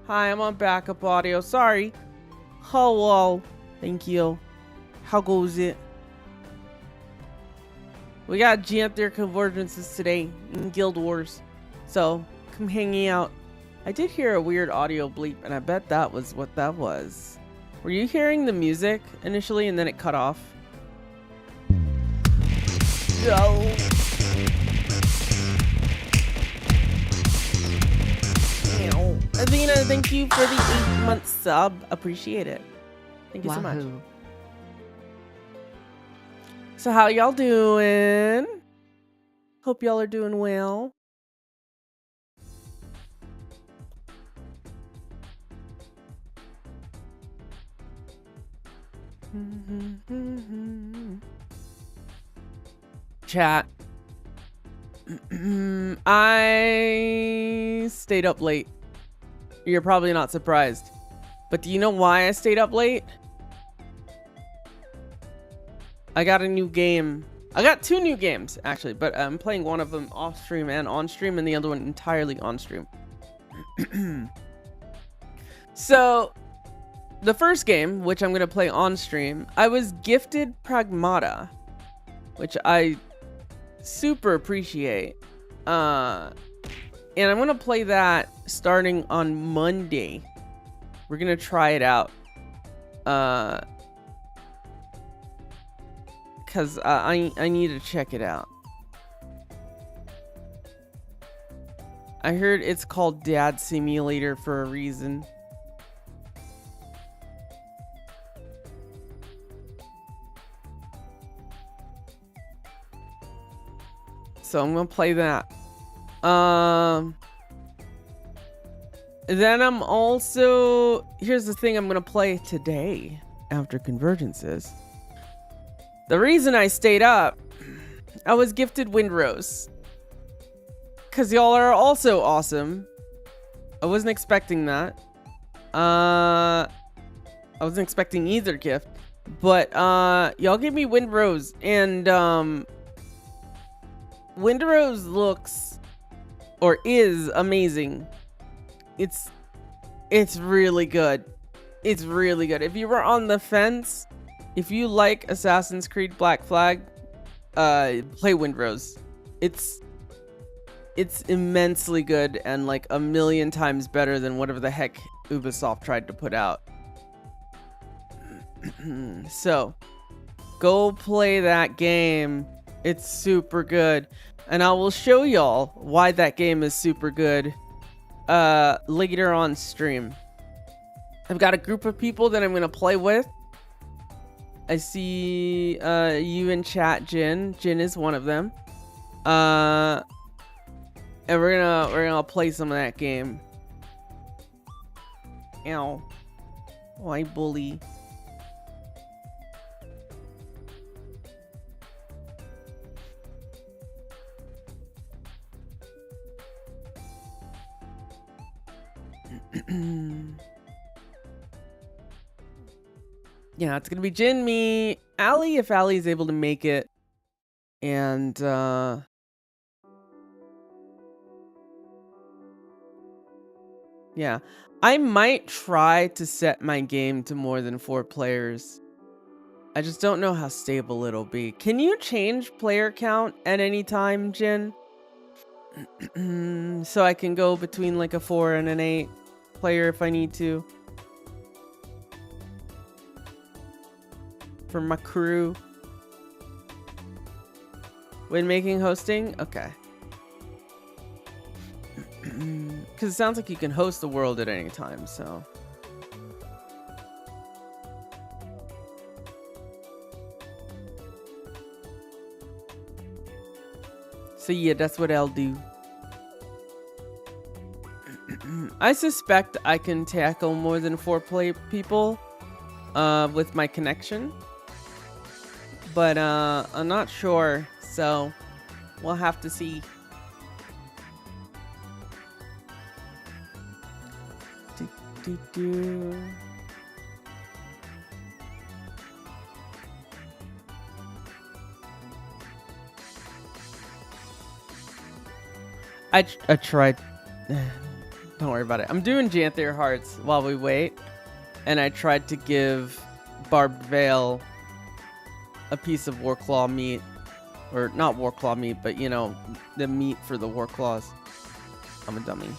Hi, I'm on backup audio. Sorry. Hello. Thank you. How goes it? We got Janthir Convergences today in Guild Wars. So, come hanging out. I did hear a weird audio bleep, and I bet that was what that was. Were you hearing the music initially, and then it cut off? No. Athena, thank you for the 8-month sub. Appreciate it. Thank you so much. So how y'all doing? Hope y'all are doing well. Chat. I stayed up late. You're probably not surprised. But do you know why I stayed up late? I got a new game. I got 2 new games, actually, but I'm playing one of them off stream and on stream, and the other one entirely on stream. So, the first game, which I'm going to play on stream, I was gifted Pragmata, which I super appreciate. And I'm going to play that starting on Monday. We're going to try it out. Because I need to check it out. I heard it's called Dad Simulator for a reason. So I'm going to play that. Then I'm also... Here's the thing I'm going to play today after Convergences. The reason I stayed up, I was gifted Windrose. Because y'all are also awesome. I wasn't expecting that. I wasn't expecting either gift. But y'all gave me Windrose. And Windrose looks... or is amazing. It's really good. It's really good. If you were on the fence, if you like Assassin's Creed Black Flag, play Windrose. It's immensely good and like a million times better than whatever the heck Ubisoft tried to put out. So, go play that game. It's super good. And I will show y'all why that game is super good later on stream. I've got a group of people that I'm going to play with. I see you in chat, Jin. Jin is one of them. And we're gonna play some of that game. Ow. Why bully? Yeah, it's gonna be Jin, me, Ali, if Ali is able to make it, and yeah, I might try to set my game to more than 4 players. I just don't know how stable it'll be. Can you change player count at any time, Jin? So I can go between like a 4 and an 8 player if I need to. For my crew. When making hosting? Okay. Because it sounds like you can host the world at any time, so. So yeah, that's what I'll do. I suspect I can tackle more than 4 people with my connection. But I'm not sure, so we'll have to see. I tried. Don't worry about it. I'm doing Janthir hearts while we wait. And I tried to give Barbed Veil a piece of Warclaw meat. Or not Warclaw meat, but you know, the meat for the Warclaws. I'm a dummy.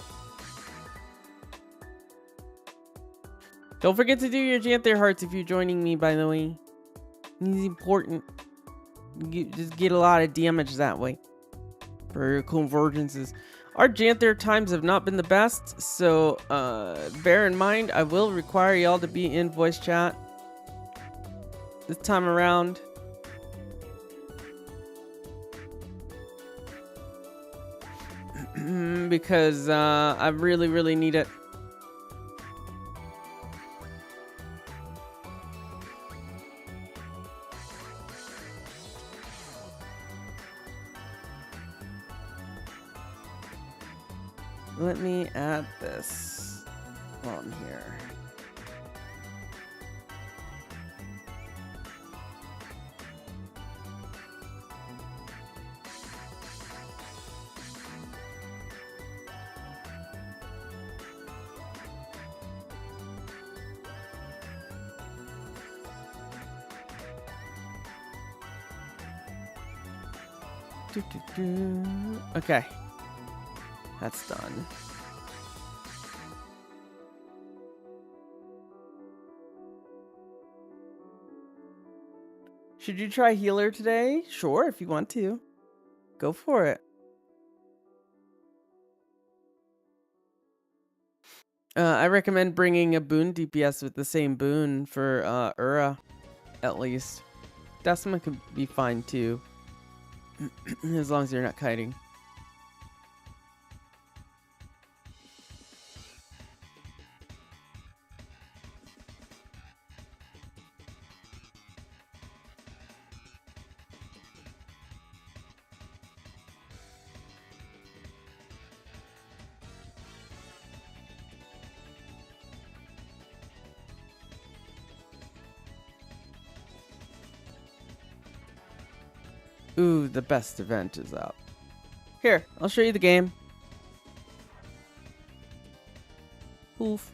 Don't forget to do your Janthir hearts if you're joining me, by the way. It's important. You just get a lot of damage that way. For your Convergences. Our Janthir times have not been the best, so bear in mind, I will require y'all to be in voice chat this time around. Because I really, really need it. Let me add this while I'm here. Okay. That's done. Should you try healer today? Sure, if you want to. Go for it. I recommend bringing a boon DPS with the same boon for Ura, at least. Decima could be fine too. As long as you're not kiting. Ooh, the best event is up. Here, I'll show you the game. Oof.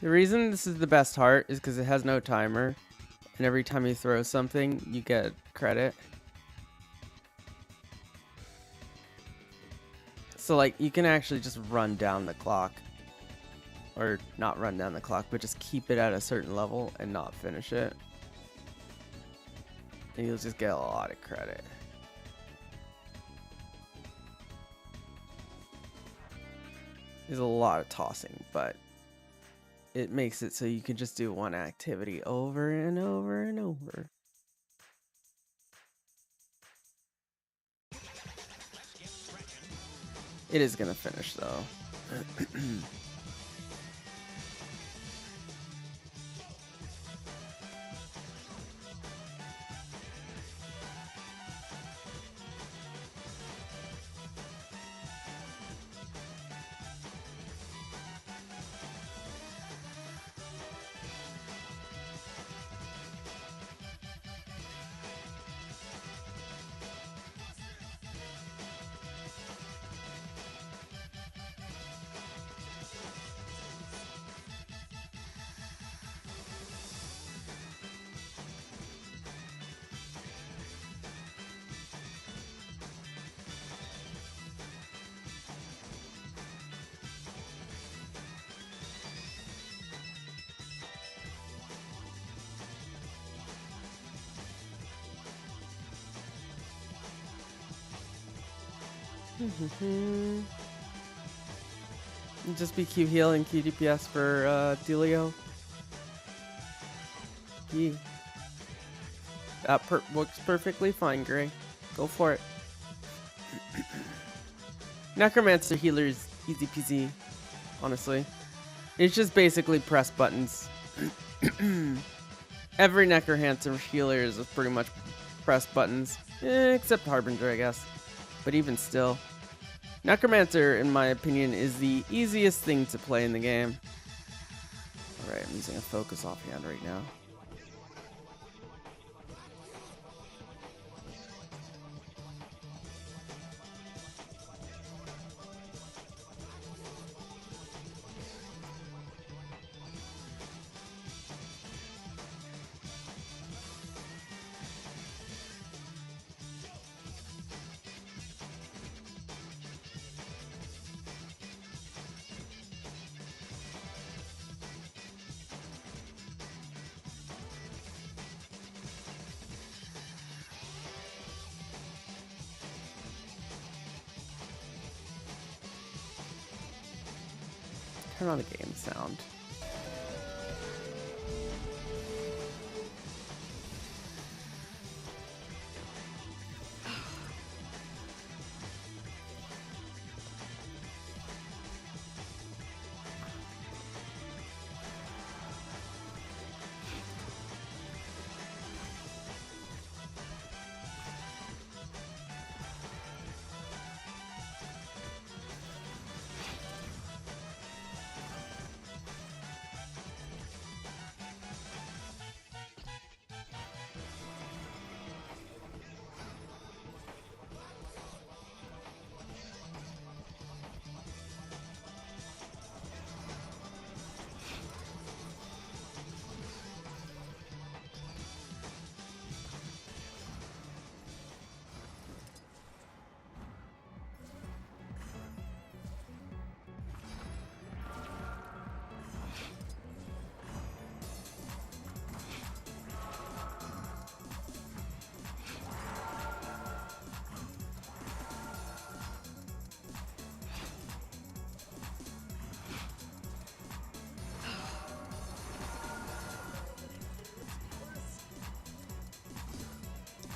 The reason this is the best heart is because it has no timer, and every time you throw something, you get credit. So, like, you can actually just run down the clock. Or not run down the clock, but just keep it at a certain level and not finish it. And you'll just get a lot of credit. There's a lot of tossing, but it makes it so you can just do one activity over and over and over. It is gonna finish though. Just be Q heal and Q DPS for Delio. Yeah. That works perfectly fine, Gray. Go for it. Necromancer healer is easy peasy, honestly. It's just basically press buttons. Every Necromancer healer is pretty much press buttons. Except Harbinger, I guess. But even still. Necromancer, in my opinion, is the easiest thing to play in the game. Alright, I'm using a focus offhand right now. Turn on the game sound.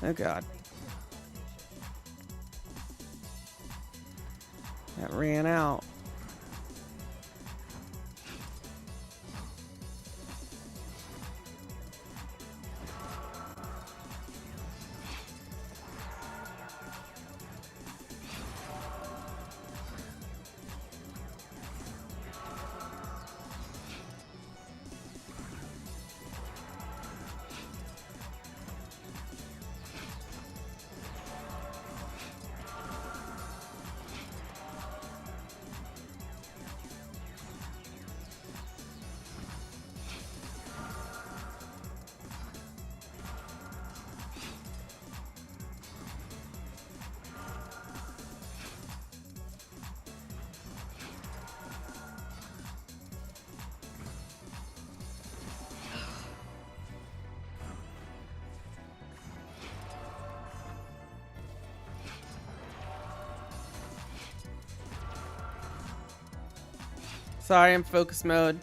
Oh god. That ran out. Sorry, I'm focus mode.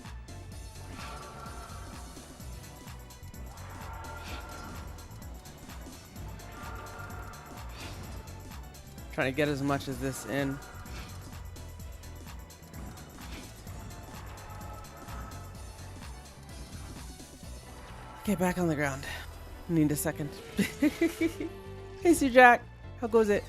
Trying to get as much as this in. Get back on the ground. Need a second. Hey, Sir Jack. How goes it?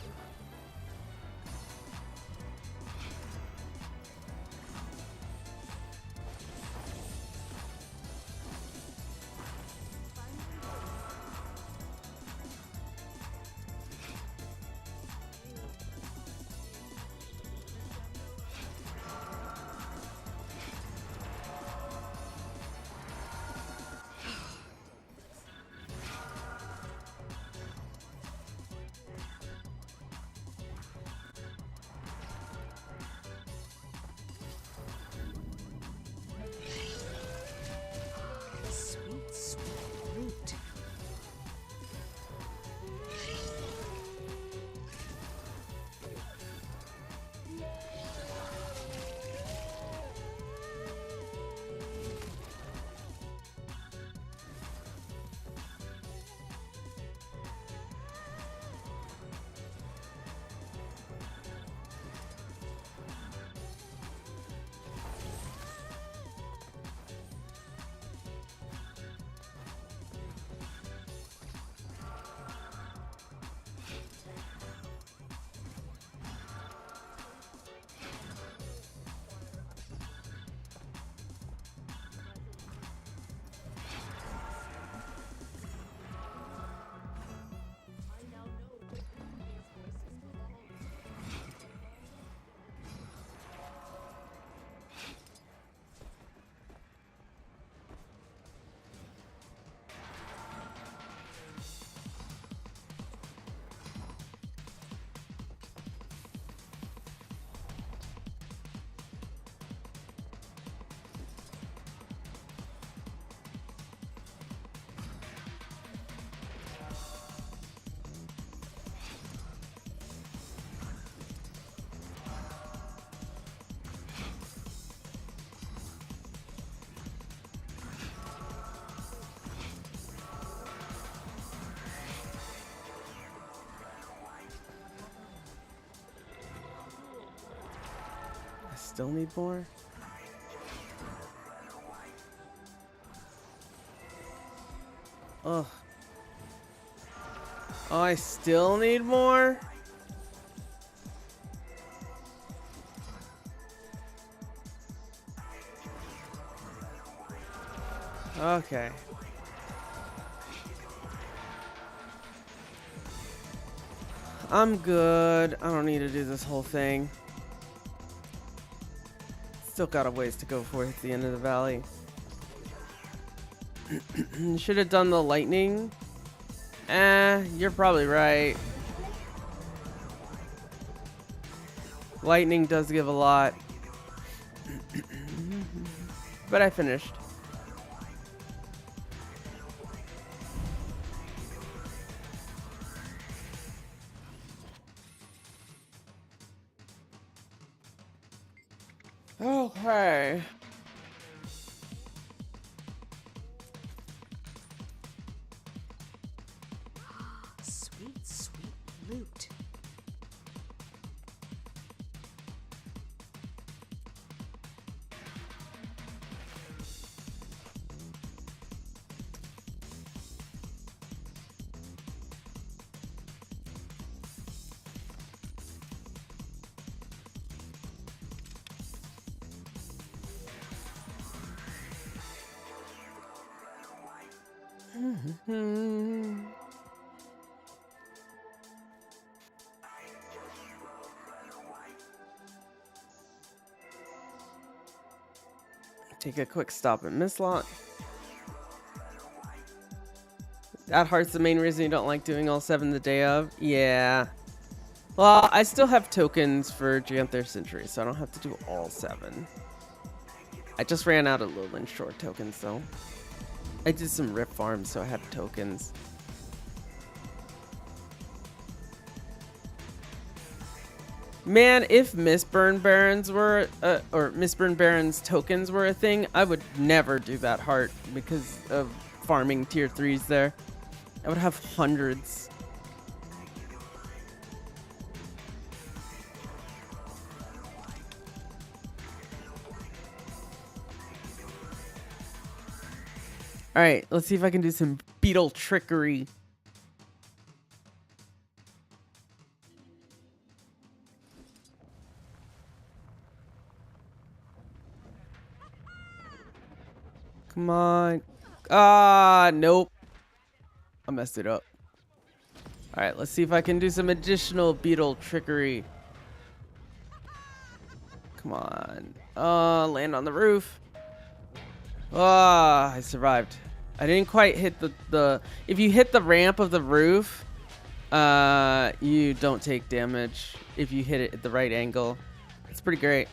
still need more? Ugh. Oh, I still need more? Okay. I'm good. I don't need to do this whole thing. Still got a ways to go for it at the end of the valley. Should have done the lightning. You're probably right. Lightning does give a lot. But I finished. Okay. Sweet, sweet loot. Take a quick stop at Misslot. That heart's the main reason you don't like doing all 7 the day of? Yeah. Well, I still have tokens for Janthir Century, so I don't have to do all 7. I just ran out of Lowland Shore tokens, though. I did some rip farms, so I had tokens. Man, if Mistburn Barons were, or Mistburn Barons tokens were a thing, I would never do that heart because of farming tier 3s there. I would have hundreds. Alright, let's see if I can do some beetle trickery. Come on. Ah, nope. I messed it up. Alright, let's see if I can do some additional beetle trickery. Come on. Land on the roof. Ah, I survived. I didn't quite hit the if you hit the ramp of the roof, you don't take damage if you hit it at the right angle. It's pretty great.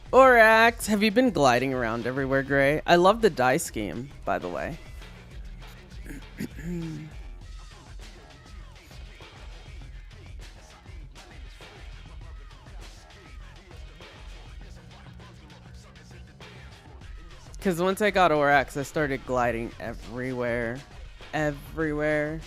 Orax, have you been gliding around everywhere, Gray? I love the dice game, by the way. Because once I got Orax, I started gliding everywhere. Everywhere.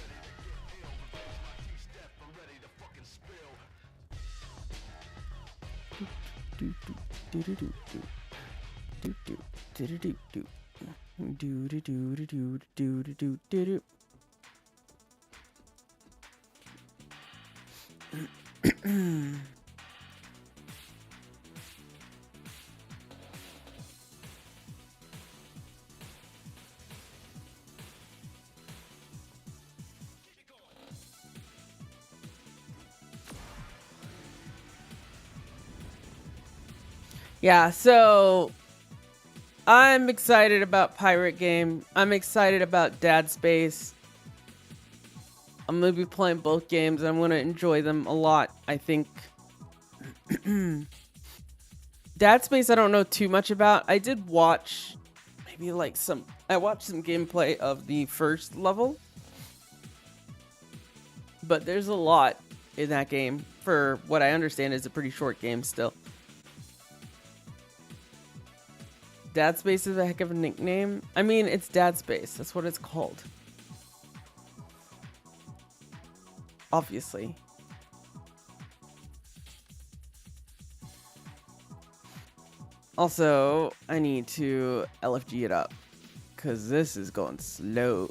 Yeah, so I'm excited about Pirate Game. I'm excited about Dad Space. I'm gonna be playing both games and I'm gonna enjoy them a lot, I think. Dad Space I don't know too much about. I did watch maybe like I watched some gameplay of the first level. But there's a lot in that game for what I understand is a pretty short game still. Dad Space is a heck of a nickname. I mean, it's Dad Space. That's what it's called. Obviously. Also, I need to LFG it up because this is going slow.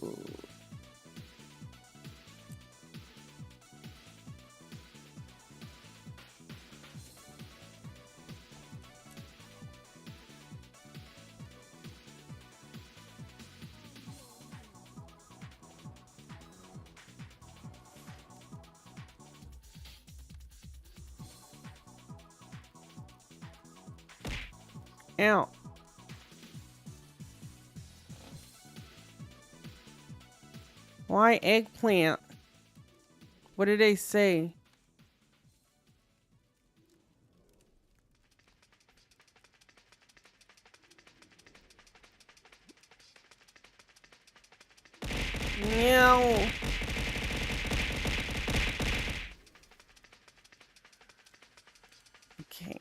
Ow. Why eggplant? What did they say? Meow. Okay.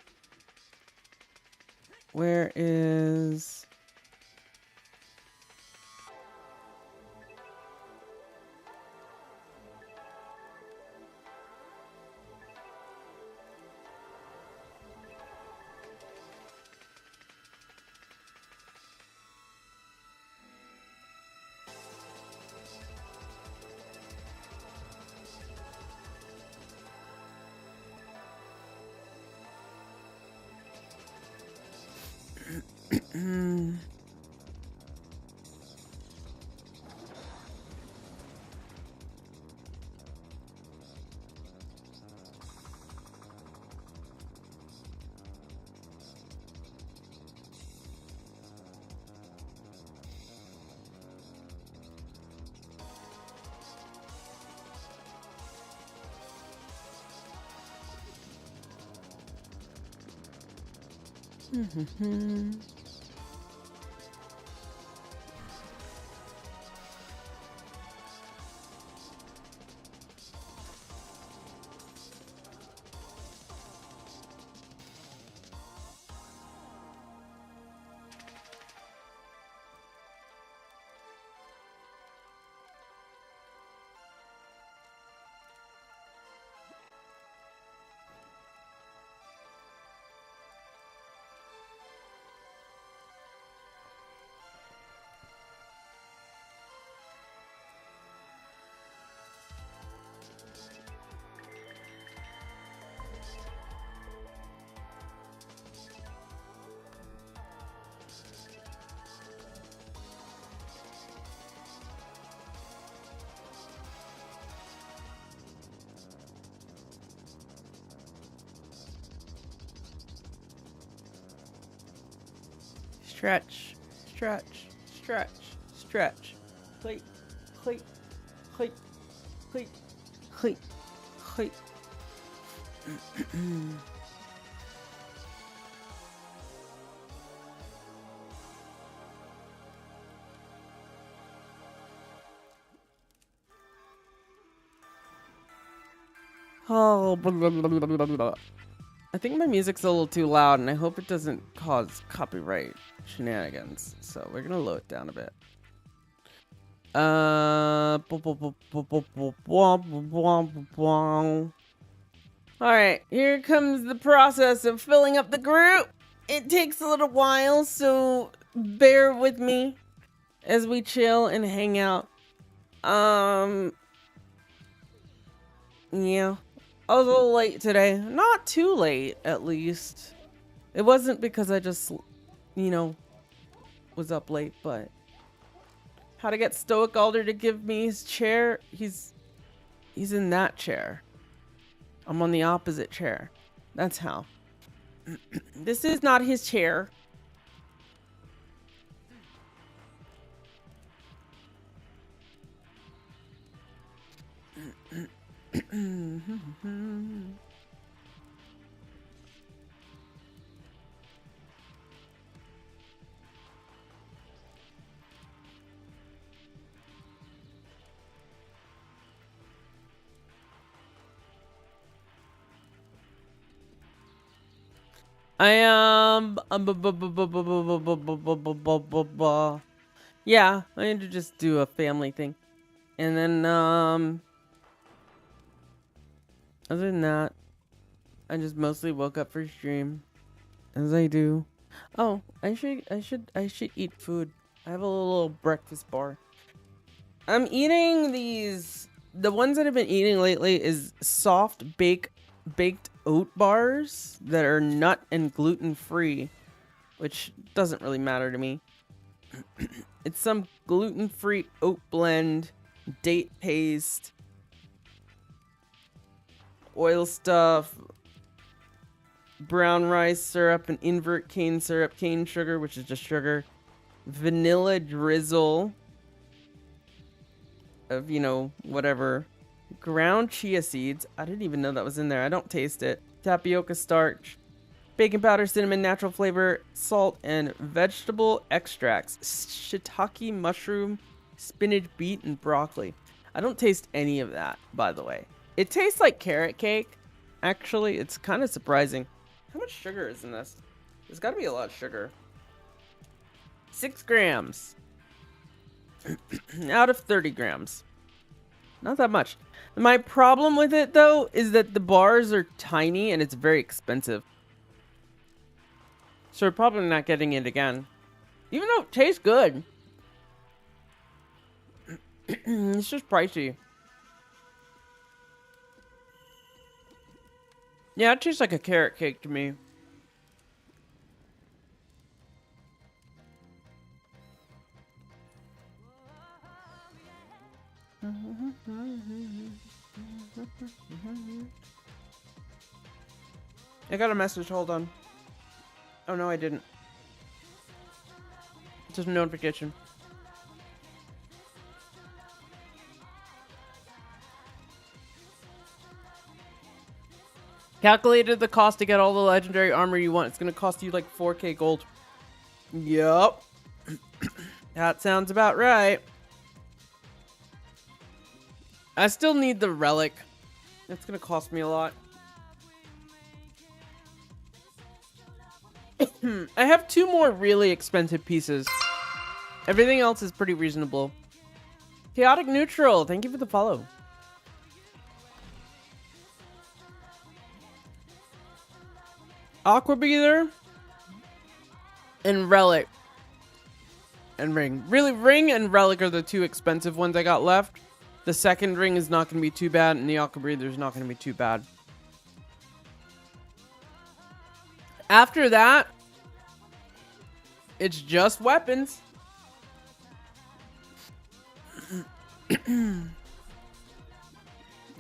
Where is... Stretch, stretch, stretch, stretch. Click, click, click, click, click, click. Oh, blah, blah, blah, blah, blah, blah. I think my music's a little too loud, and I hope it doesn't cause copyright shenanigans. So we're gonna low it down a bit. Alright, here comes the process of filling up the group. It takes a little while, so bear with me as we chill and hang out. Yeah. I was a little late today. Not too late, at least. It wasn't because I just, was up late, but how to get Stoic Alder to give me his chair? He's in that chair. I'm on the opposite chair. That's how. This is not his chair. I yeah, I need to just do a family thing. And then other than that, I just mostly woke up for stream, as I do. Oh, I should eat food. I have a little breakfast bar. I'm eating these. The ones that I've been eating lately is soft baked oat bars that are nut and gluten free, which doesn't really matter to me. It's some gluten free oat blend, date paste, oil stuff, brown rice syrup, and invert cane syrup, cane sugar, which is just sugar, vanilla drizzle of, whatever, ground chia seeds. I didn't even know that was in there. I don't taste it. Tapioca starch, baking powder, cinnamon, natural flavor, salt, and vegetable extracts. Shiitake, mushroom, spinach, beet, and broccoli. I don't taste any of that, by the way. It tastes like carrot cake. Actually, it's kind of surprising. How much sugar is in this? There's got to be a lot of sugar. 6 grams. Out of 30 grams. Not that much. My problem with it, though, is that the bars are tiny and it's very expensive. So we're probably not getting it again. Even though it tastes good. It's just pricey. Yeah, it tastes like a carrot cake to me. I got a message, hold on. Oh no, I didn't. It's just a notification. Calculated the cost to get all the legendary armor you want. It's gonna cost you like 4k gold. Yup. That sounds about right. I still need the relic. It's gonna cost me a lot. I have 2 more really expensive pieces. Everything else is pretty reasonable. Chaotic Neutral, thank you for the follow. Aqua Beather and Relic and Ring. Really, Ring and Relic are the 2 expensive ones I got left. The second ring is not going to be too bad, and the Aqua Breather is not going to be too bad. After that, it's just weapons.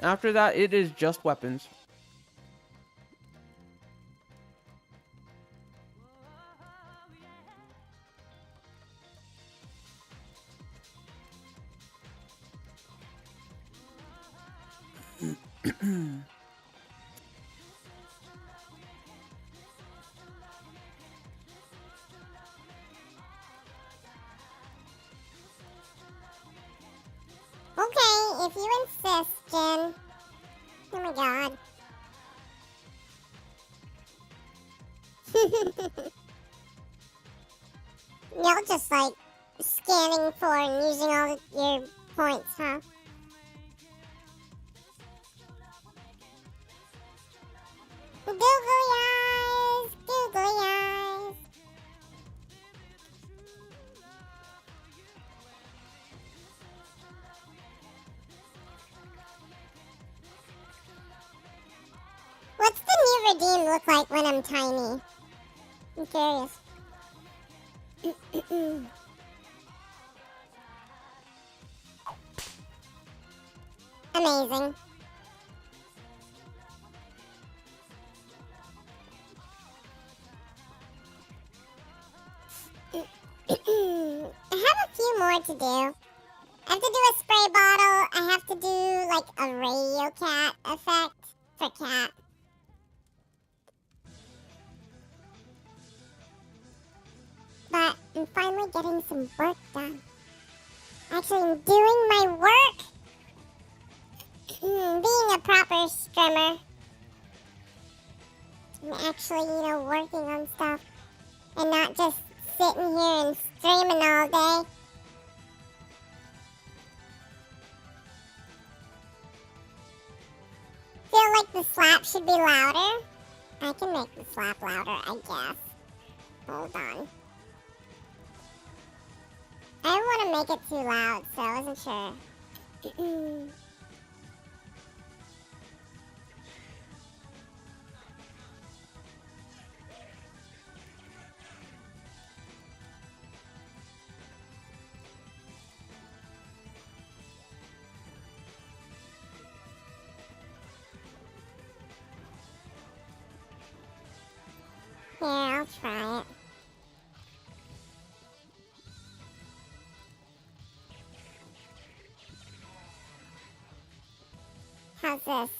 After that, it is just weapons. Okay, if you insist, Jen. Oh my god. You're just like scanning for and using all your points, huh? look like when I'm tiny? I'm curious. Amazing. I have a few more to do. I have to do a spray bottle. I have to do like a radio cat effect for cat. But I'm finally getting some work done. Actually, I'm doing my work. Being a proper streamer. I'm actually, working on stuff. And not just sitting here and streaming all day. Feel like the slap should be louder? I can make the slap louder, I guess. Hold on. I don't want to make it too loud, so I wasn't sure. Here, I'll try it. How's this?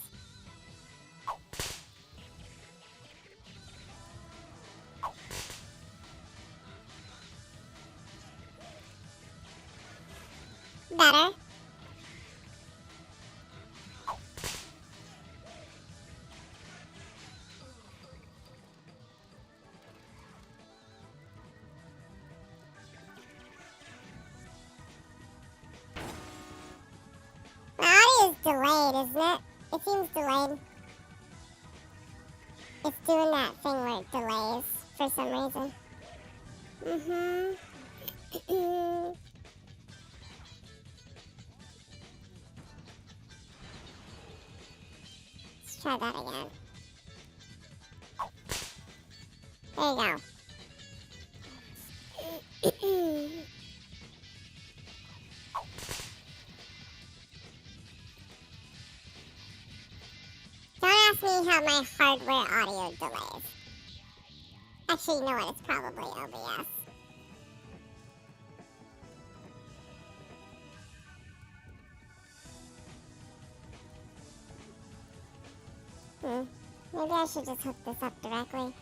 Better? My audio is delayed, isn't it? It seems delayed. It's doing that thing where it delays for some reason. Let's try that again. There you go. Don't ask me how my hardware audio delays. Actually, you know what? It's probably OBS. Maybe I should just hook this up directly.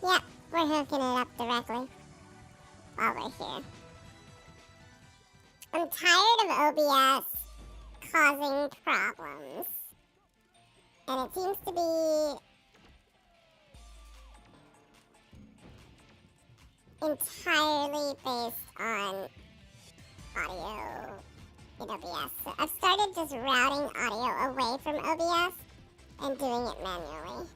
Yep, we're hooking it up directly while we're here. I'm tired of OBS causing problems. And it seems to be entirely based on audio in OBS. So I've started just routing audio away from OBS and doing it manually.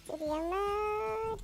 Studio mode.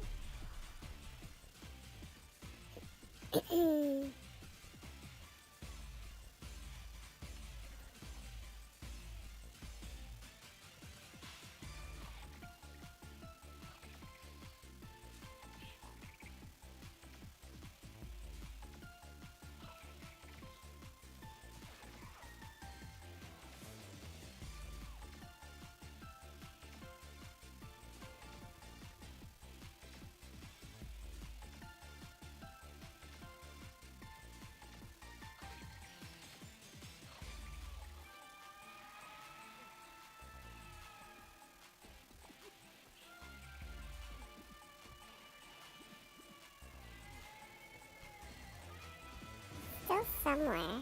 Still somewhere.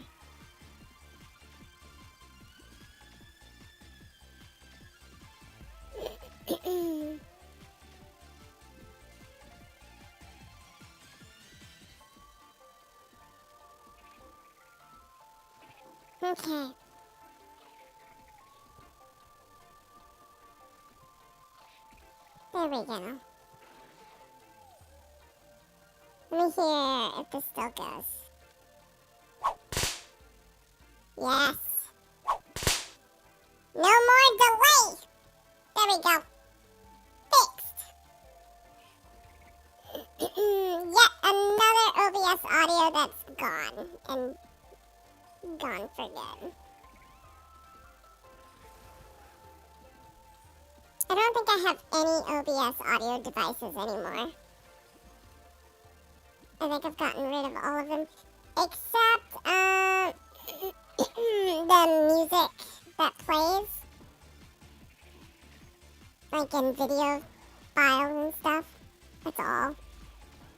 Okay. There we go. Let me hear if this still goes. Yes. No more delay. There we go. Fixed. Yet another OBS audio that's gone. And gone for good. I don't think I have any OBS audio devices anymore. I think I've gotten rid of all of them. Except, the music that plays. Like in video files and stuff. That's all.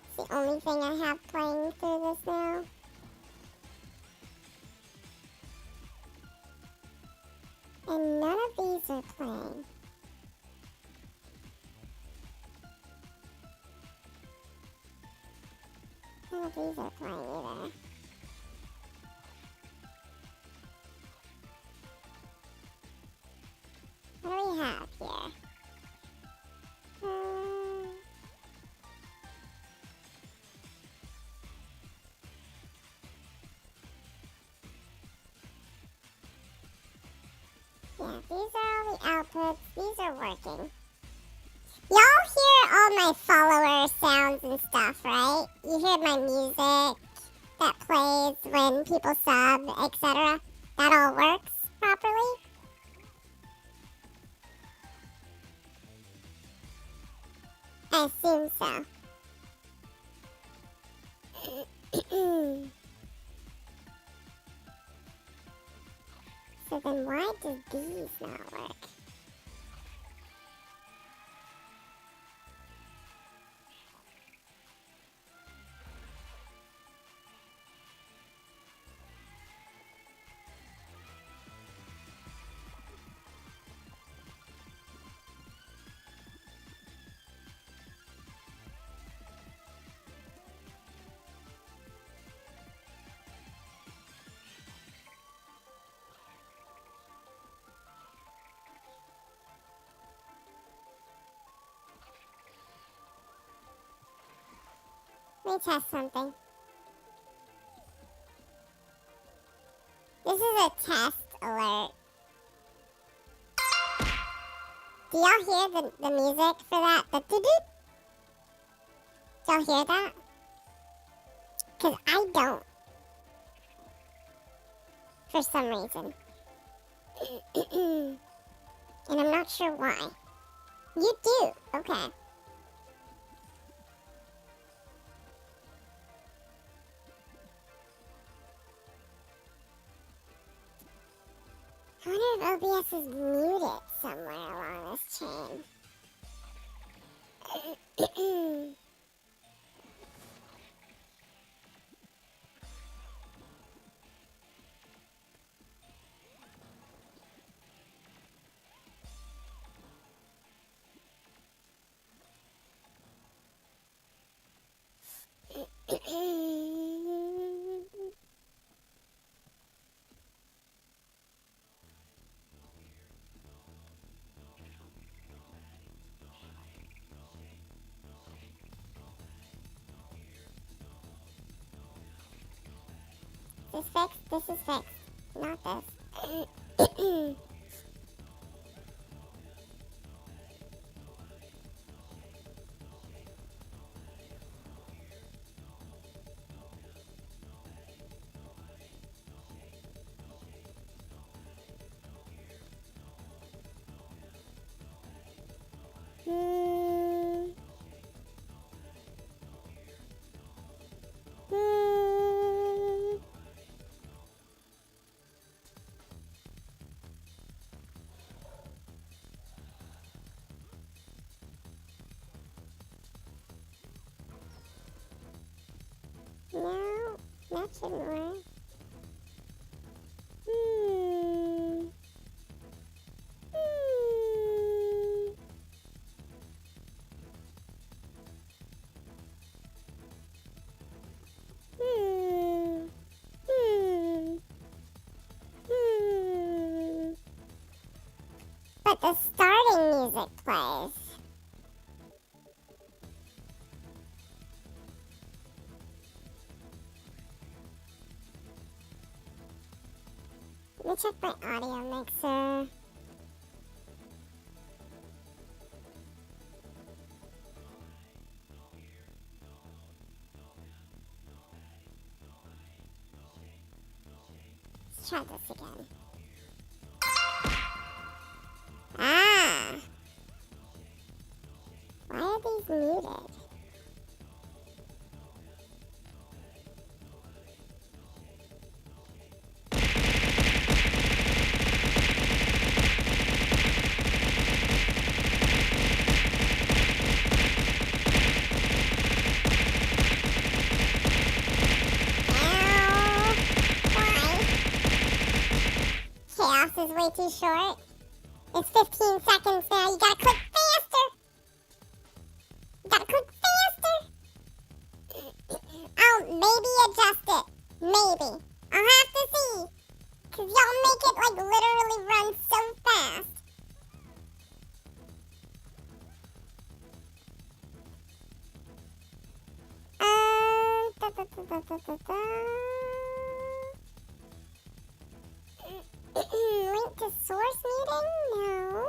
It's the only thing I have playing through this now. And none of these are playing. None of these are playing either. What do we have here? Yeah, these are all the outputs. These are working. Y'all hear all my follower sounds and stuff, right? You hear my music that plays when people sub, etc. That all works properly? I assume so. So then why do these not work? Let me test something. This is a test alert. Do y'all hear the music for that? The doo-doo? Y'all hear that? Because I don't. For some reason. And I'm not sure why. You do? Okay. I wonder if OBS is muted somewhere along this chain. This fixed? This is fixed. Not this. No, that shouldn't work. but the starting music plays. Let me check my audio mixer. Let's try this again. Ah! Why are these muted? Chaos is way too short. It's 15 seconds now. You gotta click faster. You gotta click faster. I'll maybe adjust it. Maybe. I'll have to see. Cause y'all make it like literally run so fast. Da, da, da, da, da, da, da. Link to source meeting? No.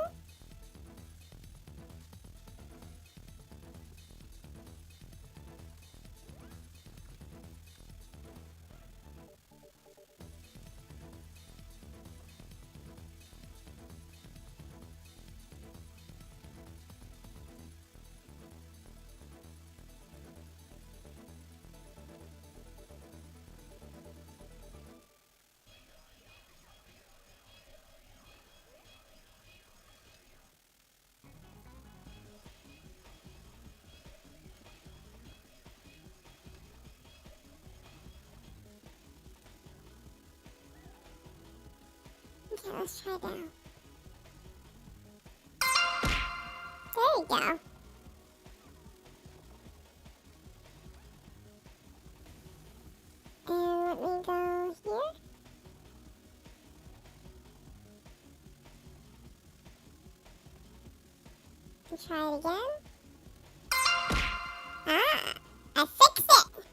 Okay, let's try now. There you go. And let me go here. And try it again. Ah, I fixed it.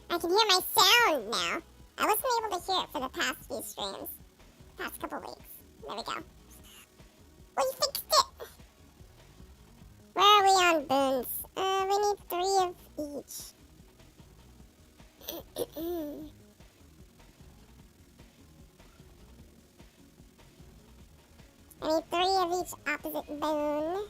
I can hear my sound now. I wasn't able to hear it for the past few streams. Past couple weeks. There we go. We fixed it! Where are we on boons? We need 3 of each. I need 3 of each opposite boon.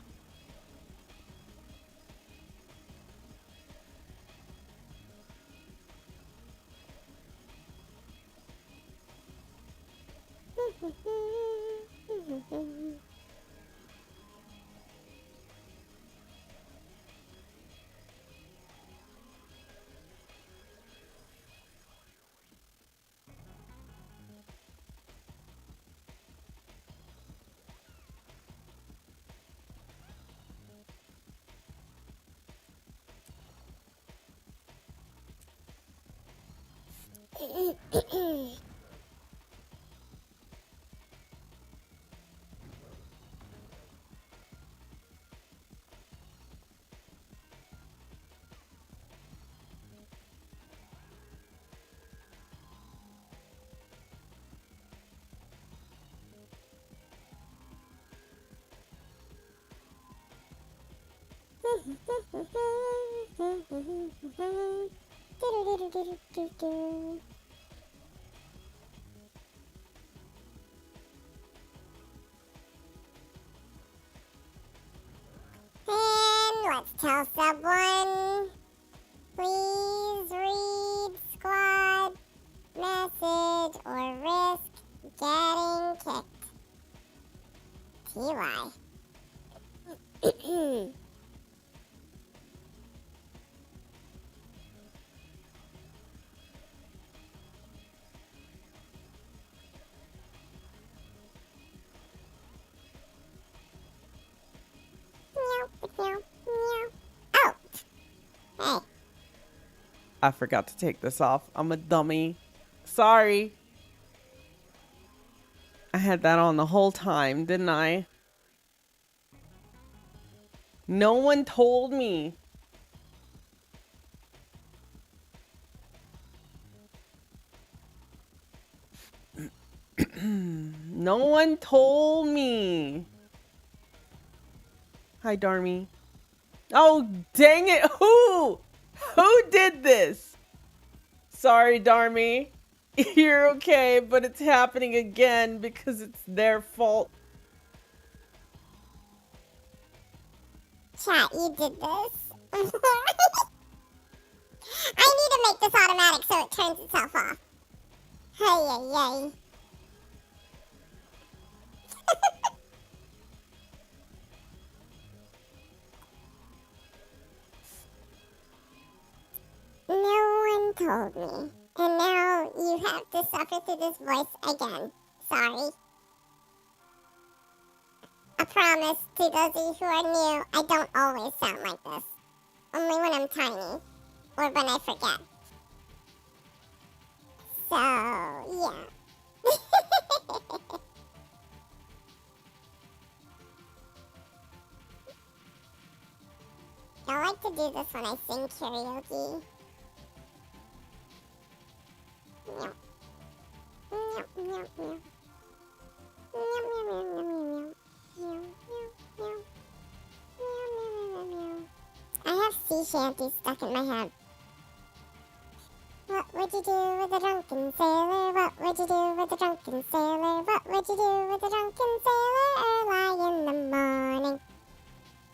And let's tell someone, please read squad message or risk getting kicked. TY. Oh! Hey. I forgot to take this off. I'm a dummy. Sorry. I had that on the whole time, didn't I? No one told me. No one told me. Hi, Darmy. Oh, dang it. Who? Who did this? Sorry, Darmy. You're okay, but it's happening again because it's their fault. Chat, you did this. I need to make this automatic so it turns itself off. Hey, yay, yay. No one told me. And now you have to suffer through this voice again. Sorry. I promise to those of you who are new, I don't always sound like this. Only when I'm tiny. Or when I forget. So, yeah. I like to do this when I sing karaoke. Meow. Meow, meow, meow. Meow, meow, meow, meow, meow. Meow, meow, meow. Meow, meow, meow, meow. I have sea shanties stuck in my head. What would you do with a drunken sailor? What would you do with a drunken sailor? What would you do with a drunken sailor early in the morning?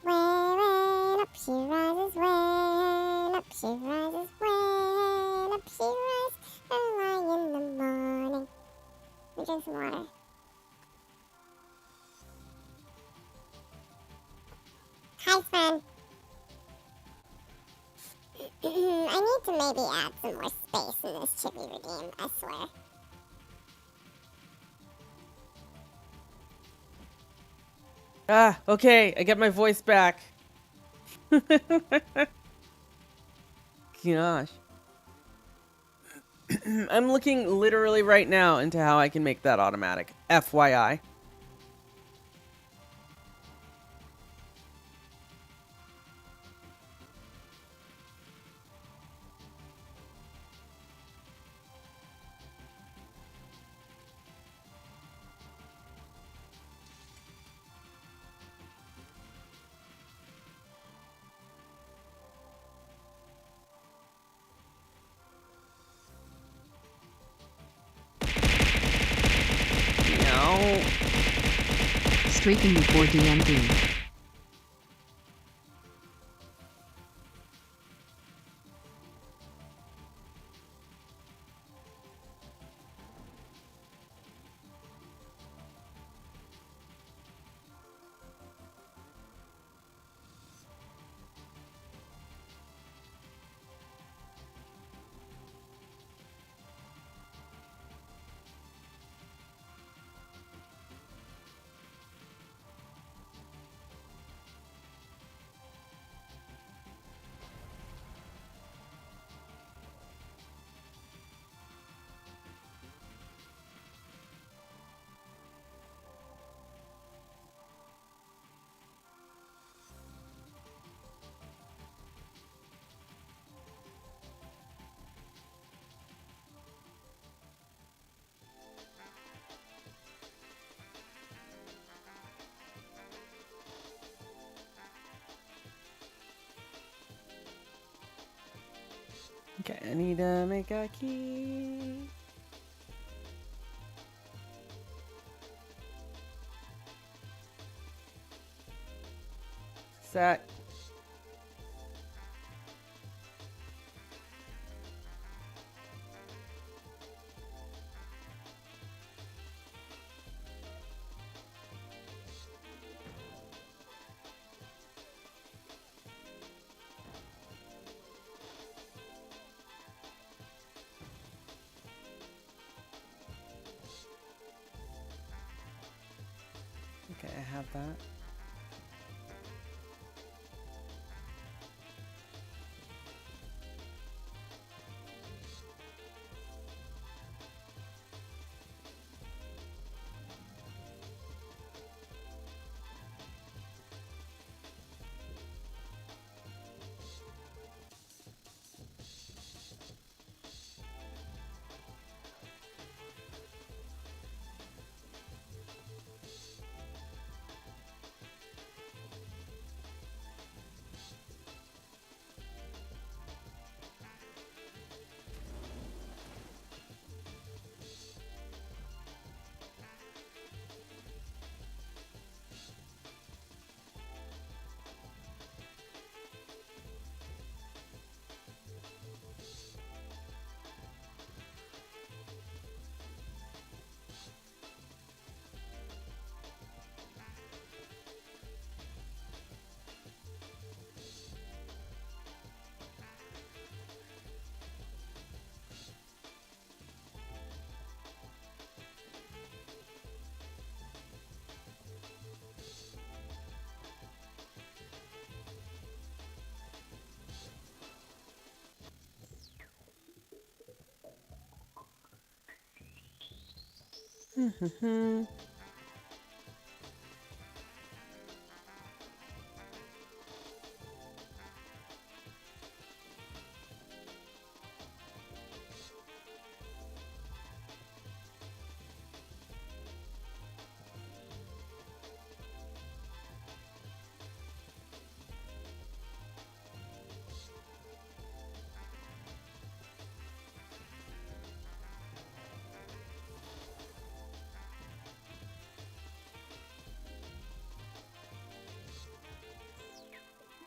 When up she rises, when up she rises, when up she rises early in the morning. Let me drink some water. Hi, friend. I need to maybe add some more space in this chibi redeem, I swear. Ah, okay, I get my voice back. Gosh. I'm looking literally right now into how I can make that automatic. FYI. No. Streaking before DMD. Okay, I need to make a key. Set. Okay, I have that.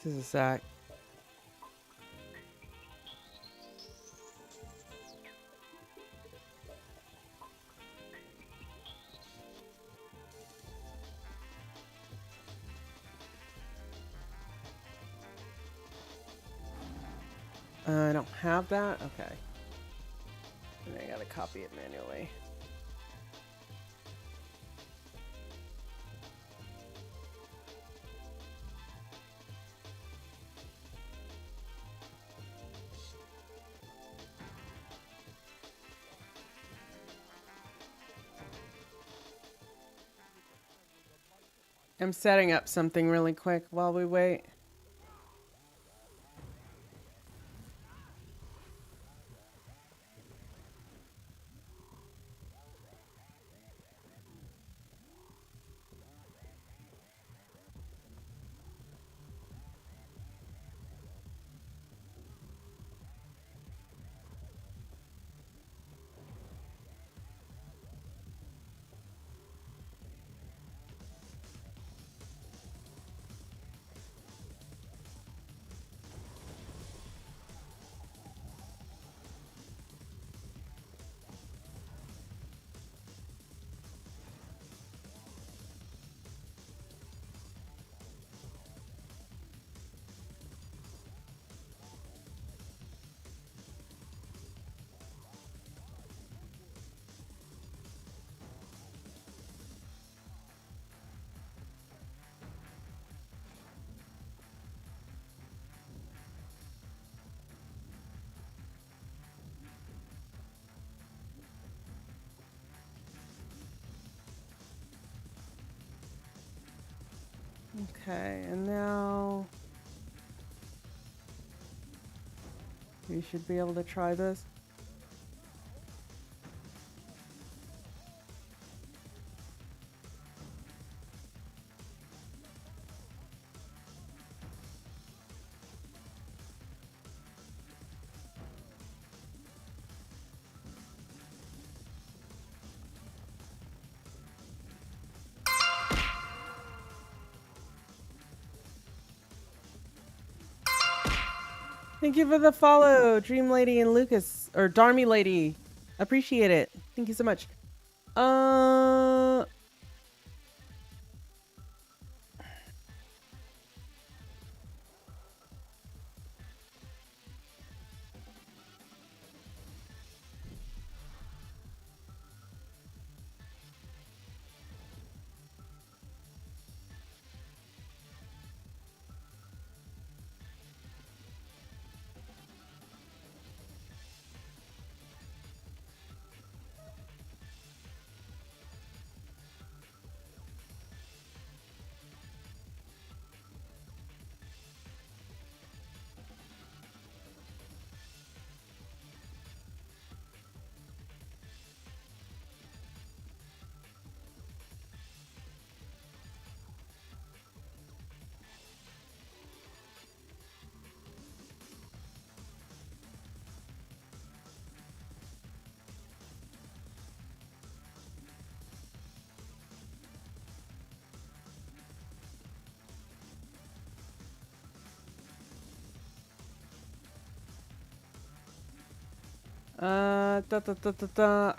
Just a sec. I don't have that? Okay. And I gotta copy it manually. I'm setting up something really quick while we wait. Okay, and now we should be able to try this. Thank you for the follow, Dream Lady and Lucas, or Darmy Lady. Appreciate it. Thank you so much.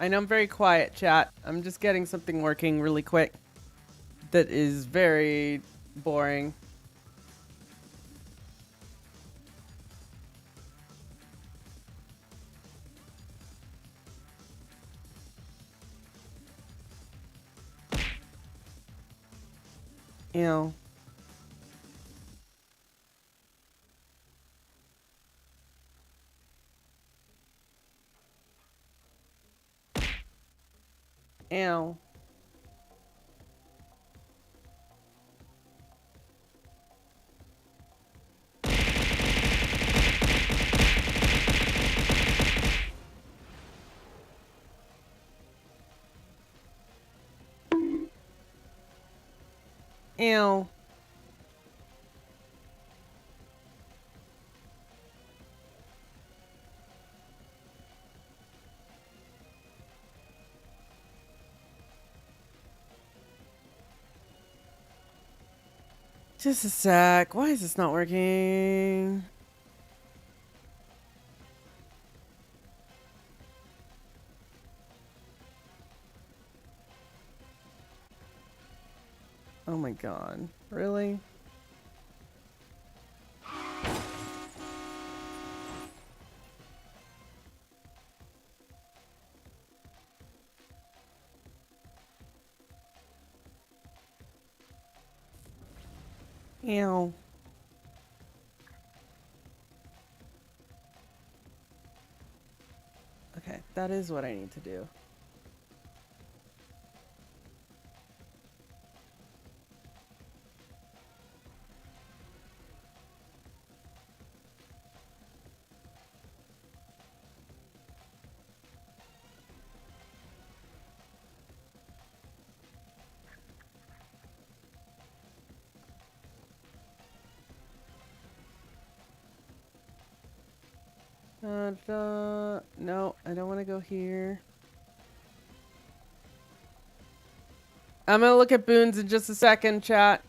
I know I'm very quiet, chat. I'm just getting something working really quick that is very boring. You know. Ow. Ew. Just a sec. Why is this not working? Oh my god. Really? Ew. Okay, that is what I need to do. No, I don't want to go here. I'm gonna look at boons in just a second, chat.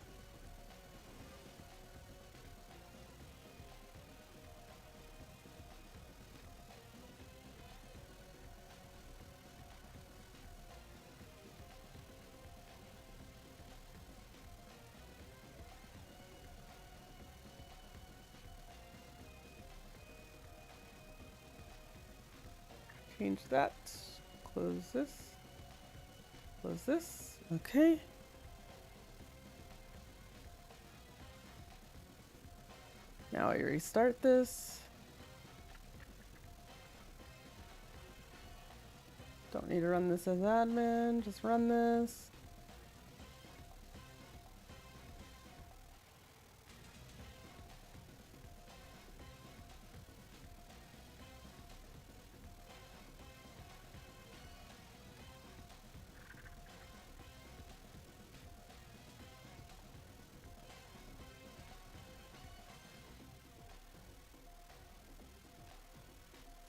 Change that. Close this. Close this. Okay. Now I restart this. Don't need to run this as admin. Just run this.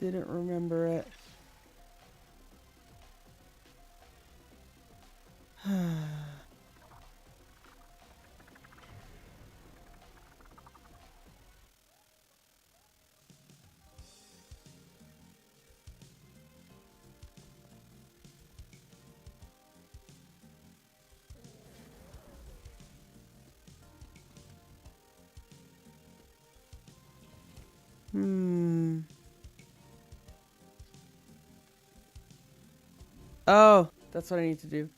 Didn't remember it. Oh, that's what I need to do.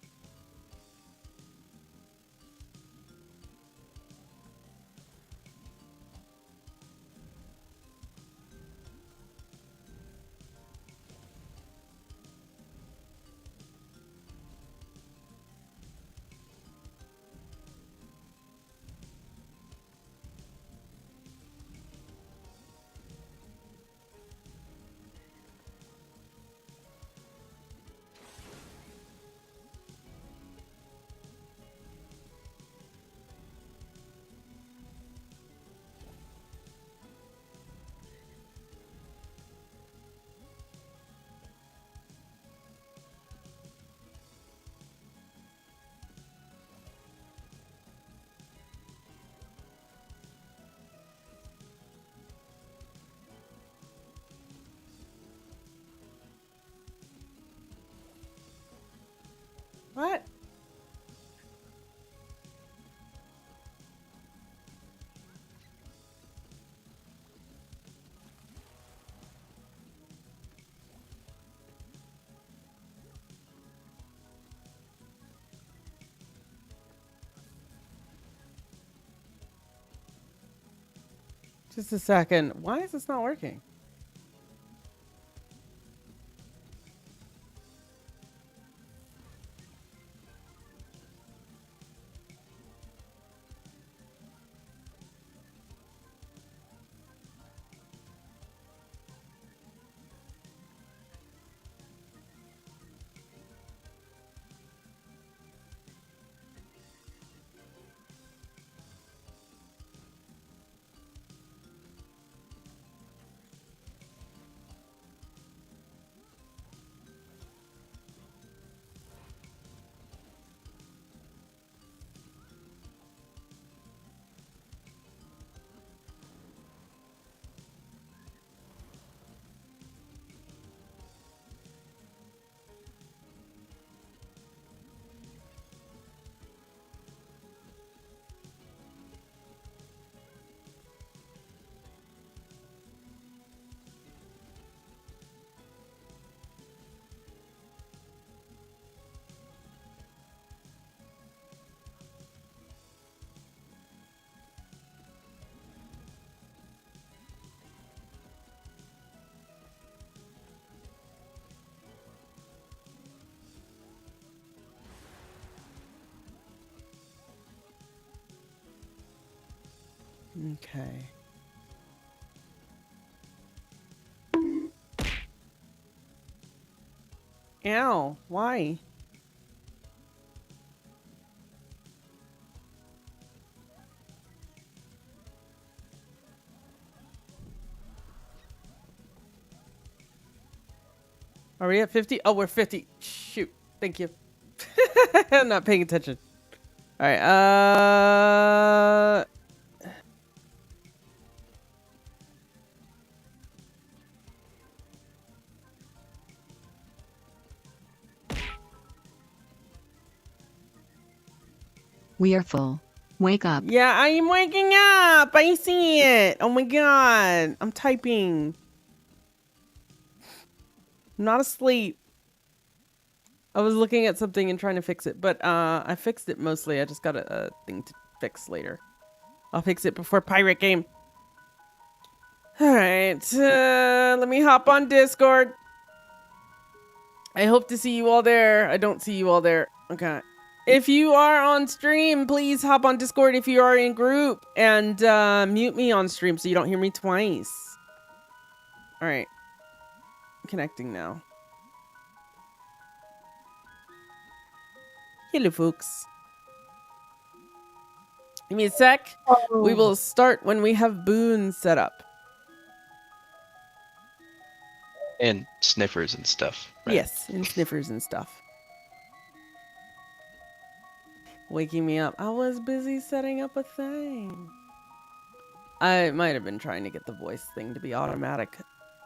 What? Just a second. Why is this not working? Okay. Ow, why? Are we at 50? Oh, we're 50. Shoot. Thank you. I'm not paying attention. All right. We are full. Wake up. Yeah, I am waking up. I see it. Oh my god. I'm typing. I'm not asleep. I was looking at something and trying to fix it, but I fixed it mostly. I just got a thing to fix later. I'll fix it before Pirate Game. All right. Let me hop on Discord. I hope to see you all there. I don't see you all there. Okay. If you are on stream, please hop on Discord if you are in group and mute me on stream so you don't hear me twice. All right. Connecting now. Hello, folks. Give me a sec. We will start when we have boons set up. And sniffers and stuff. Right? Yes, and sniffers and stuff. Waking me up. I was busy setting up a thing. I might have been trying to get the voice thing to be automatic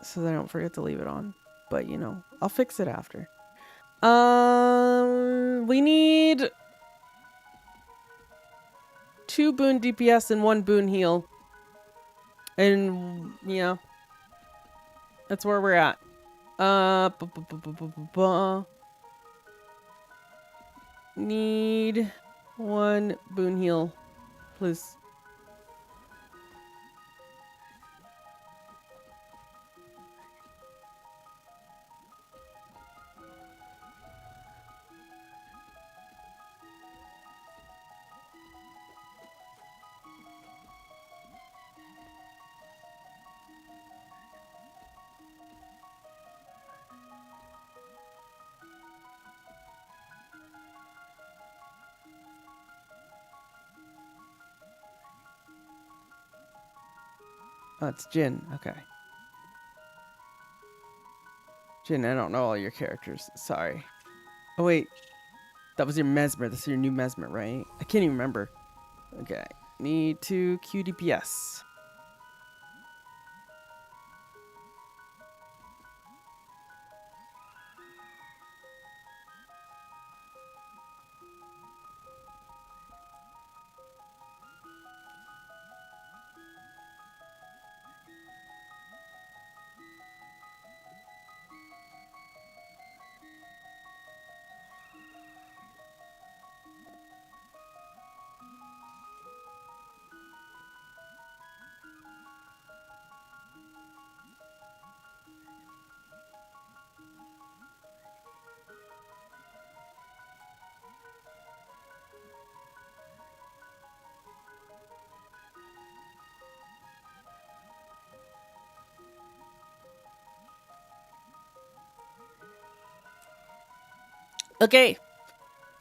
so that I don't forget to leave it on. But, you know, I'll fix it after. We need 2 boon DPS and 1 boon heal. And, yeah. That's where we're at. Need 1 boon heal, please. Oh, it's Jin. Okay. Jin, I don't know all your characters. Sorry. Oh, wait. That was your Mesmer. This is your new Mesmer, right? I can't even remember. Okay. Need 2 QDPS. Okay.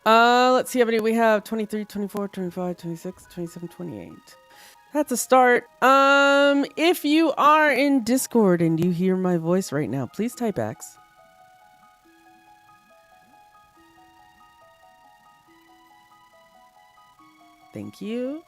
Let's see how many we have. 23, 24, 25, 26, 27, 28. That's a start. If you are in Discord and you hear my voice right now, please type X. Thank you.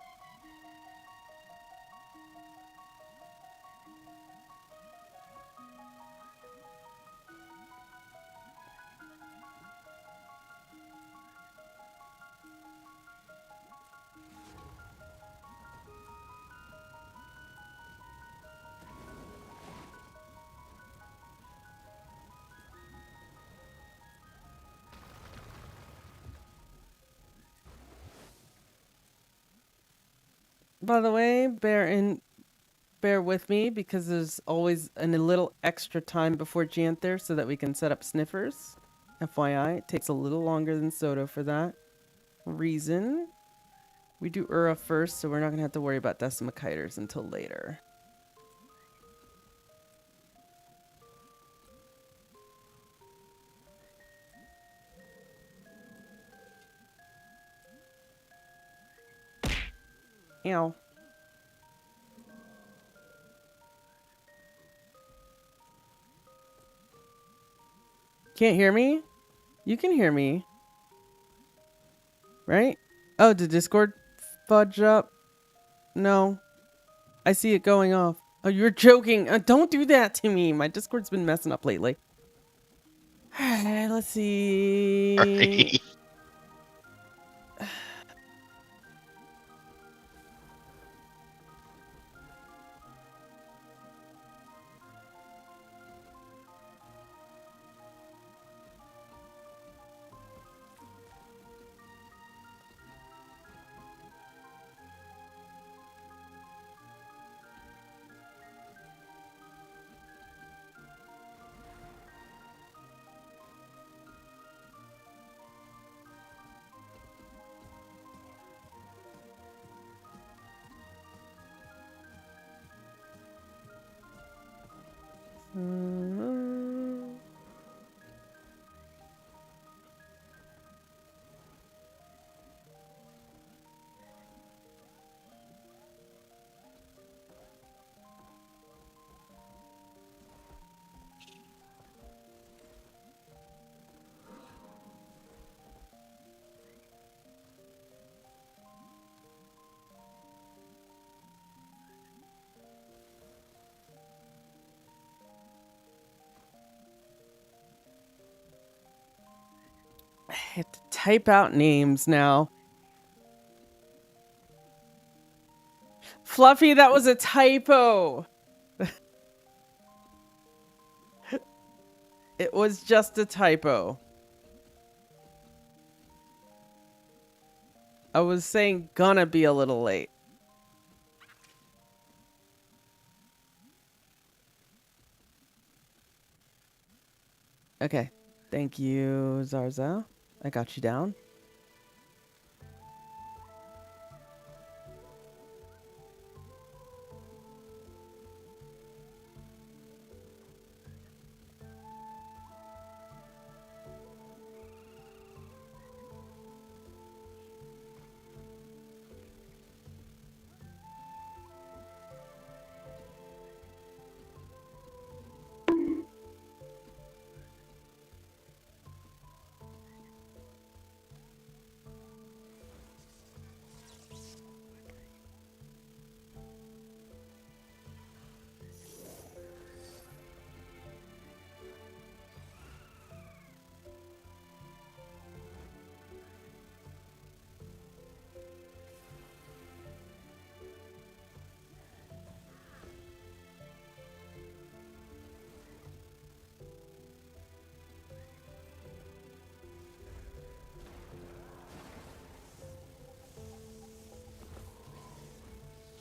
By the way, bear with me because there's always a little extra time before Janthir so that we can set up sniffers. FYI, it takes a little longer than Soto for that reason. We do Ura first, so we're not gonna have to worry about Decimaciders until later. Ow. Can't hear me? You can hear me. Right? Oh, did Discord fudge up? No. I see it going off. Oh, you're joking. Don't do that to me. My Discord's been messing up lately. Alright, let's see. Sorry. I have to type out names now. Fluffy, that was a typo. It was just a typo. I was saying gonna be a little late. Okay. Thank you, Zarza. I got you down.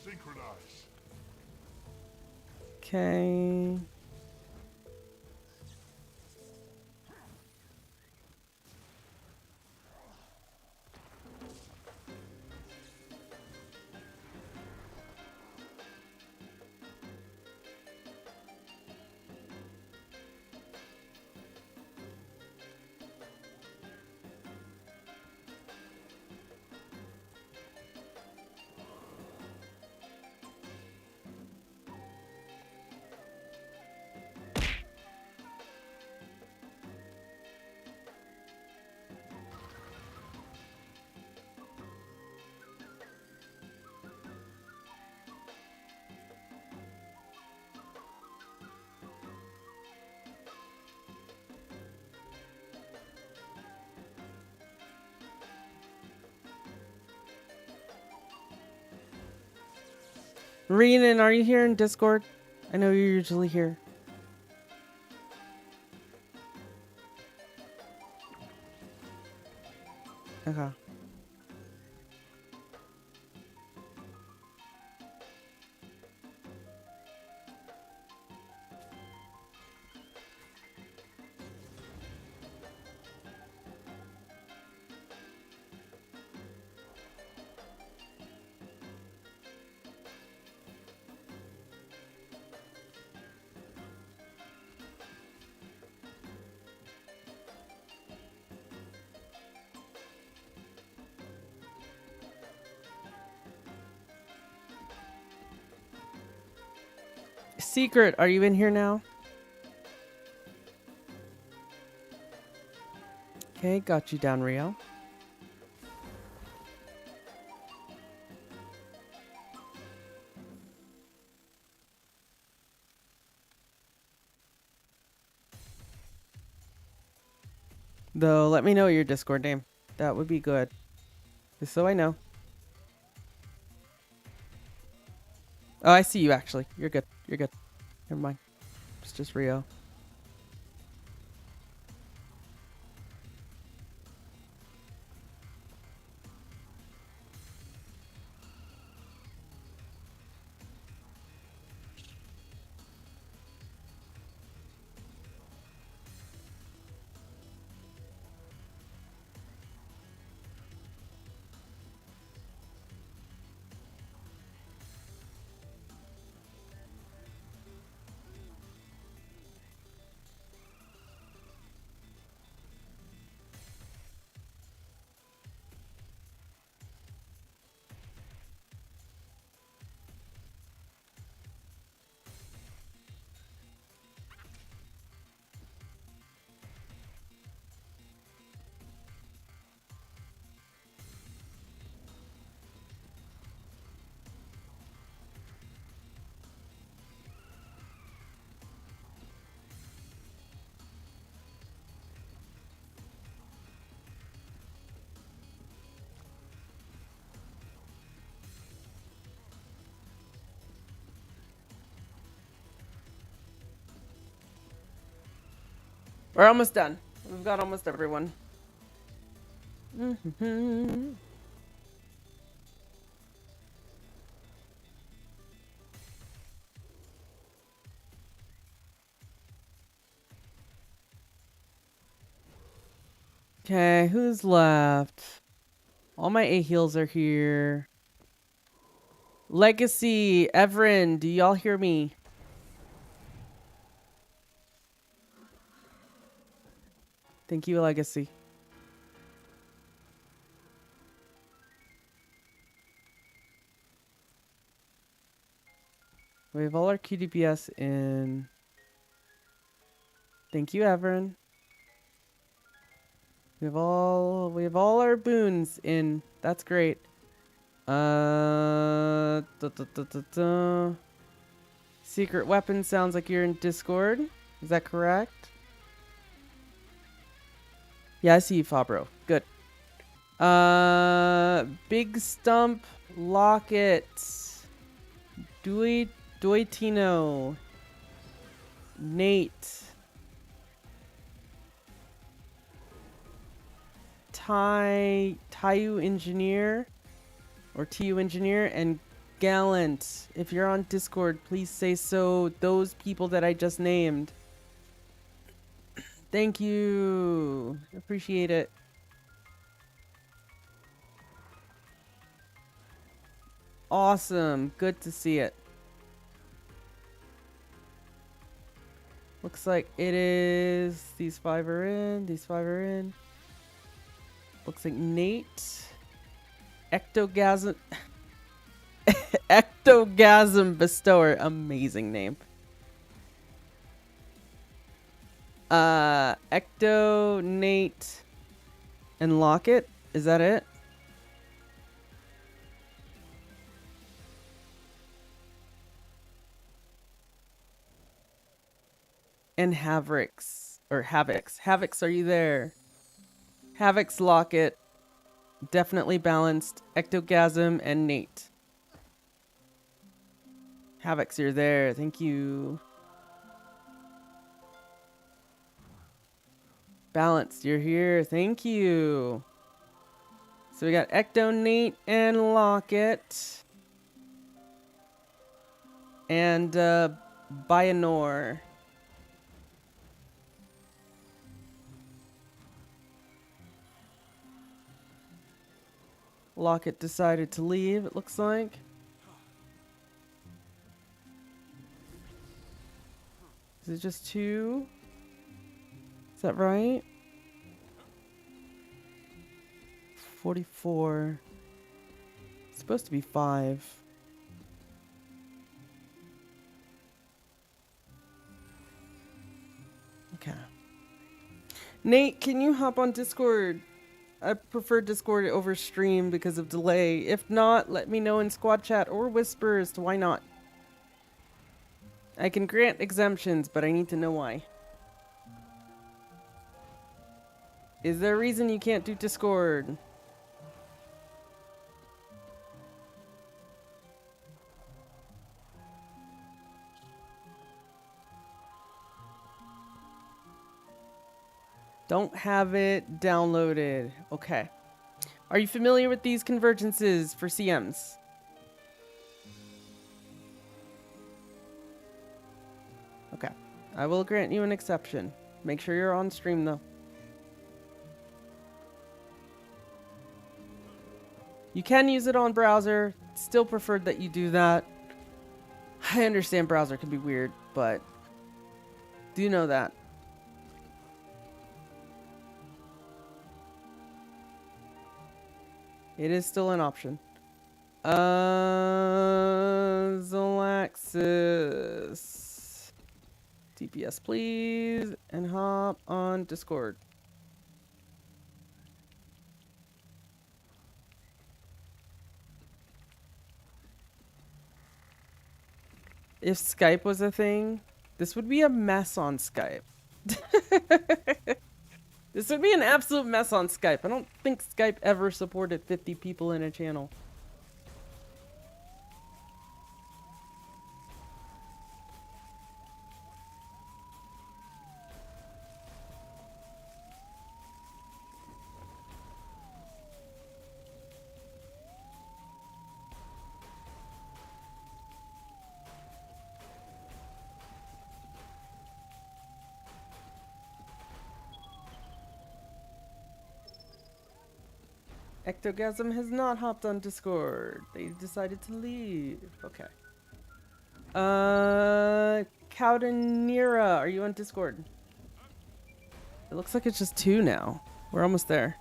Synchronize. Okay. Renan, are you here in Discord? I know you're usually here. Okay. Secret, are you in here now? Okay, got you down, Rio. Though, let me know your Discord name. That would be good. Just so I know. Oh, I see you actually. You're good. You're good. Never mind. It's just Rio. We're almost done. We've got almost everyone. Okay, who's left? All my A heals are here. Legacy, Everin, do y'all hear me? Thank you, Legacy. We have all our QDPS in. Thank you, Everin. We have all our boons in. That's great. Secret weapon sounds like you're in Discord. Is that correct? Yeah, I see you, Fabro. Good. Big Stump, Locket, Duitino, Nate, Tayu Engineer, or TU Engineer, and Gallant. If you're on Discord, please say so. Those people that I just named. Thank you. Appreciate it. Awesome. Good to see it. Looks like it is. These 5 are in. These 5 are in. Looks like Nate. Ectogasm. Ectogasm Bestower. Amazing name. Ecto, Nate, and Locket. Is that it? And Havrix. Or Havix. Havix, are you there? Havix, Locket. Definitely balanced. Ectogasm and Nate. Havix, you're there. Thank you. Balanced, you're here. Thank you. So we got Ecto, Nate, and Locket. And Bionor. Locket decided to leave, it looks like. Is it just 2? Is that right? 44. It's supposed to be 5. Nate, can you hop on Discord? I prefer Discord over stream because of delay. If not, let me know in squad chat or whisper as to why not. I can grant exemptions, but I need to know why. Is there a reason you can't do Discord? Don't have it downloaded. Okay. Are you familiar with these convergences for CMs? Okay. I will grant you an exception. Make sure you're on stream though. You can use it on browser. Still preferred that you do that. I understand browser can be weird, but do know that. It is still an option. Zolaxis. TPS please, and hop on Discord. If Skype was a thing, this would be a mess on Skype. This would be an absolute mess on Skype. I don't think Skype ever supported 50 people in a channel. Ectogasm has not hopped on Discord. They decided to leave. Okay. Cowdenira, are you on Discord? It looks like it's just 2 now. We're almost there.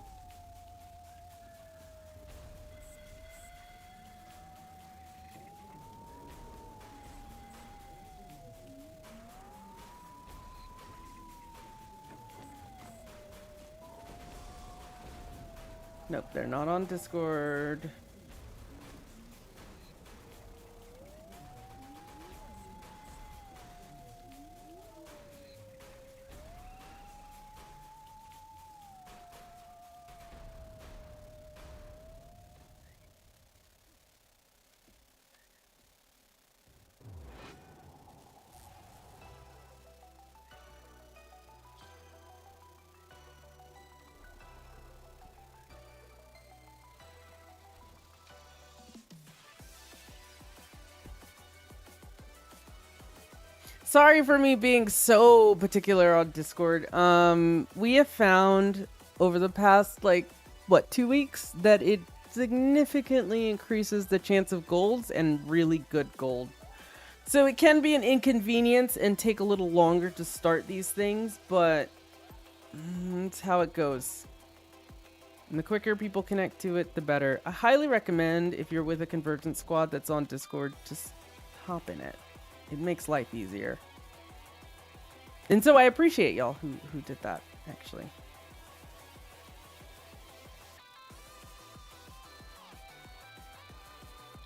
Nope, they're not on Discord. Sorry for me being so particular on Discord. We have found over the past, like, what, 2 weeks, that it significantly increases the chance of golds and really good gold. So it can be an inconvenience and take a little longer to start these things, but it's how it goes. And the quicker people connect to it, the better. I highly recommend, if you're with a Convergence squad that's on Discord, just hop in it. It makes life easier. And so I appreciate y'all who did that, actually.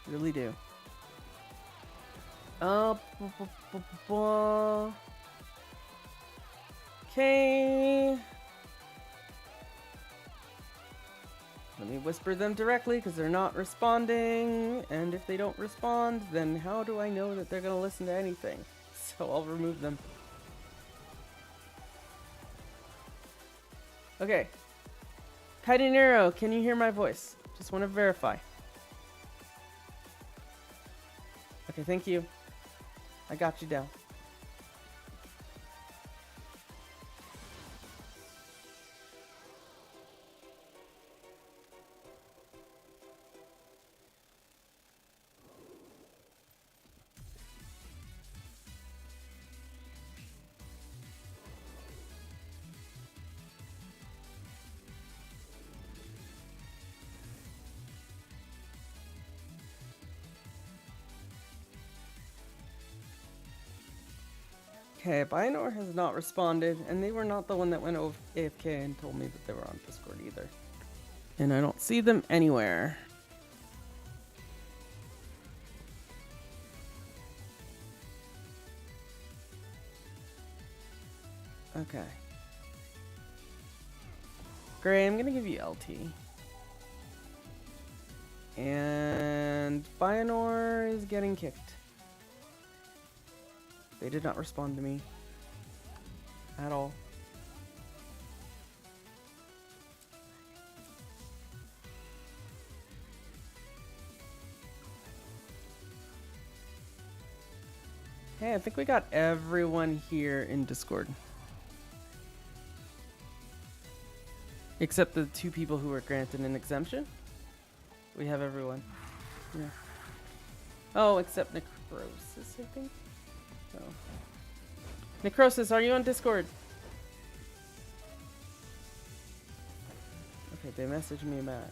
Really do. Okay. Let me whisper them directly because they're not responding. And if they don't respond, then how do I know that they're going to listen to anything? So I'll remove them. Okay. Kaidinero, can you hear my voice? Just want to verify. Okay, thank you. I got you down. Okay, Binor has not responded, and they were not the one that went over AFK and told me that they were on Discord either. And I don't see them anywhere. Okay. Gray, I'm gonna give you LT. And Bionor is getting kicked. They did not respond to me. At all. Hey, I think we got everyone here in Discord. Except the 2 people who were granted an exemption. We have everyone. Yeah. Oh, except Necrosis, I think. So. Necrosis, are you on Discord? Okay, they messaged me back.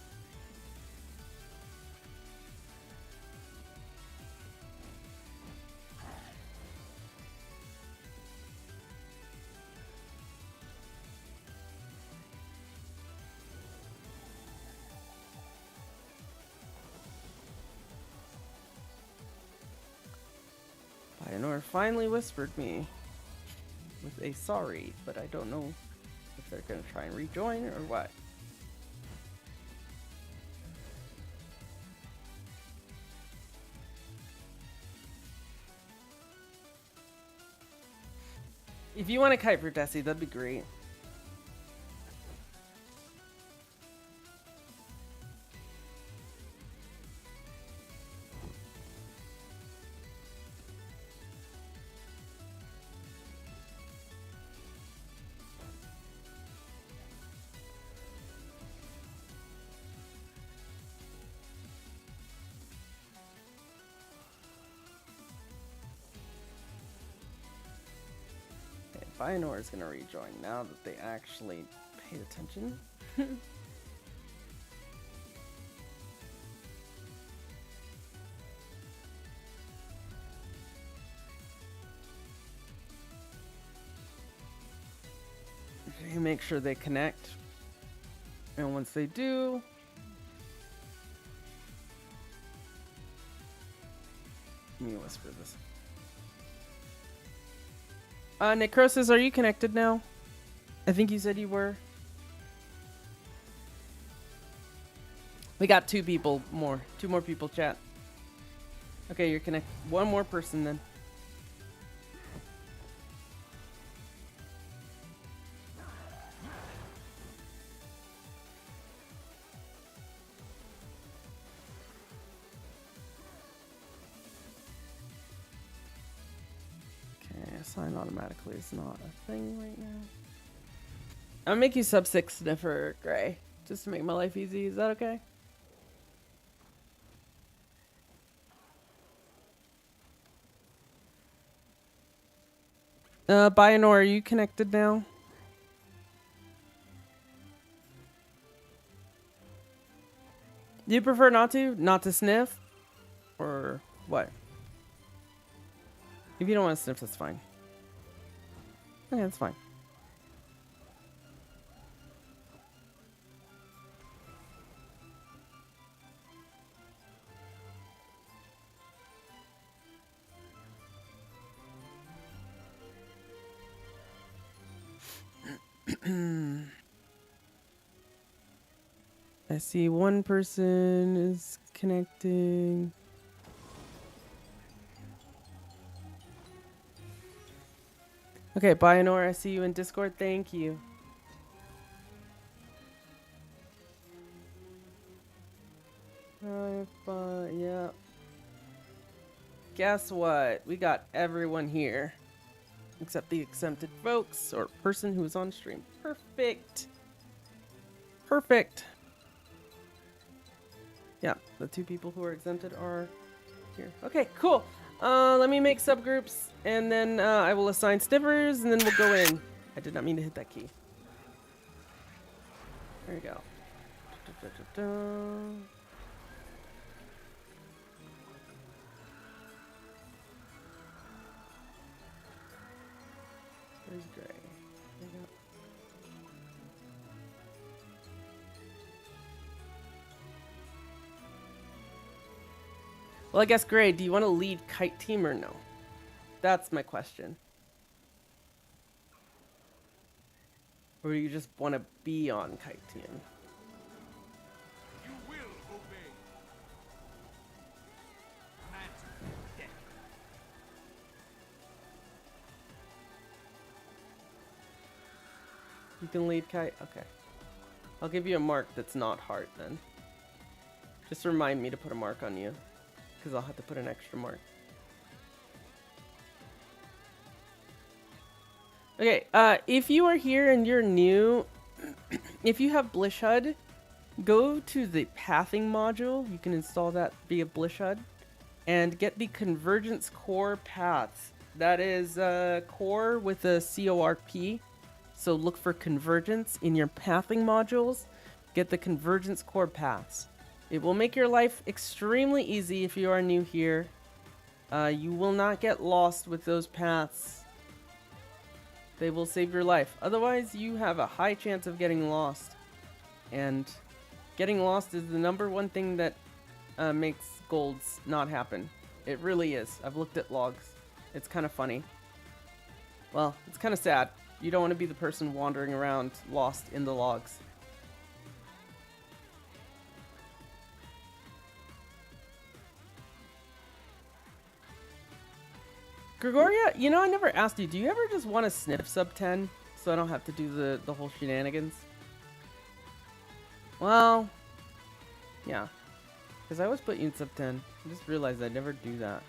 Bionor finally whispered me with a sorry, but I don't know if they're gonna try and rejoin or what. If you want to kite for Desi, that'd be great. Bionor is gonna rejoin now that they actually paid attention. Okay, make sure they connect. And once they do, let me whisper this. Necrosis, are you connected now? I think you said you were. We got 2 people more. 2 more people chat. Okay, you're connected. 1 more person then. Assign automatically is not a thing right now. I'll make you sub 6 sniffer, Gray, just to make my life easy. Is that okay? Bionor, are you connected now? Do you prefer not to? Not to sniff? Or what? If you don't want to sniff, that's fine. Okay, that's fine. I see 1 person is connecting. Okay, Bionor, I see you in Discord. Thank you. Yeah. Guess what? We got everyone here. Except the exempted folks or person who's on stream. Perfect. Perfect. Yeah, the 2 people who are exempted are here. Okay, cool. Let me make subgroups, and then I will assign sniffers, and then we'll go in. I did not mean to hit that key. There you go. Well, I guess, Gray, do you want to lead Kite Team or no? That's my question. Or do you just want to be on Kite Team? You will obey. You can lead Kite? Okay. I'll give you a mark that's not heart then. Just remind me to put a mark on you. Because I'll have to put an extra mark. Okay, if you are here and you're new, if you have Blish HUD, go to the pathing module. You can install that via Blish HUD. And get the Convergence Core paths. That is core with a CORP. So look for Convergence in your pathing modules. Get the Convergence Core paths. It will make your life extremely easy if you are new here. You will not get lost with those paths. They will save your life. Otherwise, you have a high chance of getting lost. And getting lost is the #1 thing that makes golds not happen. It really is. I've looked at logs. It's kind of funny. Well, it's kind of sad. You don't want to be the person wandering around lost in the logs. Gregoria, you know, I never asked you, do you ever just want to sniff sub 10 so I don't have to do the whole shenanigans? Well, yeah. Because I always put you in sub 10. I just realized I never do that.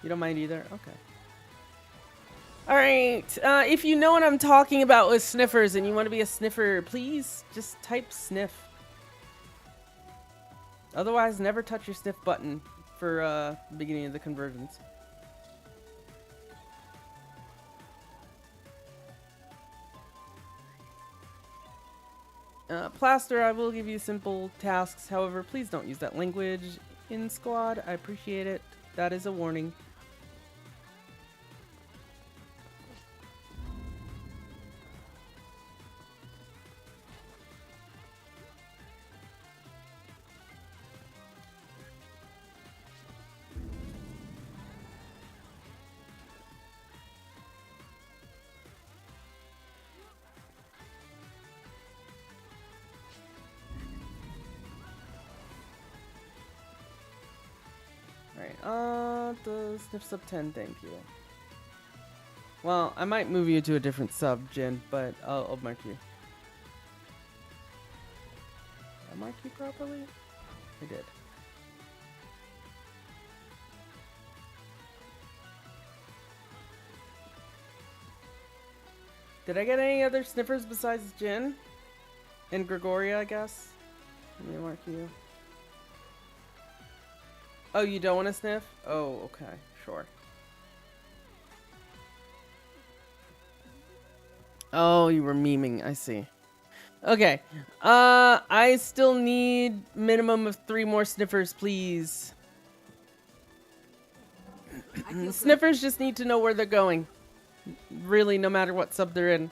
You don't mind either? Okay. Alright, if you know what I'm talking about with sniffers and you want to be a sniffer, please just type sniff. Otherwise, never touch your sniff button for the beginning of the convergence. Plaster, I will give you simple tasks. However, please don't use that language in squad. I appreciate it. That is a warning. The sniff sub 10, thank you. Well, I might move you to a different sub, Jin, but I'll mark you. Did I mark you properly? I did. Did I get any other sniffers besides Jin? And Gregoria, I guess? Let me mark you. Oh, you don't want to sniff? Oh, okay. Sure. Oh, you were memeing. I see. Okay. I still need minimum of 3 more sniffers, please. Sniffers just need to know where they're going. Really, no matter what sub they're in.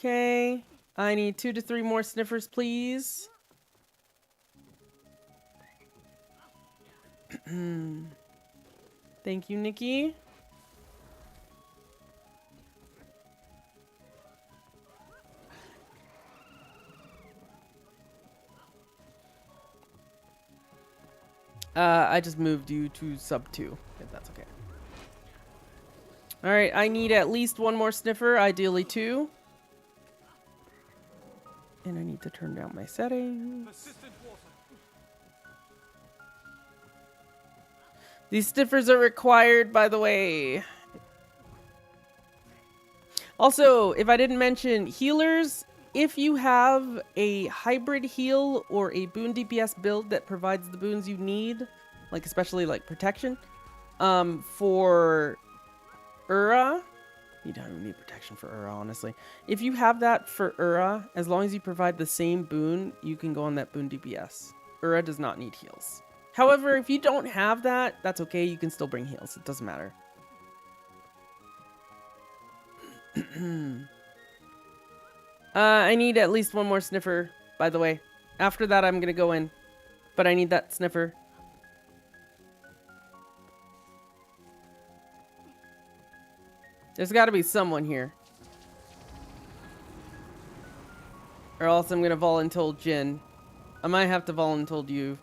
Okay, I need 2 to 3 more sniffers, please. Thank you, Nikki. I just moved you to sub 2, if that's okay. Alright, I need at least 1 more sniffer, ideally 2. And I need to turn down my settings. These sniffers are required, by the way. Also, if I didn't mention, healers, if you have a hybrid heal or a boon DPS build that provides the boons you need, like especially like protection, for Ura, you don't even need protection for Ura, honestly. If you have that for Ura, as long as you provide the same boon, you can go on that boon DPS. Ura does not need heals. However, if you don't have that, that's okay. You can still bring heals. It doesn't matter. I need at least one more sniffer, by the way. After that, I'm going to go in. But I need that sniffer. There's got to be someone here. Or else I'm going to voluntold Jin. I might have to voluntold you.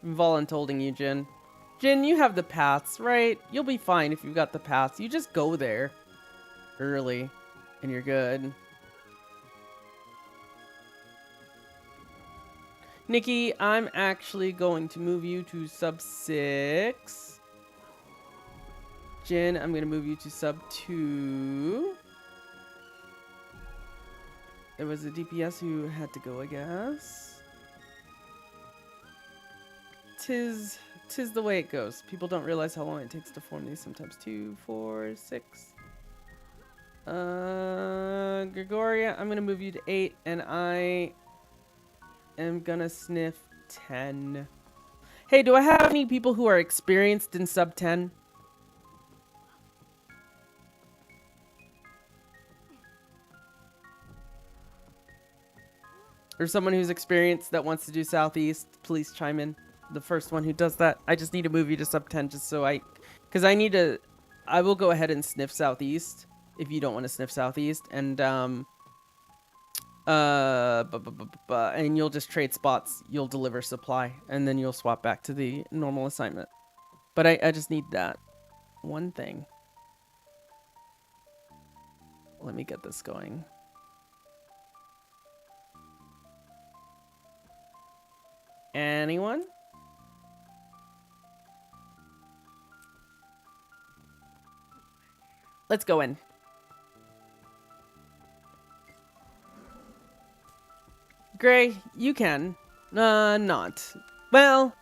I'm voluntolding you, Jin. Jin, you have the paths, right? You'll be fine if you've got the paths. You just go there early and you're good. Nikki, I'm actually going to move you to sub 6. Jin, I'm going to move you to sub 2. There was a DPS who had to go, I guess. Tis the way it goes. People don't realize how long it takes to form these. Sometimes 2, 4, 6. Gregoria, I'm going to move you to 8, and I am going to sniff 10. Hey, do I have any people who are experienced in sub 10? Or someone who's experienced that wants to do southeast, please chime in. The first one who does that. I just need to move you to sub 10 just so because I will go ahead and sniff southeast if you don't want to sniff southeast, and and you'll just trade spots. You'll deliver supply, and then you'll swap back to the normal assignment. But I just need that one thing. Let me get this going. Anyone? Let's go in. Gray, you can. Not. Well.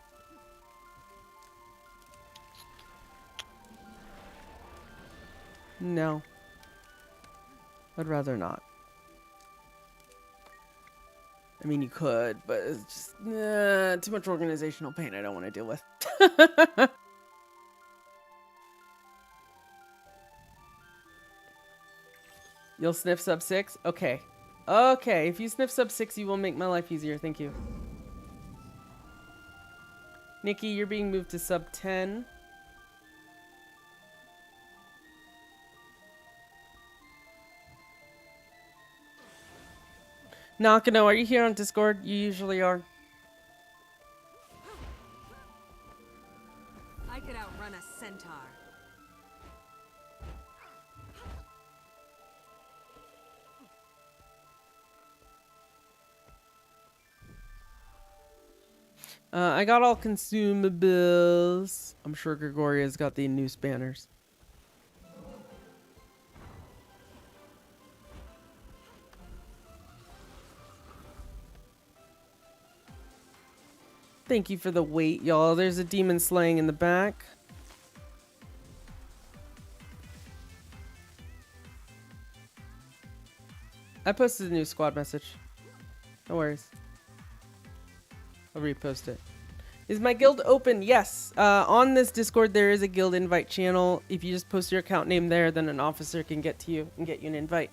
No. I'd rather not. I mean, you could, but it's just too much organizational pain I don't want to deal with. You'll sniff sub 6? Okay. Okay, if you sniff sub 6, you will make my life easier. Thank you. Nikki, you're being moved to sub 10. Nakano, are you here on Discord? You usually are. I could outrun a centaur. I got all consumables. I'm sure Gregoria's got the new banners. Thank you for the wait, y'all. There's a demon slaying in the back. I posted a new squad message. No worries. I'll repost it. Is my guild open? Yes. On this Discord, there is a guild invite channel. If you just post your account name there, then an officer can get to you and get you an invite.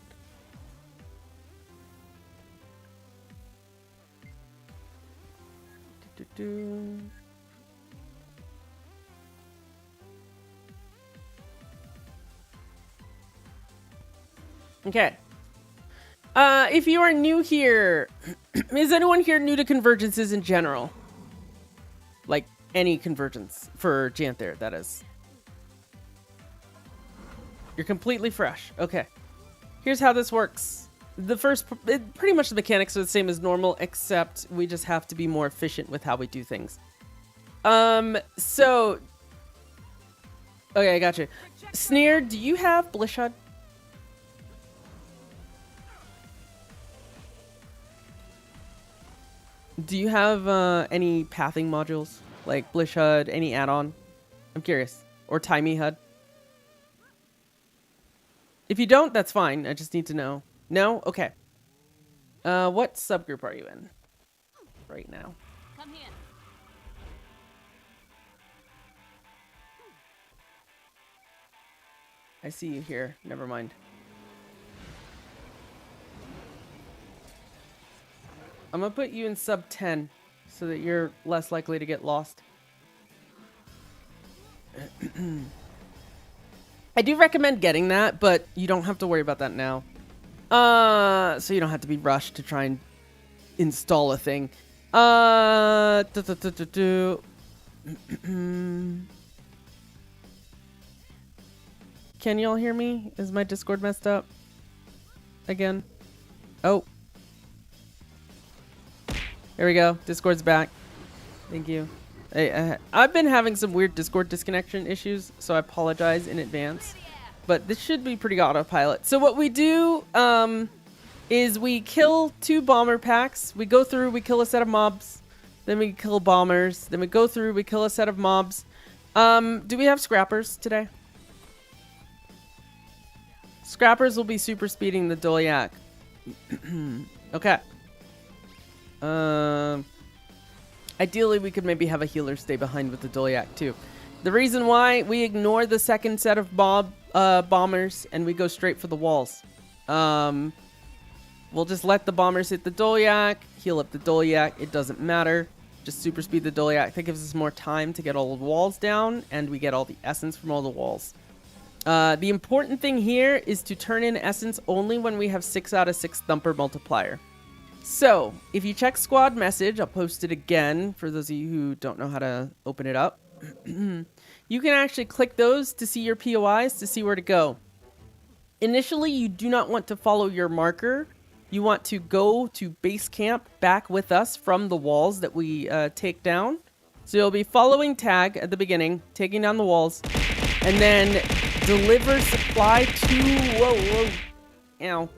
Okay. If you are new here, is anyone here new to convergences in general? Like any convergence for Janthir, that is. You're completely fresh. Okay. Here's how this works. Pretty much the mechanics are the same as normal, except we just have to be more efficient with how we do things. So. Okay, I got you. Sneer, do you have Blishud? Do you have any pathing modules? Like Blishud, any add-on? I'm curious. Or Timey HUD? If you don't, that's fine. I just need to know. No? Okay. What subgroup are you in right now? Come here. I see you here. Never mind. I'm gonna put you in sub 10 so that you're less likely to get lost. I do recommend getting that, but you don't have to worry about that now. So you don't have to be rushed to try and install a thing. Can y'all hear me? Is my Discord messed up? Again? Oh. There we go. Discord's back. Thank you. I've been having some weird Discord disconnection issues, so I apologize in advance. But this should be pretty autopilot. So what we do is we kill 2 bomber packs. We go through, we kill a set of mobs. Then we kill bombers. Then we go through, we kill a set of mobs. Do we have scrappers today? Scrappers will be super speeding the Dolyak. Okay. Ideally, we could maybe have a healer stay behind with the Dolyak too. The reason why we ignore the second set of bombers and we go straight for the walls. We'll just let the bombers hit the Dolyak, heal up the Dolyak. It doesn't matter. Just super speed the Dolyak. That gives us more time to get all the walls down, and we get all the essence from all the walls. The important thing here is to turn in essence only when we have 6 out of 6 thumper multiplier. So, if you check squad message, I'll post it again for those of you who don't know how to open it up. You can actually click those to see your POIs, to see where to go. Initially, you do not want to follow your marker. You want to go to base camp back with us from the walls that we take down. So you'll be following tag at the beginning, taking down the walls, and then deliver supply to... Whoa. Ow.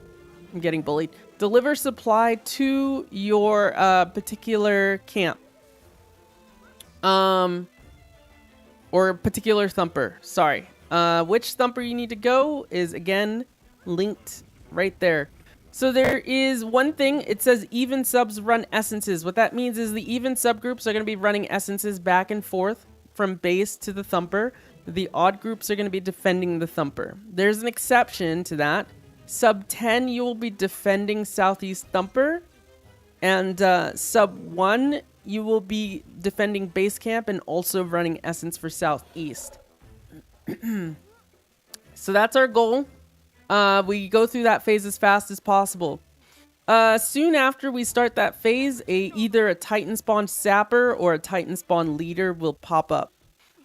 I'm getting bullied. Deliver supply to your particular camp. Or a particular thumper. Sorry. Which thumper you need to go is, again, linked right there. So there is one thing. It says even subs run essences. What that means is the even subgroups are going to be running essences back and forth from base to the thumper. The odd groups are going to be defending the thumper. There's an exception to that. Sub 10, you will be defending Southeast Thumper. And sub 1, you will be defending base camp and also running essence for Southeast. So that's our goal. We go through that phase as fast as possible. Soon after we start that phase, either a Titan spawn sapper or a Titan spawn leader will pop up.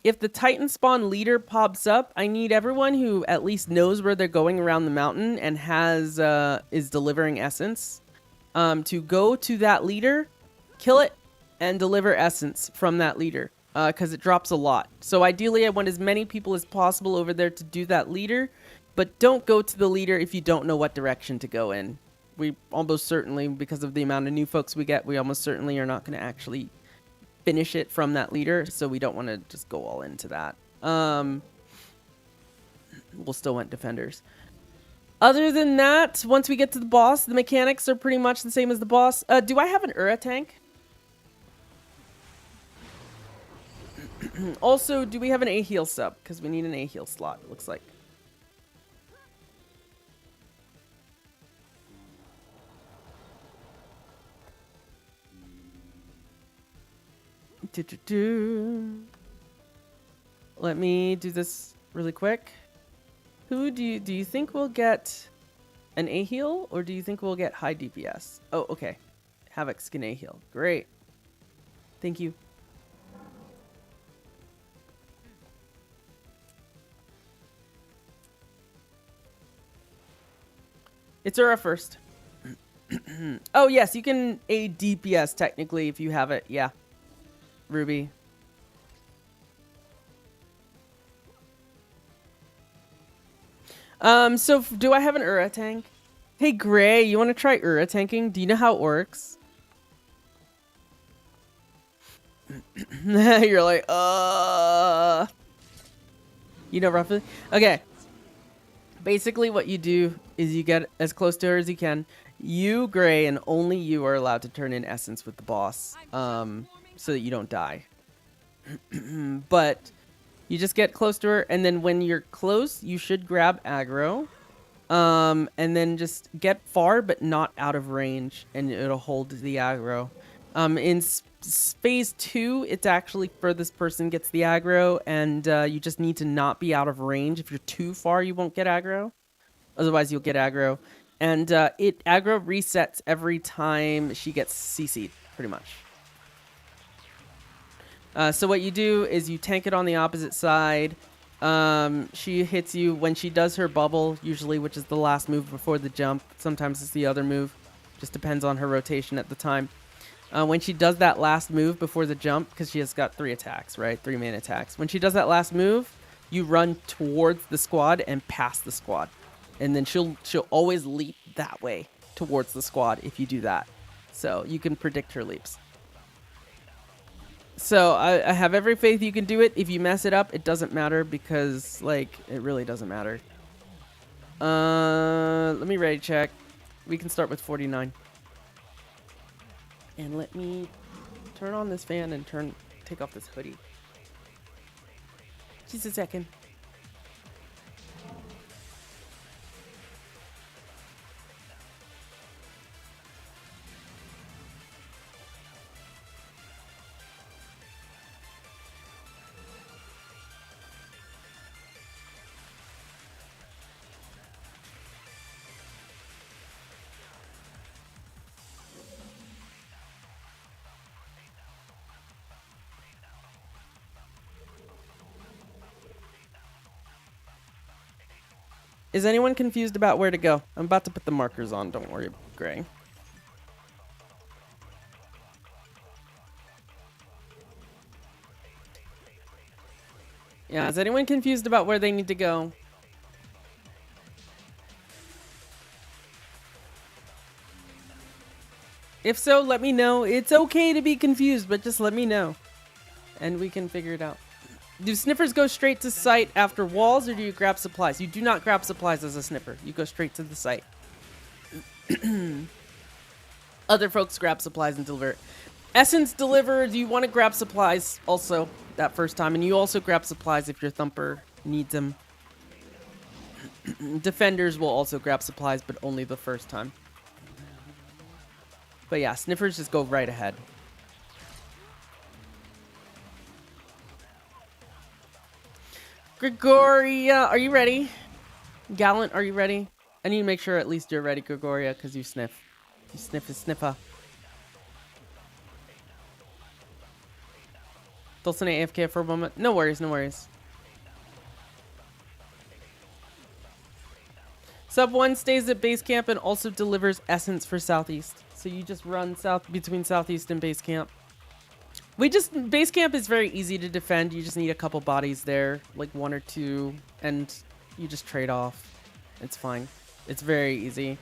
If the Titan spawn leader pops up, I need everyone who at least knows where they're going around the mountain and is delivering essence to go to that leader, kill it, and deliver essence from that leader because it drops a lot. So ideally, I want as many people as possible over there to do that leader, but don't go to the leader if you don't know what direction to go in. We almost certainly, because of the amount of new folks we get, we almost certainly are not going to actually finish it from that leader, so we don't want to just go all into that. We'll still want defenders. Other than that, once we get to the boss, the mechanics are pretty much the same as the boss. Do I have an Ura tank? Also, do we have an A-heal sub? Because we need an A-heal slot, it looks like. Let me do this really quick. Who do you think will get an A-heal, or do you think we'll get high DPS? Oh, okay. Havoc skin A-heal. Great. Thank you. It's Ura first. Oh, yes, you can A DPS technically if you have it. Yeah. Ruby. So do I have an Ura tank? Hey, Gray, you want to try Ura tanking? Do you know how it works? You're like, you know roughly? Okay. Basically what you do is you get as close to her as you can. You, Gray, and only you are allowed to turn in essence with the boss. so that you don't die. But you just get close to her, and then when you're close, you should grab aggro. And then just get far, but not out of range, and it'll hold the aggro. In phase 2, it's actually furthest person gets the aggro, and you just need to not be out of range. If you're too far, you won't get aggro. Otherwise, you'll get aggro. And it aggro resets every time she gets CC'd, pretty much. So what you do is you tank it on the opposite side. She hits you when she does her bubble, usually, which is the last move before the jump. Sometimes it's the other move. Just depends on her rotation at the time. When she does that last move before the jump, because she has got 3 attacks, right? 3 main attacks. When she does that last move, you run towards the squad and past the squad. And then she'll always leap that way towards the squad if you do that. So you can predict her leaps. So I have every faith you can do it. If you mess it up, it doesn't matter because, like, it really doesn't matter. Let me ready check. We can start with 49. And let me turn on this fan and take off this hoodie. Just a second. Is anyone confused about where to go? I'm about to put the markers on. Don't worry, Gray. Yeah, is anyone confused about where they need to go? If so, let me know. It's okay to be confused, but just let me know. And we can figure it out. Do sniffers go straight to site after walls, or do you grab supplies? You do not grab supplies as a sniffer. You go straight to the site. Other folks grab supplies and deliver it. Essence deliver, do you want to grab supplies also that first time? And you also grab supplies if your thumper needs them. Defenders will also grab supplies, but only the first time. But yeah, sniffers just go right ahead. Gregoria, are you ready? Gallant, are you ready? I need to make sure at least you're ready, Gregoria, because you sniff. You sniff is sniffer. Dulcine AFK for a moment. No worries, no worries. Sub 1 stays at base camp and also delivers essence for southeast. So you just run south between southeast and base camp. Base camp is very easy to defend. You just need a couple bodies there, like 1 or 2, and you just trade off. It's fine. It's very easy.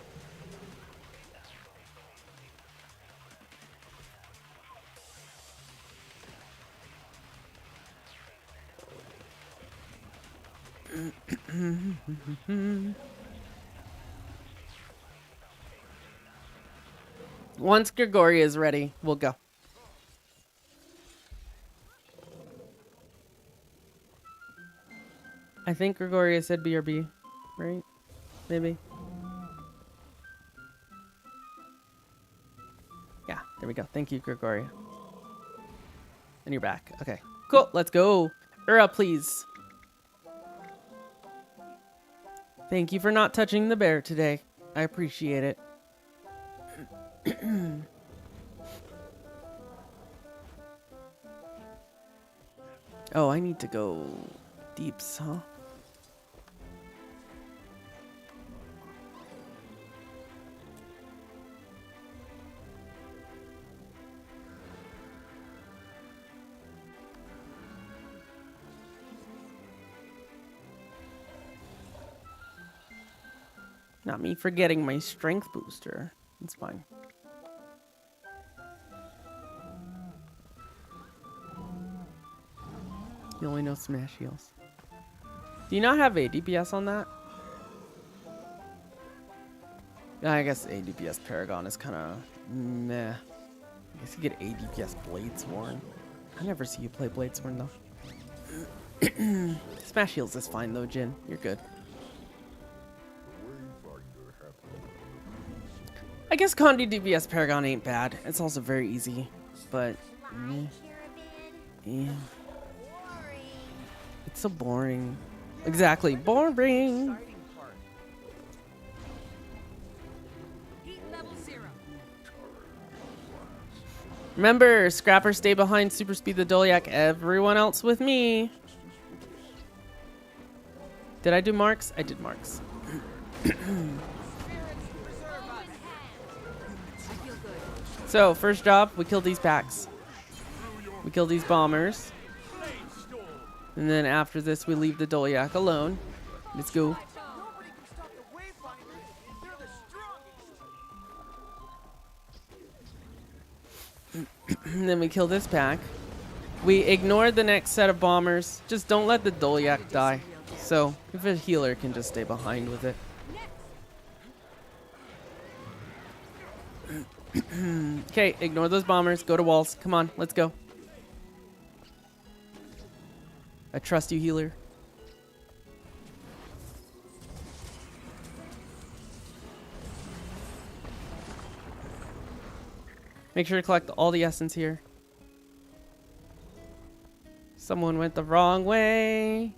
Once Gregoria is ready, we'll go. I think Gregoria said BRB, right? Maybe. Yeah, there we go. Thank you, Gregoria. And you're back. Okay, cool. Let's go. Ura, please. Thank you for not touching the bear today. I appreciate it. Oh, I need to go deeps, huh? Not me forgetting my strength booster. It's fine. You only know Smash Heals. Do you not have a DPS on that? I guess a DPS Paragon is kind of meh. I guess you get 8 DPS Bladesworn. I never see you play Bladesworn though. Smash heals is fine though, Jin. You're good. I guess Condi DPS Paragon ain't bad. It's also very easy, but yeah. It's so boring. Exactly, boring. Heat level 0. Remember, Scrapper, stay behind, super speed the Dolyak. Everyone else with me. Did I do marks? I did marks. So, first job, we kill these packs. We kill these bombers. And then after this, we leave the Dolyak alone. Let's go. And then we kill this pack. We ignore the next set of bombers. Just don't let the Dolyak die. So, if a healer can just stay behind with it. Okay, ignore those bombers. Go to walls. Come on, let's go. I trust you, healer. Make sure to collect all the essence here. Someone went the wrong way.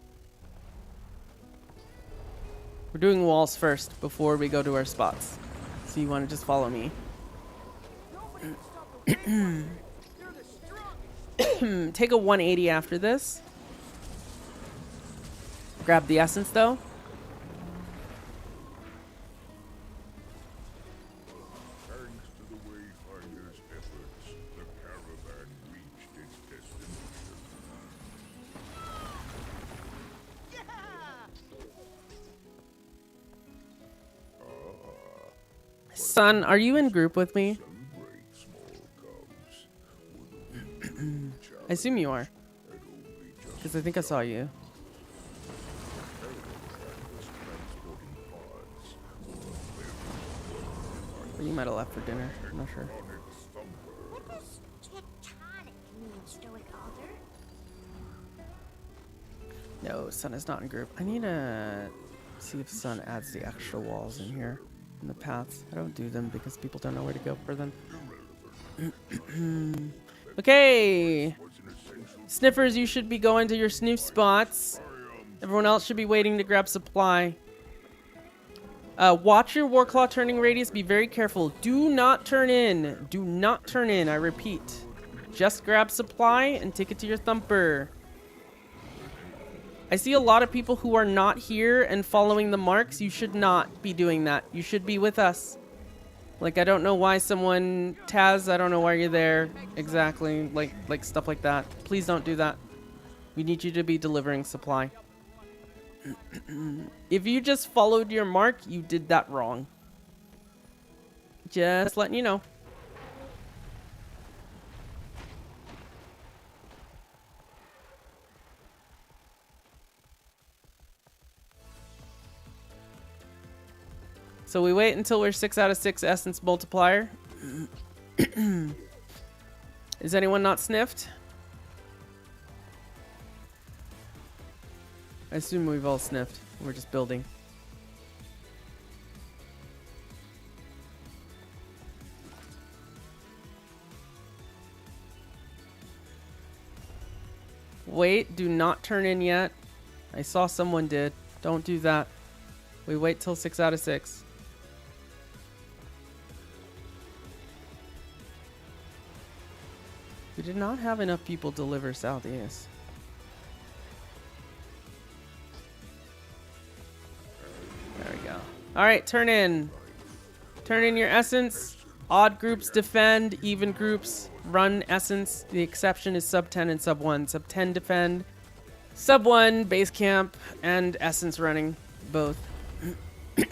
We're doing walls first before we go to our spots. So you want to just follow me. Take a 180 after this. Grab the essence though. Thanks to the Wayfinder's efforts, the caravan reached its destination. Son, are you in group with me? Celebrate, small cubs. I assume you are. Because I think I saw you. Or you might have left for dinner. I'm not sure. What does tectonic mean, Stoic Alder? No, Sun is not in group. I need to see if Sun adds the extra walls in here. In the paths. I don't do them because people don't know where to go for them. Okay. Sniffers, you should be going to your snoof spots. Everyone else should be waiting to grab supply. Watch your Warclaw turning radius. Be very careful. Do not turn in. Do not turn in. I repeat. Just grab supply and take it to your thumper. I see a lot of people who are not here and following the marks. You should not be doing that. You should be with us. Like, I don't know why someone... Taz, I don't know why you're there. Exactly. Like stuff like that. Please don't do that. We need you to be delivering supply. If you just followed your mark, you did that wrong. Just letting you know. So we wait until we're 6 out of 6 essence multiplier. Is anyone not sniffed? I assume we've all sniffed. We're just building. Wait, do not turn in yet. I saw someone did. Don't do that. We wait till 6 out of 6. We did not have enough people deliver southeast. There we go. Alright, turn in. Turn in your essence. Odd groups defend. Even groups run essence. The exception is sub 10 and sub 1. Sub 10 defend. Sub 1 base camp and essence running. Both.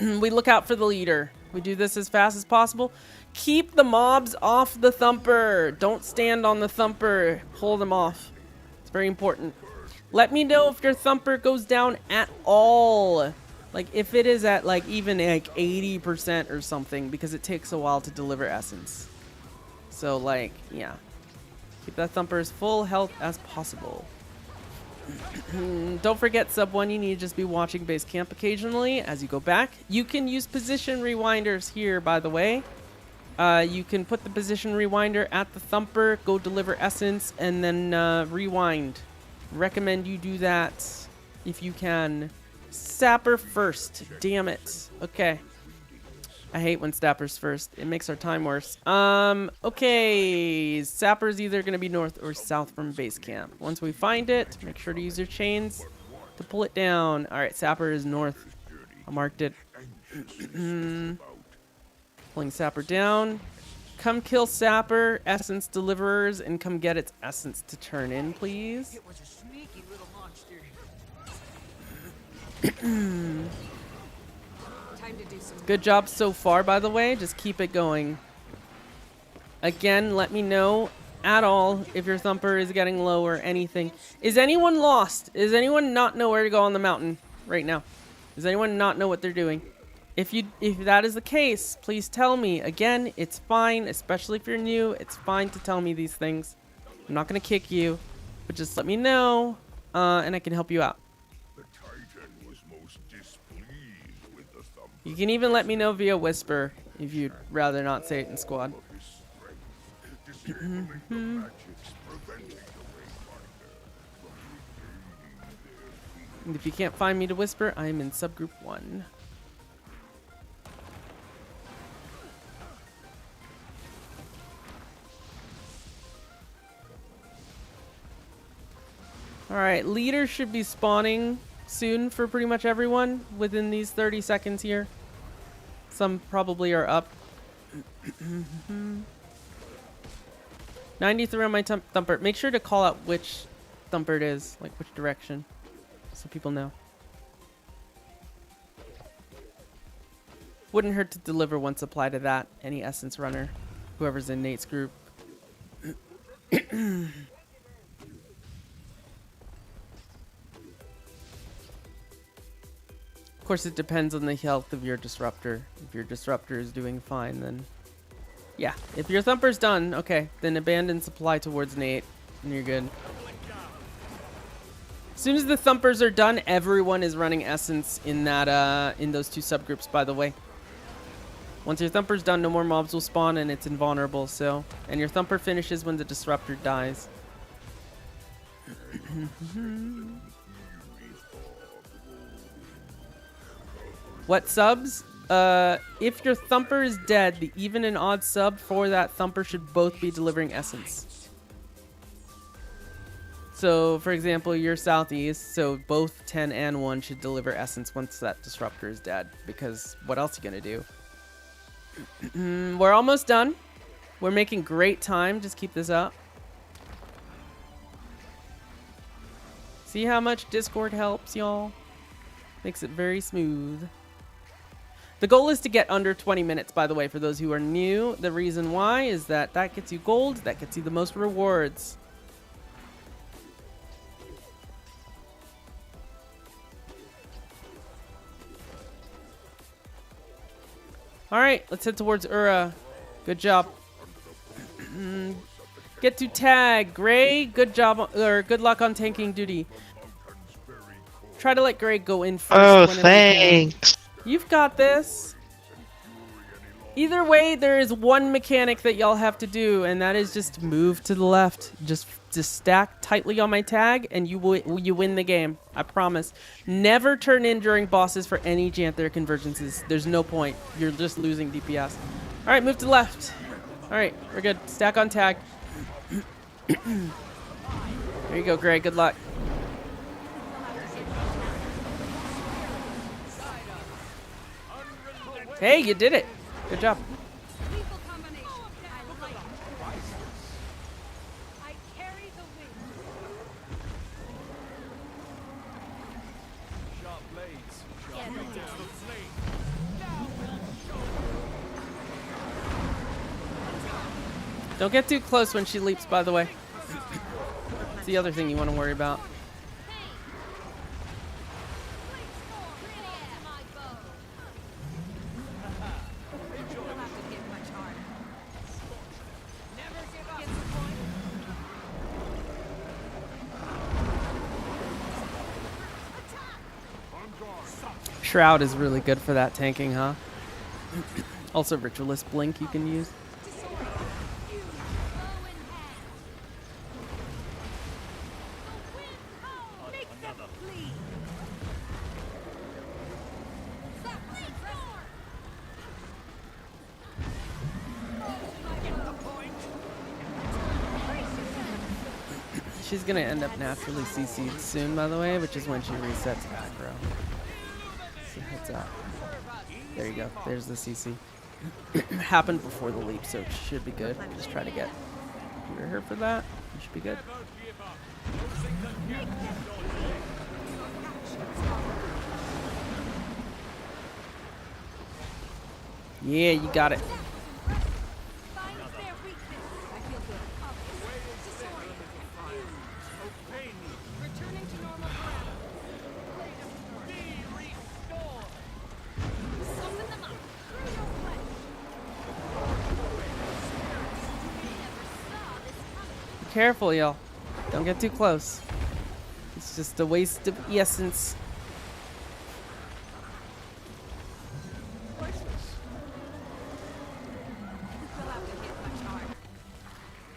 We look out for the leader. We do this as fast as possible. Keep the mobs off the thumper. Don't stand on the thumper. Pull them off. It's very important. Let me know if your thumper goes down at all. Like if it is at like even like 80% or something, because it takes a while to deliver essence. So, like, yeah. Keep that thumper as full health as possible. Don't forget, sub 1, you need to just be watching base camp occasionally as you go back. You can use position rewinders here, by the way. You can put the position rewinder at the thumper, go deliver essence, and then rewind. Recommend you do that if you can. Sapper first. Damn it. Okay. I hate when Sapper's first. It makes our time worse. Okay. Sapper's either going to be north or south from base camp. Once we find it, make sure to use your chains to pull it down. All right, Sapper is north. I marked it. Pulling Sapper down. Come kill Sapper, essence deliverers, and come get its essence to turn in, please. It was a sneaky little monster. Time to do some. Good job so far, by the way. Just keep it going. Again, let me know at all if your thumper is getting low or anything. Is anyone lost? Does anyone not know where to go on the mountain right now? Does anyone not know what they're doing? If that is the case, please tell me. Again, it's fine, especially if you're new. It's fine to tell me these things. I'm not gonna kick you, but just let me know, and I can help you out. The Titan was most displeased with the thumper You can even let me know via whisper if you'd rather not say it in squad. of his strength, disabling the magics preventing the Wayfinder from regaining their feet. And if you can't find me to whisper, I am in subgroup 1. Alright, leaders should be spawning soon for pretty much everyone within these 30 seconds here. Some probably are up. 93 on my thumper. Make sure to call out which thumper it is, like which direction, so people know. Wouldn't hurt to deliver one supply to that, any essence runner, whoever's in Nate's group. Of course, it depends on the health of your disruptor. If your disruptor is doing fine, then yeah. If your thumper's done, okay, then abandon supply towards Nate, and you're good. As soon as the thumpers are done, everyone is running essence in that in those two subgroups, by the way. Once your thumper's done, no more mobs will spawn, and it's invulnerable. So, and your thumper finishes when the disruptor dies. What subs? If your thumper is dead, the even and odd sub for that thumper should both be delivering essence. So, for example, you're southeast, so both 10 and 1 should deliver essence once that disruptor is dead. Because what else are you gonna do? We're almost done. We're making great time. Just keep this up. See how much Discord helps, y'all? Makes it very smooth. The goal is to get under 20 minutes, by the way, for those who are new. The reason why is that gets you gold, that gets you the most rewards. Alright, let's head towards Ura. Good job. Get to tag. Gray, good job, or good luck on tanking duty. Try to let Gray go in first. Oh, whenever you can. thanks. You've got this. Either way, there is one mechanic that y'all have to do, and that is just move to the left. Just stack tightly on my tag, and you win the game. I promise. Never turn in during bosses for any Janthir convergences. There's no point. You're just losing DPS. All right, move to the left. All right, we're good. Stack on tag. There you go, Gray. Good luck. Hey, you did it. Good job. Lethal combination. I like it. I carry the wind. Sharp blades. Don't get too close when she leaps, by the way. It's the other thing you want to worry about. Shroud is really good for that tanking, huh? Also, Ritualist Blink you can use. She's gonna end up naturally CC'd soon, by the way, which is when she resets aggro. So heads up. There you go. There's the CC. Happened before the leap, so it should be good. Just try to get near her for that. You should be good. Yeah, you got it. Careful, y'all. Don't get too close. It's just a waste of essence.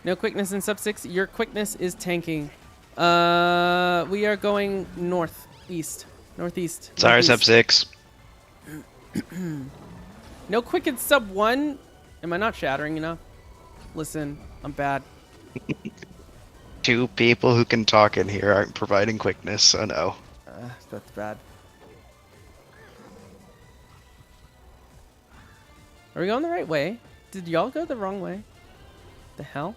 No quickness in sub 6. Your quickness is tanking. We are going northeast. Northeast. Sorry, sub northeast. 6. No quick in sub 1. Am I not shattering enough? Listen, I'm bad. 2 people who can talk in here aren't providing quickness, so no. That's bad. Are we going the right way? Did y'all go the wrong way? The hell?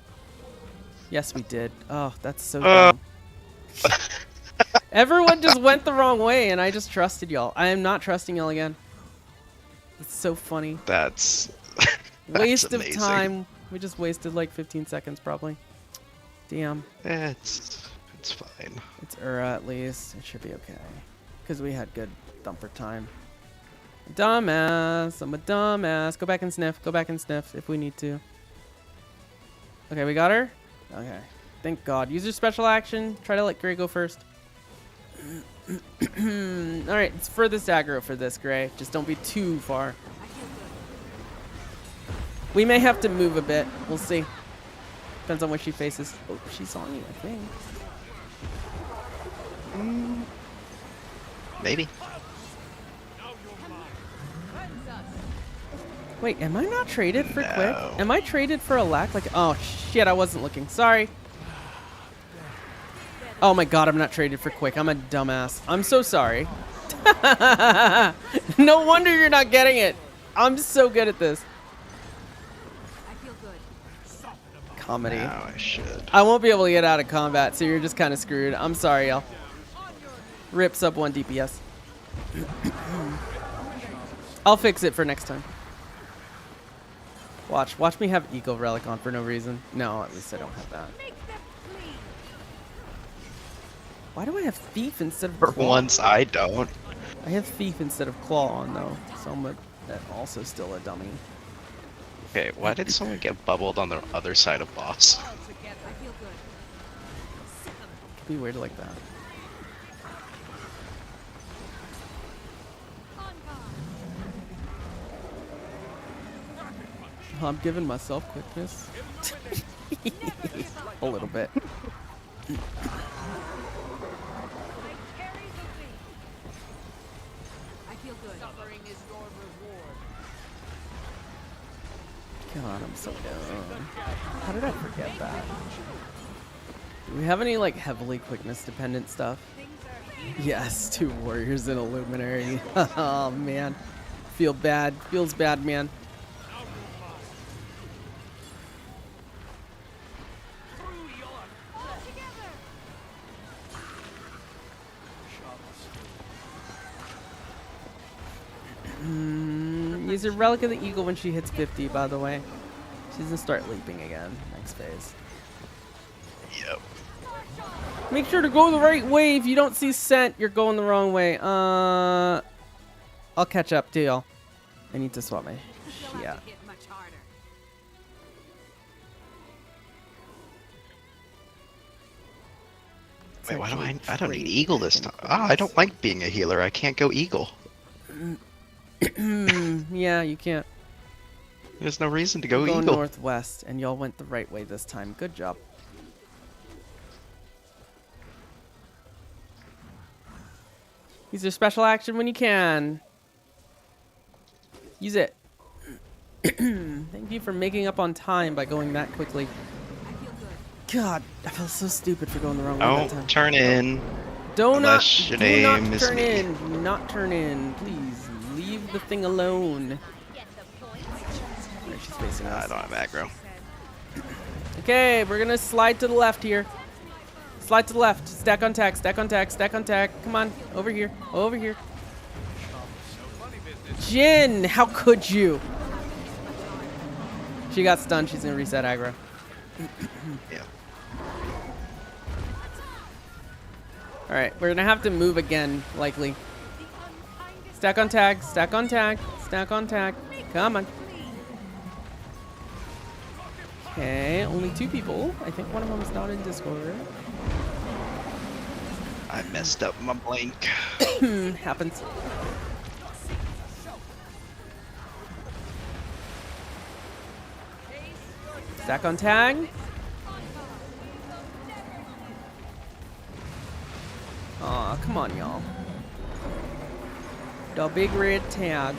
Yes, we did. Oh, that's so dumb. Everyone just went the wrong way, and I just trusted y'all. I am not trusting y'all again. It's so funny. That's Waste of amazing. time. We just wasted like 15 seconds, probably. Damn. It's fine. It's at least. It should be okay. Because we had good thumper time. Dumbass. I'm a dumbass. Go back and sniff. Go back and sniff if we need to. Okay, we got her? Okay. Thank God. Use your special action. Try to let Gray go first. Alright, it's furthest aggro for this, Gray. Just don't be too far. We may have to move a bit. We'll see. Depends on what she faces. Oh, she's on you, I think. Maybe. Wait, am I not traded for No. quick? Am I traded for a lack? Like, oh shit, I wasn't looking. Sorry. Oh my God, I'm not traded for quick. I'm a dumbass. I'm so sorry. No wonder you're not getting it. I'm so good at this. Comedy. Now I should. I won't be able to get out of combat, so you're just kind of screwed. I'm sorry, y'all. Rip sub 1 DPS. I'll fix it for next time. Watch me have Eco Relic on for no reason. No, at least I don't have that. Why do I have Thief instead of For Claw? once, I don't. I have Thief instead of Claw on, though. So I'm also still a dummy. Okay, why did someone get bubbled on the other side of boss? Could be weird like that. I'm giving myself quickness. A little bit. God, I'm so dumb. How did I forget that? Do we have any like heavily quickness dependent stuff? Yes, 2 warriors and a luminary. Oh man. Feel bad. Feels bad, man. Use a Relic of the Eagle when she hits 50, by the way. She's gonna start leaping again next phase. Yep. Make sure to go the right way. If you don't see scent, you're going the wrong way. I'll catch up to y'all. I need to swap my shit. Wait, why do I don't need Eagle this time? Ah, I don't like being a healer. I can't go Eagle. Yeah, you can't. There's no reason to go Go eagle. northwest, and y'all went the right way this time. Good job. Use your special action when you can. Use it. Thank you for making up on time by going that quickly. God, I feel so stupid for going the wrong way that time. Don't turn in. Do Unless your do not name is turn me. in. Do not turn in. Please leave the thing alone. There, she's facing I us. don't have aggro. Okay, we're gonna slide to the left here. Slide to the left. Stack on tack. Stack on tack. Stack on tack. Come on, over here. Over here. Jin, how could you? She got stunned. She's gonna reset aggro. Yeah. All right, we're gonna have to move again, likely. Stack on tag, stack on tag, stack on tag. Come on. Okay, only 2 people. I think one of them is not in Discord. I messed up my blink. Happens. Stack on tag. Aw, come on, y'all. The big red tag.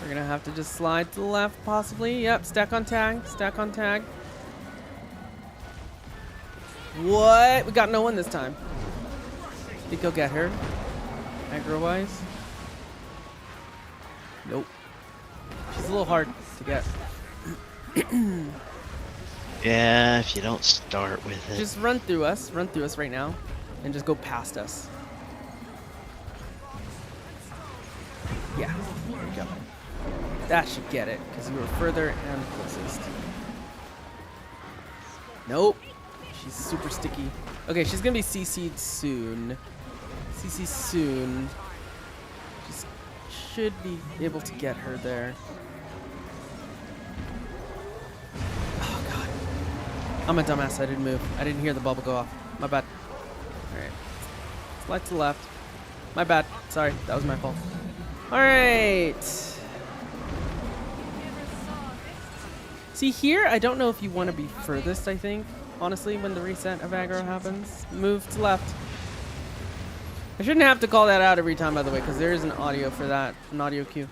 We're gonna have to just slide to the left, possibly. Yep, stack on tag, stack on tag. What? We got no one this time. Think he'll get her? Aggro-wise? Nope. She's a little hard to get. Yeah, if you don't start with it. Just run through us right now, and just go past us. Yeah, there we go. That should get it, because you were further and closest. Nope. She's super sticky. Okay, she's gonna be CC'd soon. CC soon. Just should be able to get her there. Oh god. I'm a dumbass, I didn't move. I didn't hear the bubble go off. My bad. Alright. Slide to the left. My bad. Sorry, that was my fault. Alright. See here, I don't know if you want to be furthest, I think. Honestly, when the reset of aggro happens. Move to left. I shouldn't have to call that out every time, by the way, because there is an audio for that. An audio cue.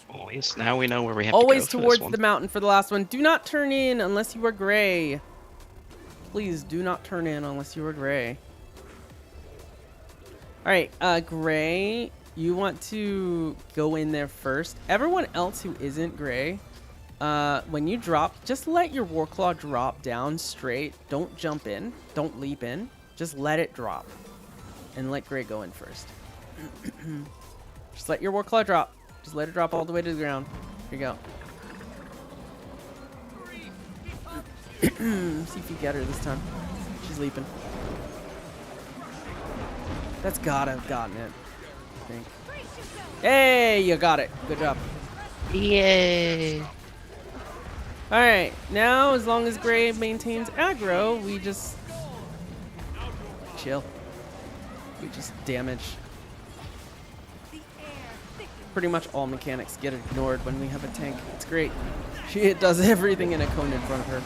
Always. Now we know where we have Always to go for towards this one. the mountain for the last one. Do not turn in unless you are gray. Please do not turn in unless you are gray. Alright, gray, you want to go in there first. Everyone else who isn't gray, when you drop, just let your Warclaw drop down straight. Don't jump in. Don't leap in. Just let it drop. And let gray go in first. Just let your Warclaw drop. Just let it drop all the way to the ground. Here you go. See if you get her this time. She's leaping. That's gotta have gotten it, I think. Hey, you got it. Good job. Yay! Alright, now as long as gray maintains aggro, we just chill. We just damage. Pretty much all mechanics get ignored when we have a tank. It's great. She does everything in a cone in front of her.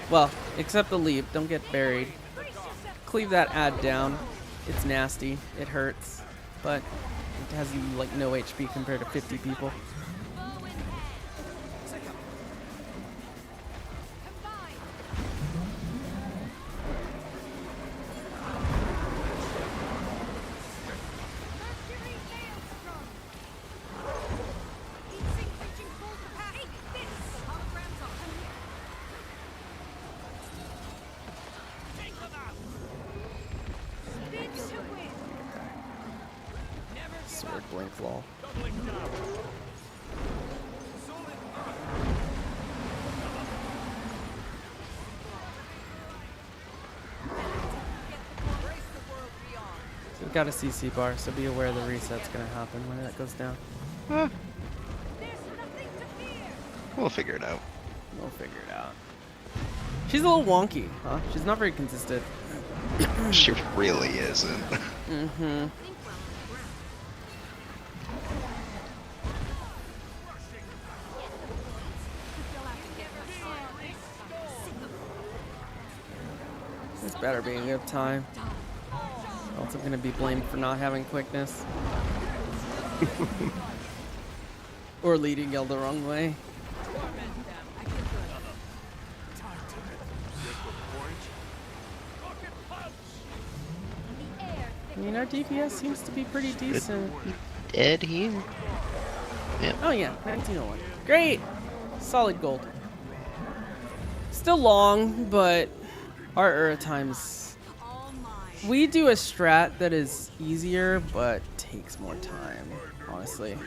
Well, except the leap. Don't get buried. Cleave that ad down. It's nasty. It hurts. But it has like no HP compared to 50 people. Sword blink flaw. So we've got a CC bar, so be aware the reset's gonna happen when that goes down. We'll figure it out. We'll figure it out. She's a little wonky, huh? She's not very consistent. She really isn't. Mm-hmm. This better be a good time. Also gonna be blamed for not having quickness. Or leading Yell the wrong way. I mean, our DPS seems to be pretty decent. Dead here. Oh yeah, 1901. Great! Solid gold. Still long, but our Ura times... We do a strat that is easier, but takes more time, honestly.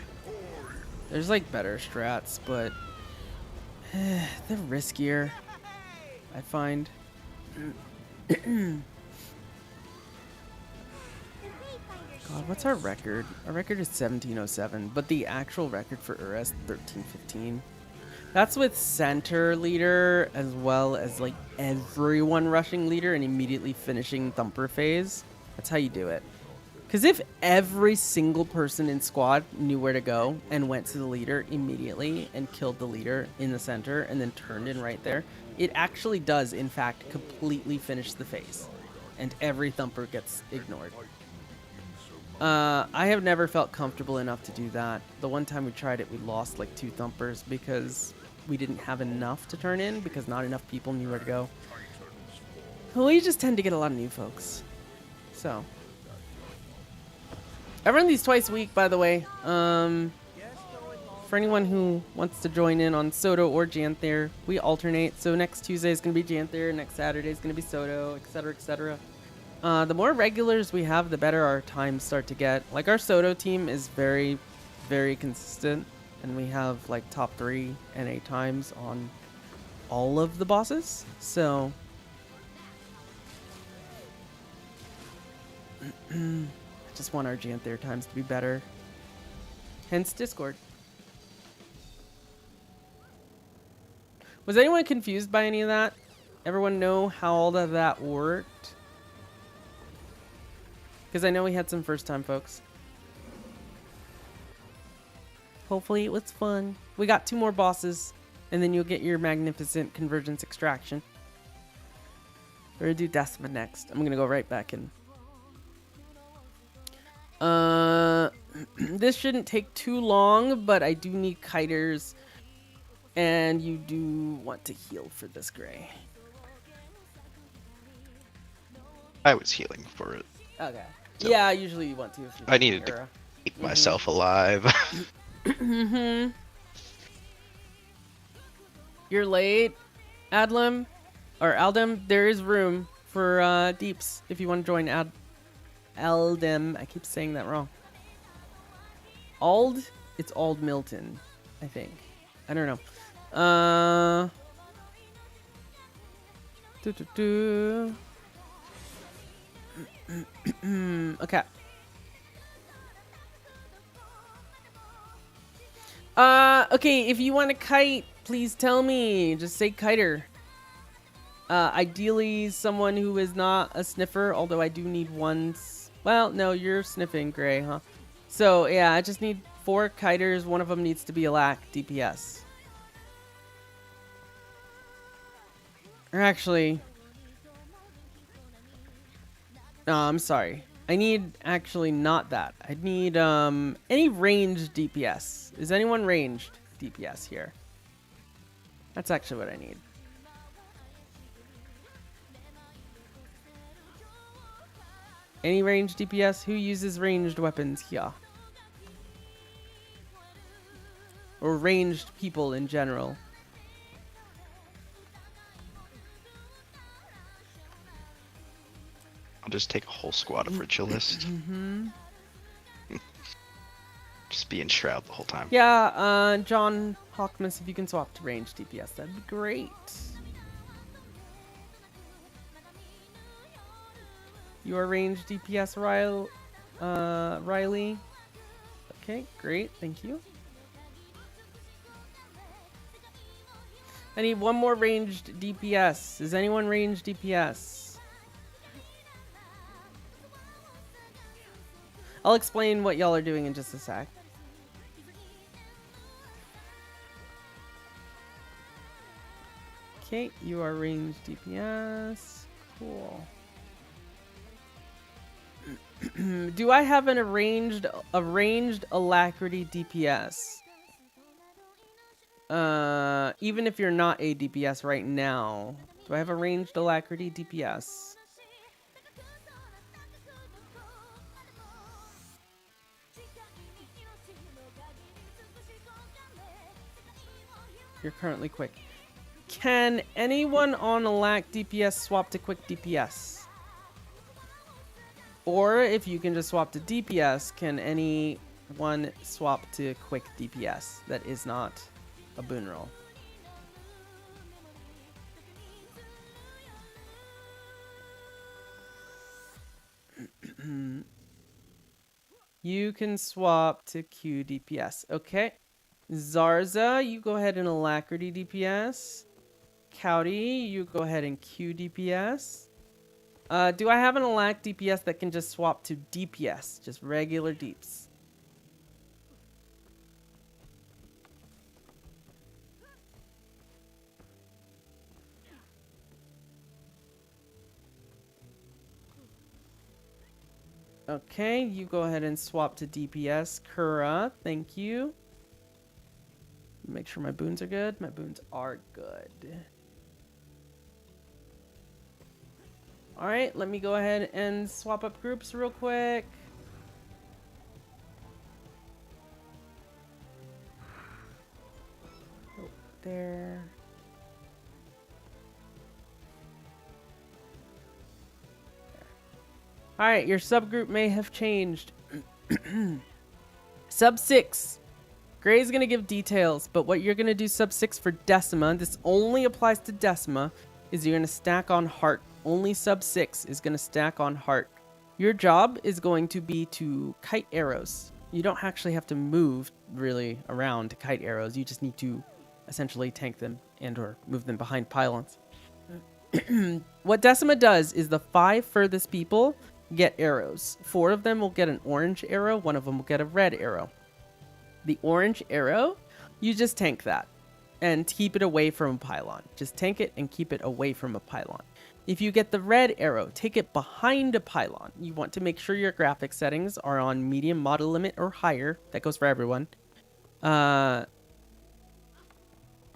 There's like better strats, but they're riskier, I find. God, what's our record? Our record is 1707, but the actual record for Ura is 1315. That's with center leader as well as like everyone rushing leader and immediately finishing thumper phase. That's how you do it. Because if every single person in squad knew where to go and went to the leader immediately and killed the leader in the center and then turned in right there, it actually does, in fact, completely finish the phase. And every thumper gets ignored. I have never felt comfortable enough to do that. The one time we tried it, we lost like 2 thumpers because we didn't have enough to turn in because not enough people knew where to go. We just tend to get a lot of new folks. So... I run these twice a week, by the way. For anyone who wants to join in on Soto or Janthir, we alternate. So next Tuesday is going to be Janthir, next Saturday is going to be Soto, etc., etc. The more regulars we have, the better our times start to get. Like our Soto team is very, very consistent, and we have like top 3 NA times on all of the bosses. So... just want our Janthir times to be better. Hence Discord. Was anyone confused by any of that? Everyone know how all of that worked? Because I know we had some first time folks. Hopefully it was fun. We got 2 more bosses, and then you'll get your magnificent convergence extraction. We're gonna do Decima next. I'm gonna go right back in. This shouldn't take too long, but I do need kiters, and you do want to heal for this gray. I was healing for it. Okay. So- Yeah, usually you want to. If you I needed to keep myself alive. Mm-hmm. You're late, Adlam, or Aldem. There is room for deeps if you want to join Aldem. I keep saying that wrong. Ald? It's Ald Milton, I think. I don't know. Okay. Okay, if you want to kite, please tell me. Just say kiter. Ideally, someone who is not a sniffer, although I do need one. Well, no, you're sniffing, Gray, huh? So, yeah, I just need 4 kiters. One of them needs to be a lack DPS. Or actually... No, I'm sorry. I need actually not that. I need any ranged DPS. Is anyone ranged DPS here? That's actually what I need. Any ranged DPS? Who uses ranged weapons here? Or ranged people in general? I'll just take a whole squad of Ritualists. Mm-hmm. Just be in Shroud the whole time. Yeah, John Hawkmas, if you can swap to ranged DPS, that'd be great. You are ranged DPS, Riley. Okay, great, thank you. I need one more ranged DPS. Is anyone ranged DPS? I'll explain what y'all are doing in just a sec. Okay, you are ranged DPS. Cool. Do I have an arranged alacrity DPS? Even if you're not a DPS right now, do I have a ranged alacrity DPS? You're currently quick. Can anyone on alac DPS swap to quick DPS? Or if you can just swap to DPS, can anyone swap to quick DPS that is not a boon roll? You can swap to Q DPS. Okay. Zarza, you go ahead and alacrity DPS. Cowdy, you go ahead and Q DPS. Do I have an alac DPS that can just swap to DPS? Just regular deeps. Okay, you go ahead and swap to DPS. Kura, thank you. Make sure my boons are good. My boons are good. Alright, let me go ahead and swap up groups real quick. Oh, there. Alright, your subgroup may have changed. Sub 6. Gray's gonna give details, but what you're gonna do sub 6 for Decima, this only applies to Decima, is you're gonna stack on Heart. Only sub 6 is gonna stack on Heart. Your job is going to be to kite arrows. You don't actually have to move really around to kite arrows. You just need to essentially tank them and or move them behind pylons. What Decima does is the 5 furthest people get arrows. 4 of them will get an orange arrow. 1 of them will get a red arrow. The orange arrow, you just tank that and keep it away from a pylon. Just tank it and keep it away from a pylon. If you get the red arrow, take it behind a pylon. You want to make sure your graphic settings are on medium model limit or higher. That goes for everyone. But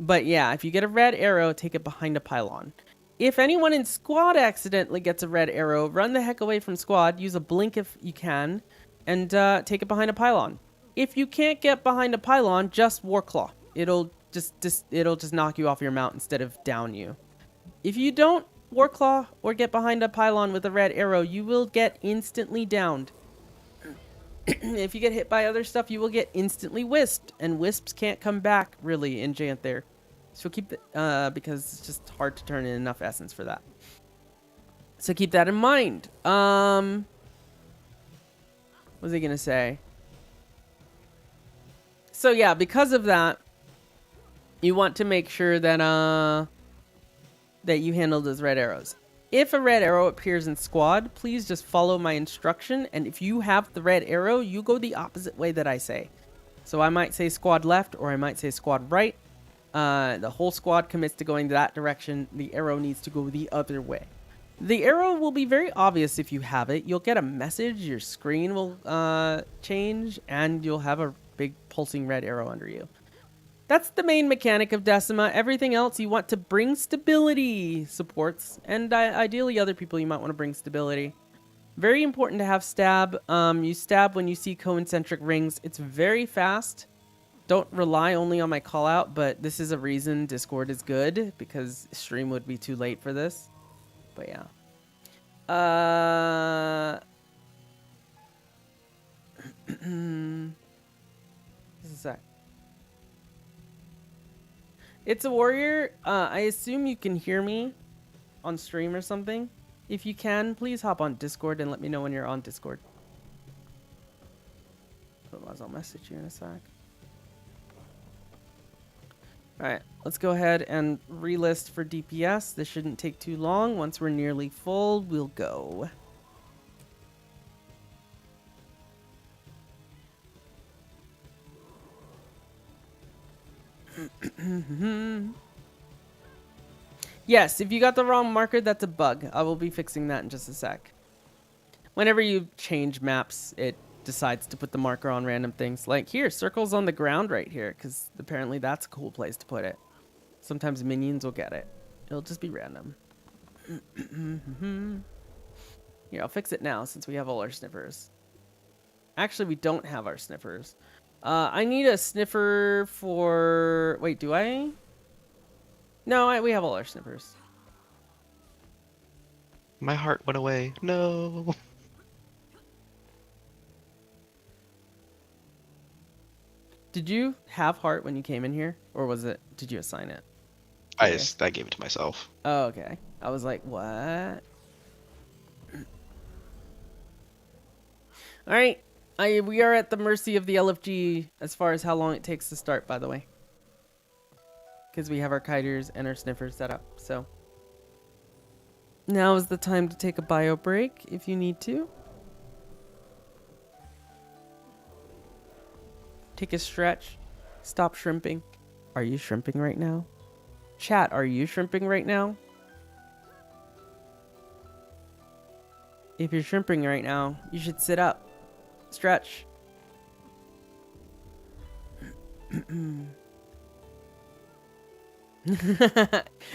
yeah, if you get a red arrow, take it behind a pylon. If anyone in squad accidentally gets a red arrow, run the heck away from squad. Use a blink if you can, and take it behind a pylon. If you can't get behind a pylon, just Warclaw. It'll just knock you off your mount instead of down you. If you don't Warclaw or get behind a pylon with a red arrow, you will get instantly downed. If you get hit by other stuff, you will get instantly wisped, and wisps can't come back really in Janthir. So keep the because it's just hard to turn in enough essence for that. So keep that in mind. What was I gonna say? So yeah, because of that, you want to make sure that that you handle those red arrows. If a red arrow appears in squad, please just follow my instruction, and if you have the red arrow, you go the opposite way that I say. So I might say squad left, or I might say squad right. The whole squad commits to going that direction. The arrow needs to go the other way. The arrow will be very obvious if you have it. You'll get a message, your screen will change, and you'll have a big pulsing red arrow under you. That's the main mechanic of Decima. Everything else you want to bring stability supports, and ideally other people you might want to bring stability. Very important to have stab. You stab when you see concentric rings. It's very fast. Don't rely only on my call out, but this is a reason Discord is good, because stream would be too late for this. But yeah. Just a sec. It's a warrior. I assume you can hear me on stream or something. If you can, please hop on Discord and let me know when you're on Discord. Otherwise, I'll message you in a sec. Alright, let's go ahead and relist for DPS. This shouldn't take too long. Once we're nearly full, we'll go. Yes, if you got the wrong marker, that's a bug. I will be fixing that in just a sec. Whenever you change maps, it decides to put the marker on random things. Like here, circles on the ground right here, because apparently that's a cool place to put it. Sometimes minions will get it. It'll just be random. Here, I'll fix it now since we have all our sniffers. Actually, we don't have our sniffers. I need a sniffer for... Wait, do I? No, we have all our sniffers. My heart went away. No. Did you have heart when you came in here? Or was it... Did you assign it? I Okay. I gave it to myself. Oh, okay. I was like, what? Alright. We are at the mercy of the LFG as far as how long it takes to start, by the way. Because we have our kiters and our sniffers set up, so. Now is the time to take a bio break if you need to. Take a stretch. Stop shrimping. Are you shrimping right now? Chat, are you shrimping right now? If you're shrimping right now, you should sit up. Stretch.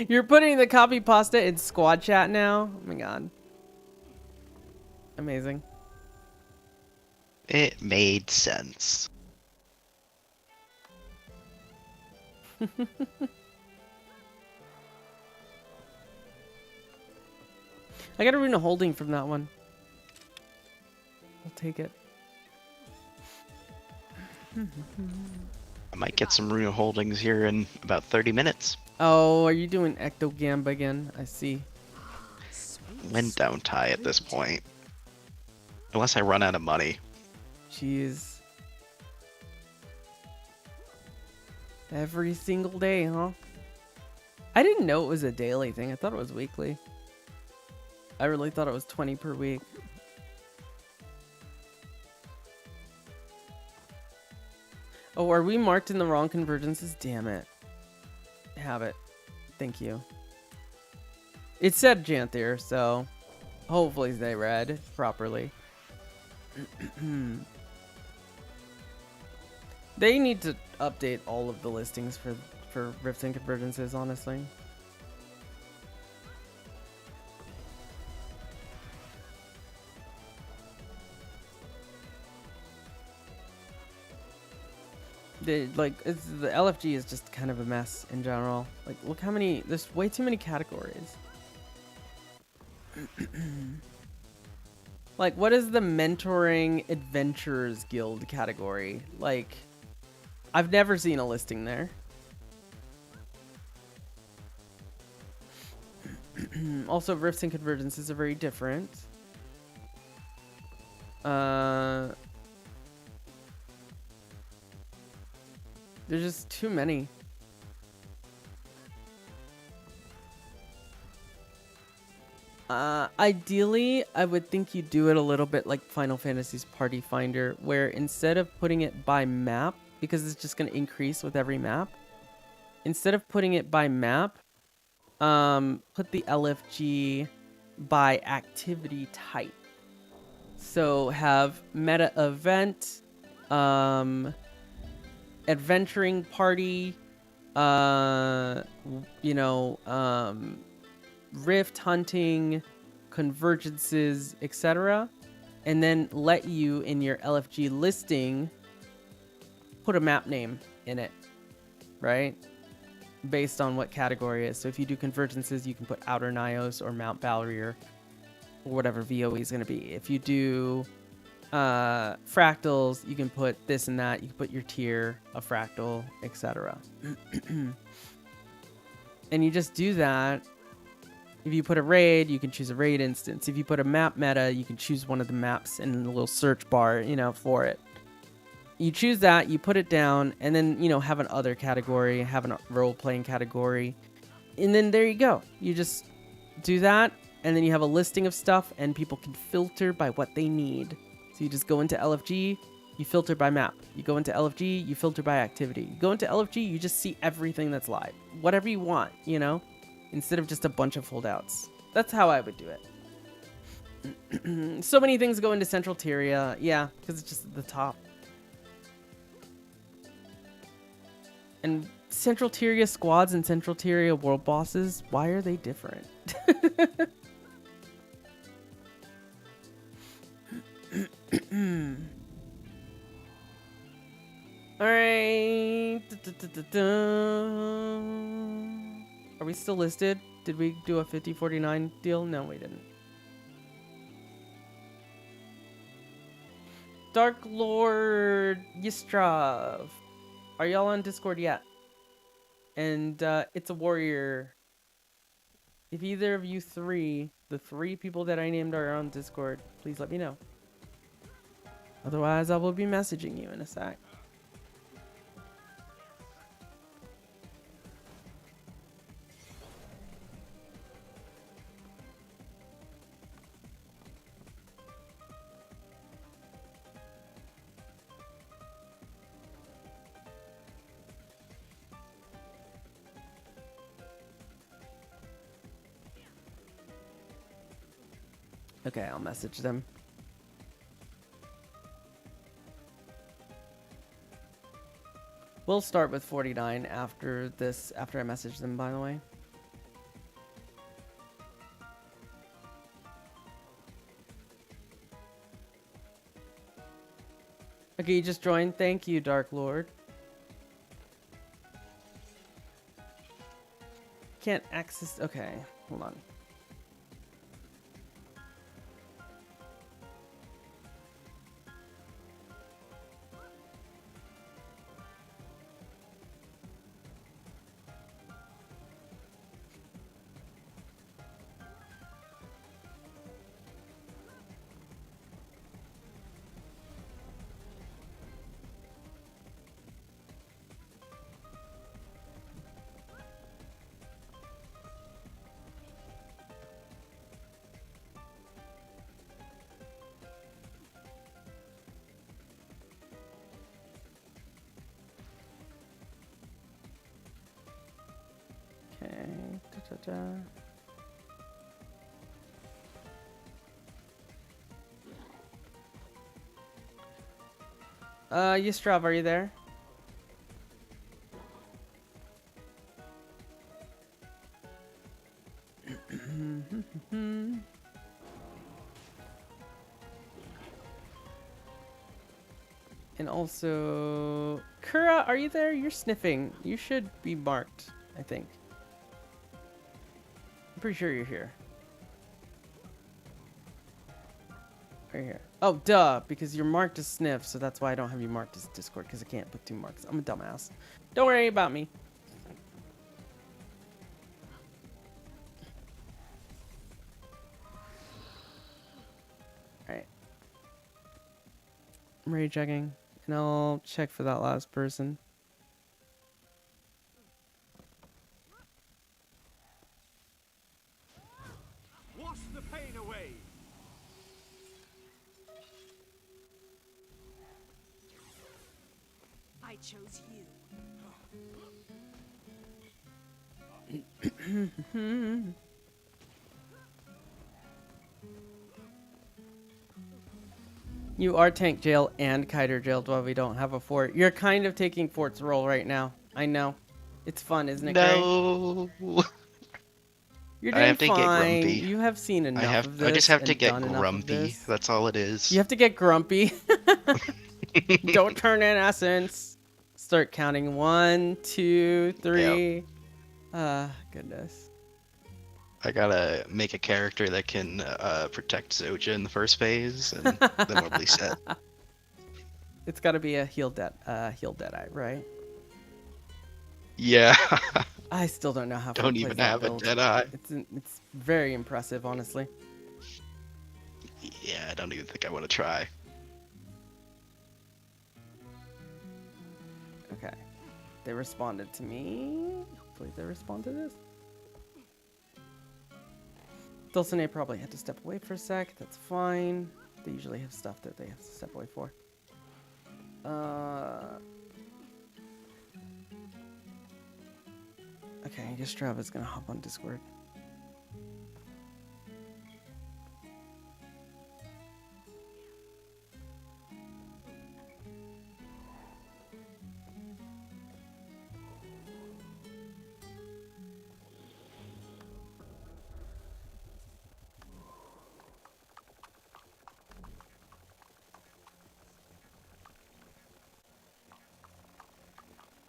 You're putting the copy pasta in squad chat now? Oh my god. Amazing. It made sense. I got a rune of holding from that one. I'll take it. I might get some rune holdings here in about 30 minutes. Oh, are you doing Ectogamba again? I see. When don't tie at this point? Unless I run out of money. Jeez. Every single day, huh? I didn't know it was a daily thing. I thought it was weekly. I really thought it was 20 per week. Oh, are we marked in the wrong convergences? Damn it. Have it. Thank you. It said Janthir, so hopefully they read properly. They need to update all of the listings for Rifts and Convergences, honestly. The LFG is just kind of a mess in general. Like, look how many, there's way too many categories. Like, what is the Mentoring Adventurers Guild category? Like, I've never seen a listing there. Also, Rifts and Convergences are very different. There's just too many. Ideally, I would think you do it a little bit like Final Fantasy's Party Finder, where instead of putting it by map, because it's just going to increase with every map, instead of putting it by map, put the LFG by activity type. So have meta event, adventuring party, rift hunting, convergences, etc. And then let you in your LFG listing put a map name in it, right? Based on what category it is. So if you do convergences, you can put Outer Nyos or Mount Balrier or whatever VOE is going to be. If you do fractals, you can put this and that. You can put your tier of fractal, etc. And you just do that. If you put a raid, you can choose a raid instance. If you put a map meta, you can choose one of the maps in the little search bar, for it. You choose that, you put it down, and then, you know, have an other category, have a role-playing category. And then there you go. You just do that, and then you have a listing of stuff, and people can filter by what they need. So you just go into LFG, you filter by map. You go into LFG, you filter by activity. You go into LFG, you just see everything that's live. Whatever you want, you know? Instead of just a bunch of holdouts. That's how I would do it. So many things go into Central Tyria. Yeah, because it's just at the top. And Central Tyria squads and Central Tyria world bosses, why are they different? Alright. Are we still listed? Did we do a 50-49 deal? No, we didn't. Dark Lord Yistrav. Are y'all on Discord yet? And it's a warrior. If either of you three, the three people that I named are on Discord, please let me know. Otherwise, I will be messaging you in a sec. Okay, I'll message them. We'll start with 49 after this, after I message them, by the way. Okay, you just joined. Thank you, Dark Lord. Can't access. Okay, hold on. Okay. Yistrav, are you there? And also, Kura, are you there? You're sniffing. You should be marked, I think. I'm pretty sure you're here. Right here. Oh, duh, because you're marked as sniff, so that's why I don't have you marked as Discord, because I can't put 2 marks. I'm a dumbass. Don't worry about me. Alright. I'm ready checking, and I'll check for that last person. Wash the pain away. I chose you. You are tank jail and kiter jailed while we don't have a fort. You're kind of taking fort's role right now. I know. It's fun, isn't it, Gray? No. You're I doing have to get fine. grumpy. You have seen enough of this. I just have to and get done enough of grumpy. this. That's all it is. You have to get grumpy. Don't turn in essence. Start counting. 1, 2, 3. Goodness. I gotta make a character that can protect Zoja in the first phase, and then we'll be set. It's got to be a heal Deadeye, right? Yeah. I still don't know how. Don't even have a Deadeye. It's very impressive, honestly. Yeah, I don't even think I want to try. Okay. They responded to me. Hopefully they respond to this. Dulcinea probably had to step away for a sec. That's fine. They usually have stuff that they have to step away for. Okay, I guess Strava's gonna hop on Discord.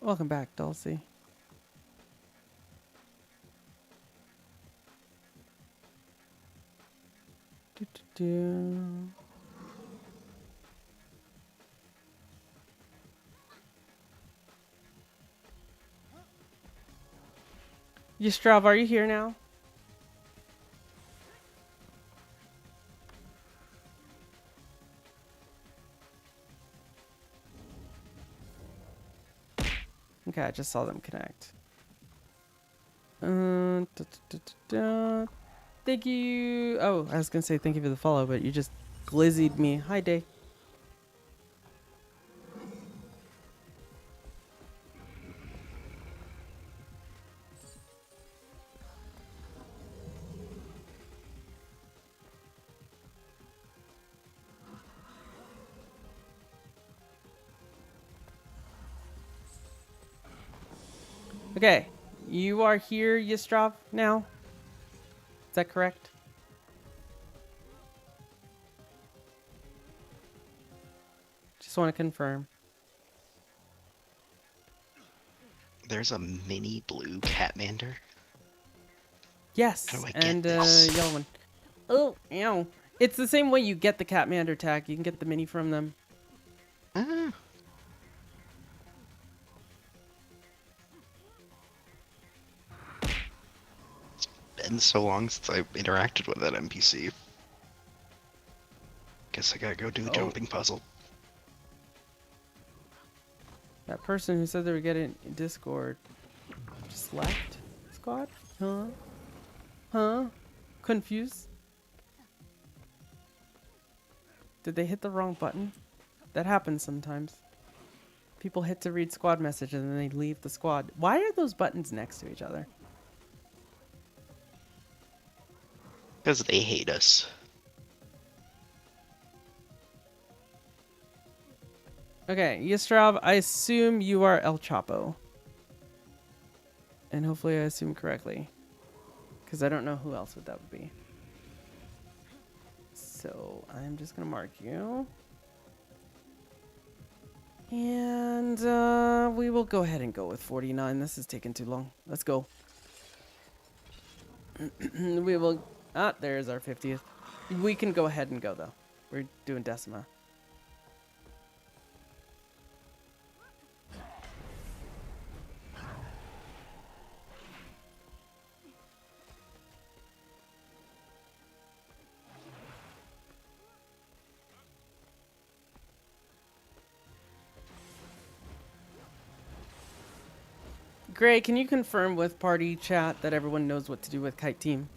Welcome back, Dulcie. Do. Yastrav, are you here now? Okay, I just saw them connect. Thank you. Oh, I was gonna say thank you for the follow, but you just glizzied me. Hi, Day. Okay, you are here, Yastrov, now? Is that correct? Just want to confirm. There's a mini blue Catmander. Yes, How do I get and this? yellow one. Oh, ow. It's the same way you get the Catmander tag. You can get the mini from them. Ah, it's been so long since I interacted with that NPC. Guess I gotta go do the Oh. jumping puzzle. That person who said they were getting Discord just left squad? Huh? Huh? Confused? Did they hit the wrong button? That happens sometimes. People hit to read squad message and then they leave the squad. Why are those buttons next to each other? Because they hate us. Okay, Yastrav, I assume you are El Chapo. And hopefully I assume correctly. Because I don't know who else that would be. So I'm just going to mark you. And we will go ahead and go with 49. This is taking too long. Let's go. We will... Ah, there's our 50th. We can go ahead and go, though. We're doing Decima. Gray, can you confirm with party chat that everyone knows what to do with Kite Team?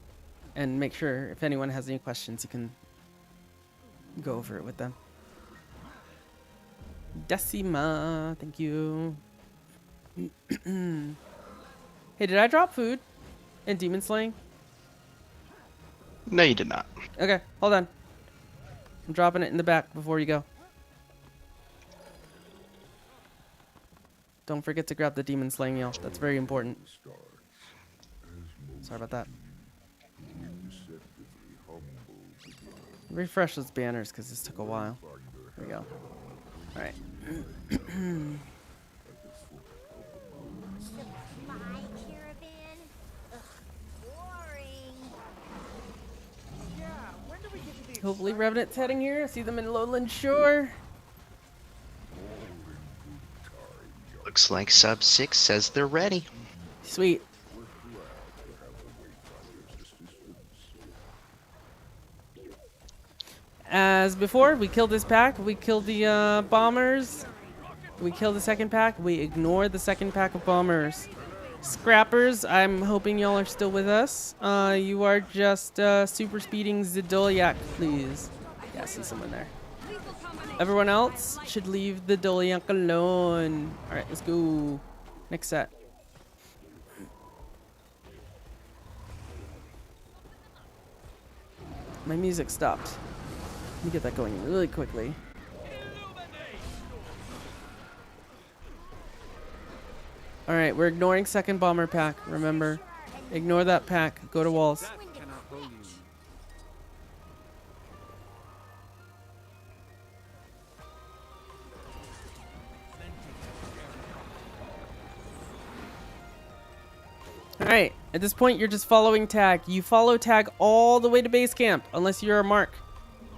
And make sure if anyone has any questions, you can go over it with them. Decima, thank you. Hey, did I drop food in Demon Slaying? No, you did not. Okay, hold on. I'm dropping it in the back before you go. Don't forget to grab the Demon Slaying, y'all. That's very important. Sorry about that. Refresh those banners because this took a while. There we go. Alright. My caravan? Ugh, boring. Hopefully Revenant's heading here. I see them in Lowland Shore. Looks like sub 6 says they're ready. Sweet. As before, we killed this pack. We killed the bombers. We kill the second pack. We ignore the second pack of bombers. Scrappers, I'm hoping y'all are still with us. You are just super speeding Zidoliak, please. Yeah, I see someone there. Lethal combination. Everyone else should leave the Doliak alone. Alright, let's go. Next set. My music stopped. Let me get that going really quickly. Alright, we're ignoring second bomber pack. Remember, ignore that pack. Go to walls. Alright, at this point you're just following tag. You follow tag all the way to base camp, unless you're a mark.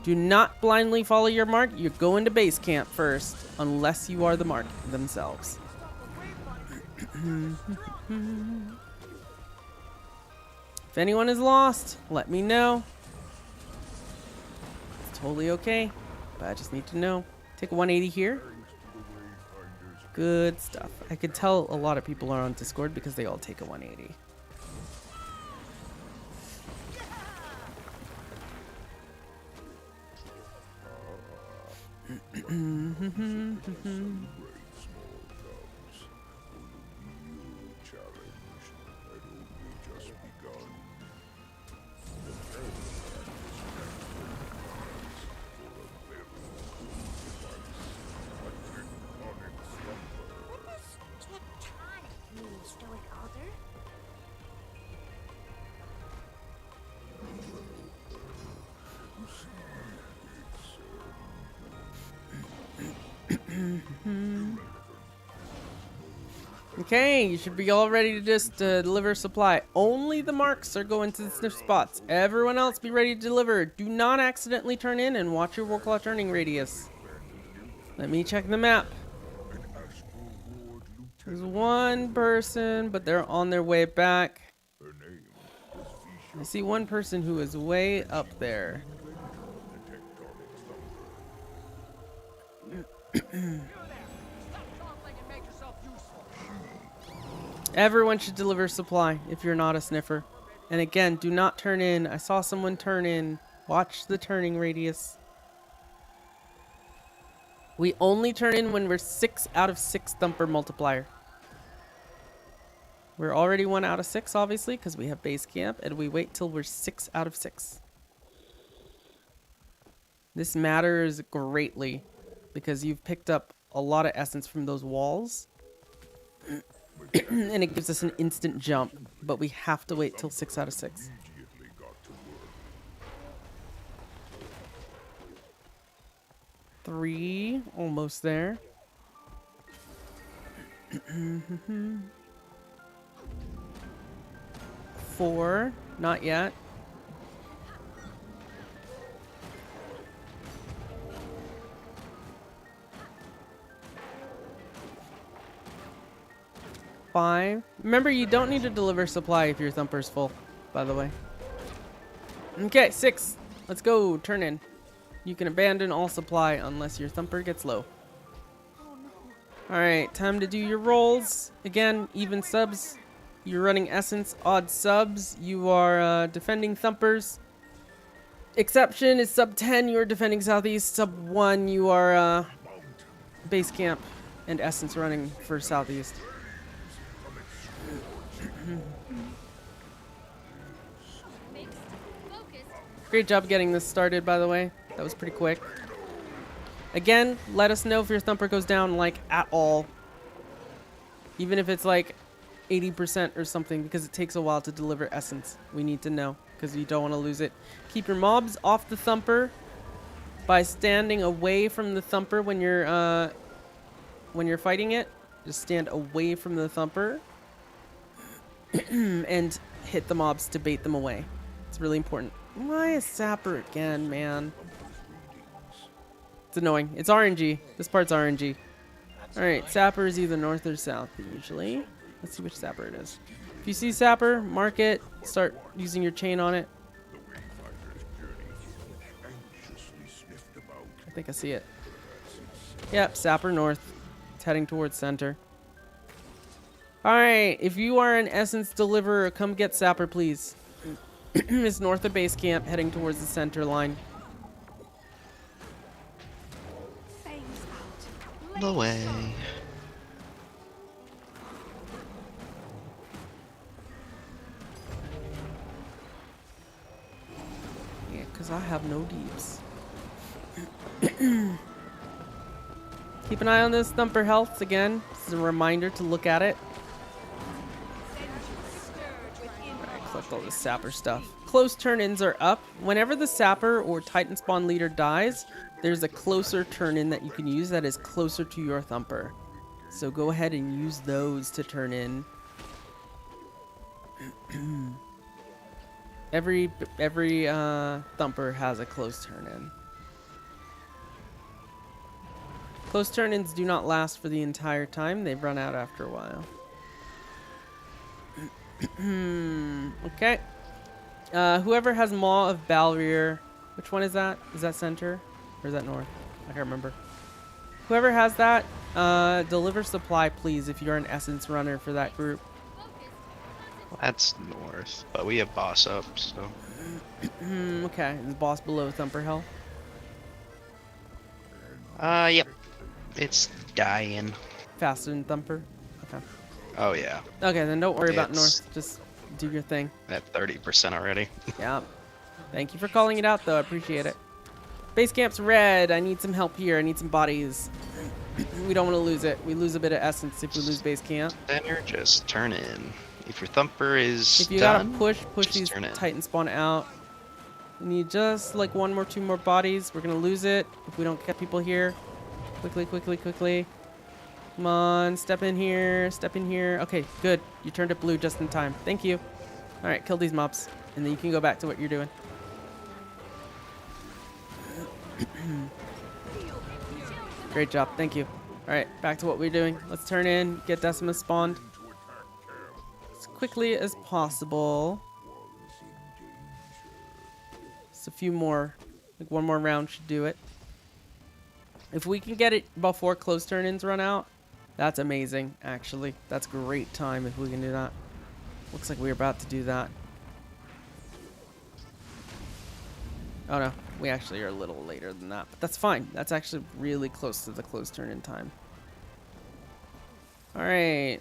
Do not blindly follow your mark. You're going to base camp first, unless you are the mark themselves. If anyone is lost, let me know. It's totally okay, but I just need to know. Take a 180 here. Good stuff. I could tell a lot of people are on Discord because they all take a 180. Okay, you should be all ready to just deliver supply. Only the marks are going to the sniff spots. Everyone else be ready to deliver. Do not accidentally turn in and watch your Warclaw turning radius. Let me check the map. There's one person, but they're on their way back. I see one person who is way up there. Everyone should deliver supply if you're not a sniffer. And again, do not turn in. I saw someone turn in. Watch the turning radius. We only turn in when we're 6 out of 6 thumper multiplier. We're already 1 out of 6, obviously, because we have base camp, and we wait till we're 6 out of 6. This matters greatly because you've picked up a lot of essence from those walls. And it gives us an instant jump, but we have to wait till 6 out of 6. Three, almost there. 4, not yet. 5. Remember, you don't need to deliver supply if your thumper's full, by the way. Okay, 6. Let's go. Turn in. You can abandon all supply unless your thumper gets low. Alright, time to do your rolls. Again, even subs. You're running essence, odd subs. You are defending thumpers. Exception is sub 10. You are defending southeast. Sub 1, you are base camp and essence running for southeast. Great job getting this started, by the way. That was pretty quick. Again, let us know if your thumper goes down, like, at all. Even if it's, like, 80% or something, because it takes a while to deliver essence. We need to know, because you don't want to lose it. Keep your mobs off the thumper by standing away from the thumper when you're fighting it. Just stand away from the thumper. And hit the mobs to bait them away. It's really important. Why is Sapper again, man? It's annoying. It's RNG. This part's RNG. Alright, Sapper is either north or south, usually. Let's see which Sapper it is. If you see Sapper, mark it. Start using your chain on it. I think I see it. Yep, Sapper north. It's heading towards center. Alright, if you are an essence deliverer, come get Sapper, please. It's north of base camp, heading towards the center line. Fangs out. The way. Yeah, because I have no deeps. Keep an eye on those thumper healths again. This is a reminder to look at it. Alright, collect all the sapper stuff. Close turn-ins are up. Whenever the sapper or Titan spawn leader dies, there's a closer turn-in that you can use that is closer to your thumper. So go ahead and use those to turn in. Every thumper has a close turn-in. Close turn-ins do not last for the entire time. They run out after a while. Okay. Whoever has Maw of Balrier, which one is that? Is that center? Or is that north? I can't remember. Whoever has that, deliver supply, please, if you're an essence runner for that group. That's north, but we have boss up, so. Okay, is the boss below Thumper Hell? Yep. It's dying. Faster than Thumper? Okay. Oh yeah, Okay, then don't worry about It's- north. Just do your thing. at 30% already. Yeah. Thank you for calling it out, though. I appreciate it. Base camp's red. I need some help here. I need some bodies. We don't want to lose it. We lose a bit of essence if we lose base camp. Then you're just turn in. If your thumper is If you done, gotta push just these turn in. Titan spawn out. We need just like two more bodies. We're gonna lose it if we don't get people here. Quickly, quickly, quickly. Come on, step in here, step in here. Okay, good. You turned it blue just in time. Thank you. All right, kill these mobs, and then you can go back to what you're doing. Great job. Thank you. All right, back to what we're doing. Let's turn in, get Decimus spawned as quickly as possible. Just a few more, like one more round should do it. If we can get it before close turn-ins run out, that's amazing, actually. That's great time if we can do that. Looks like we're about to do that. Oh no, we actually are a little later than that, but that's fine. That's actually really close to the close turn-in time. All right,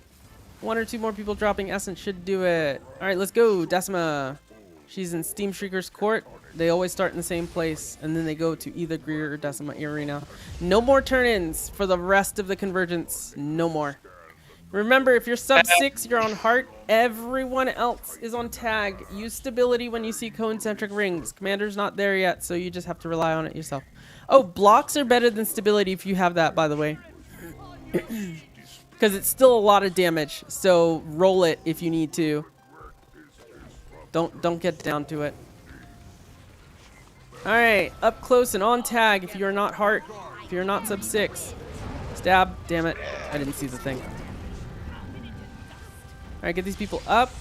one or two more people dropping essence should do it. All right, let's go, Decima. She's in Steam Shrieker's court. They always start in the same place, and then they go to either Greer or Decima Arena. No more turn-ins for the rest of the Convergence. No more. Remember, if you're sub 6, you're on Heart. Everyone else is on Tag. Use Stability when you see Concentric Rings. Commander's not there yet, so you just have to rely on it yourself. Oh, blocks are better than Stability if you have that, by the way. Because it's still a lot of damage, so roll it if you need to. Don't get down to it. All right, up close and on tag if you're not Heart, if you're not sub 6. Stab, damn it, I didn't see the thing. All right, get these people up.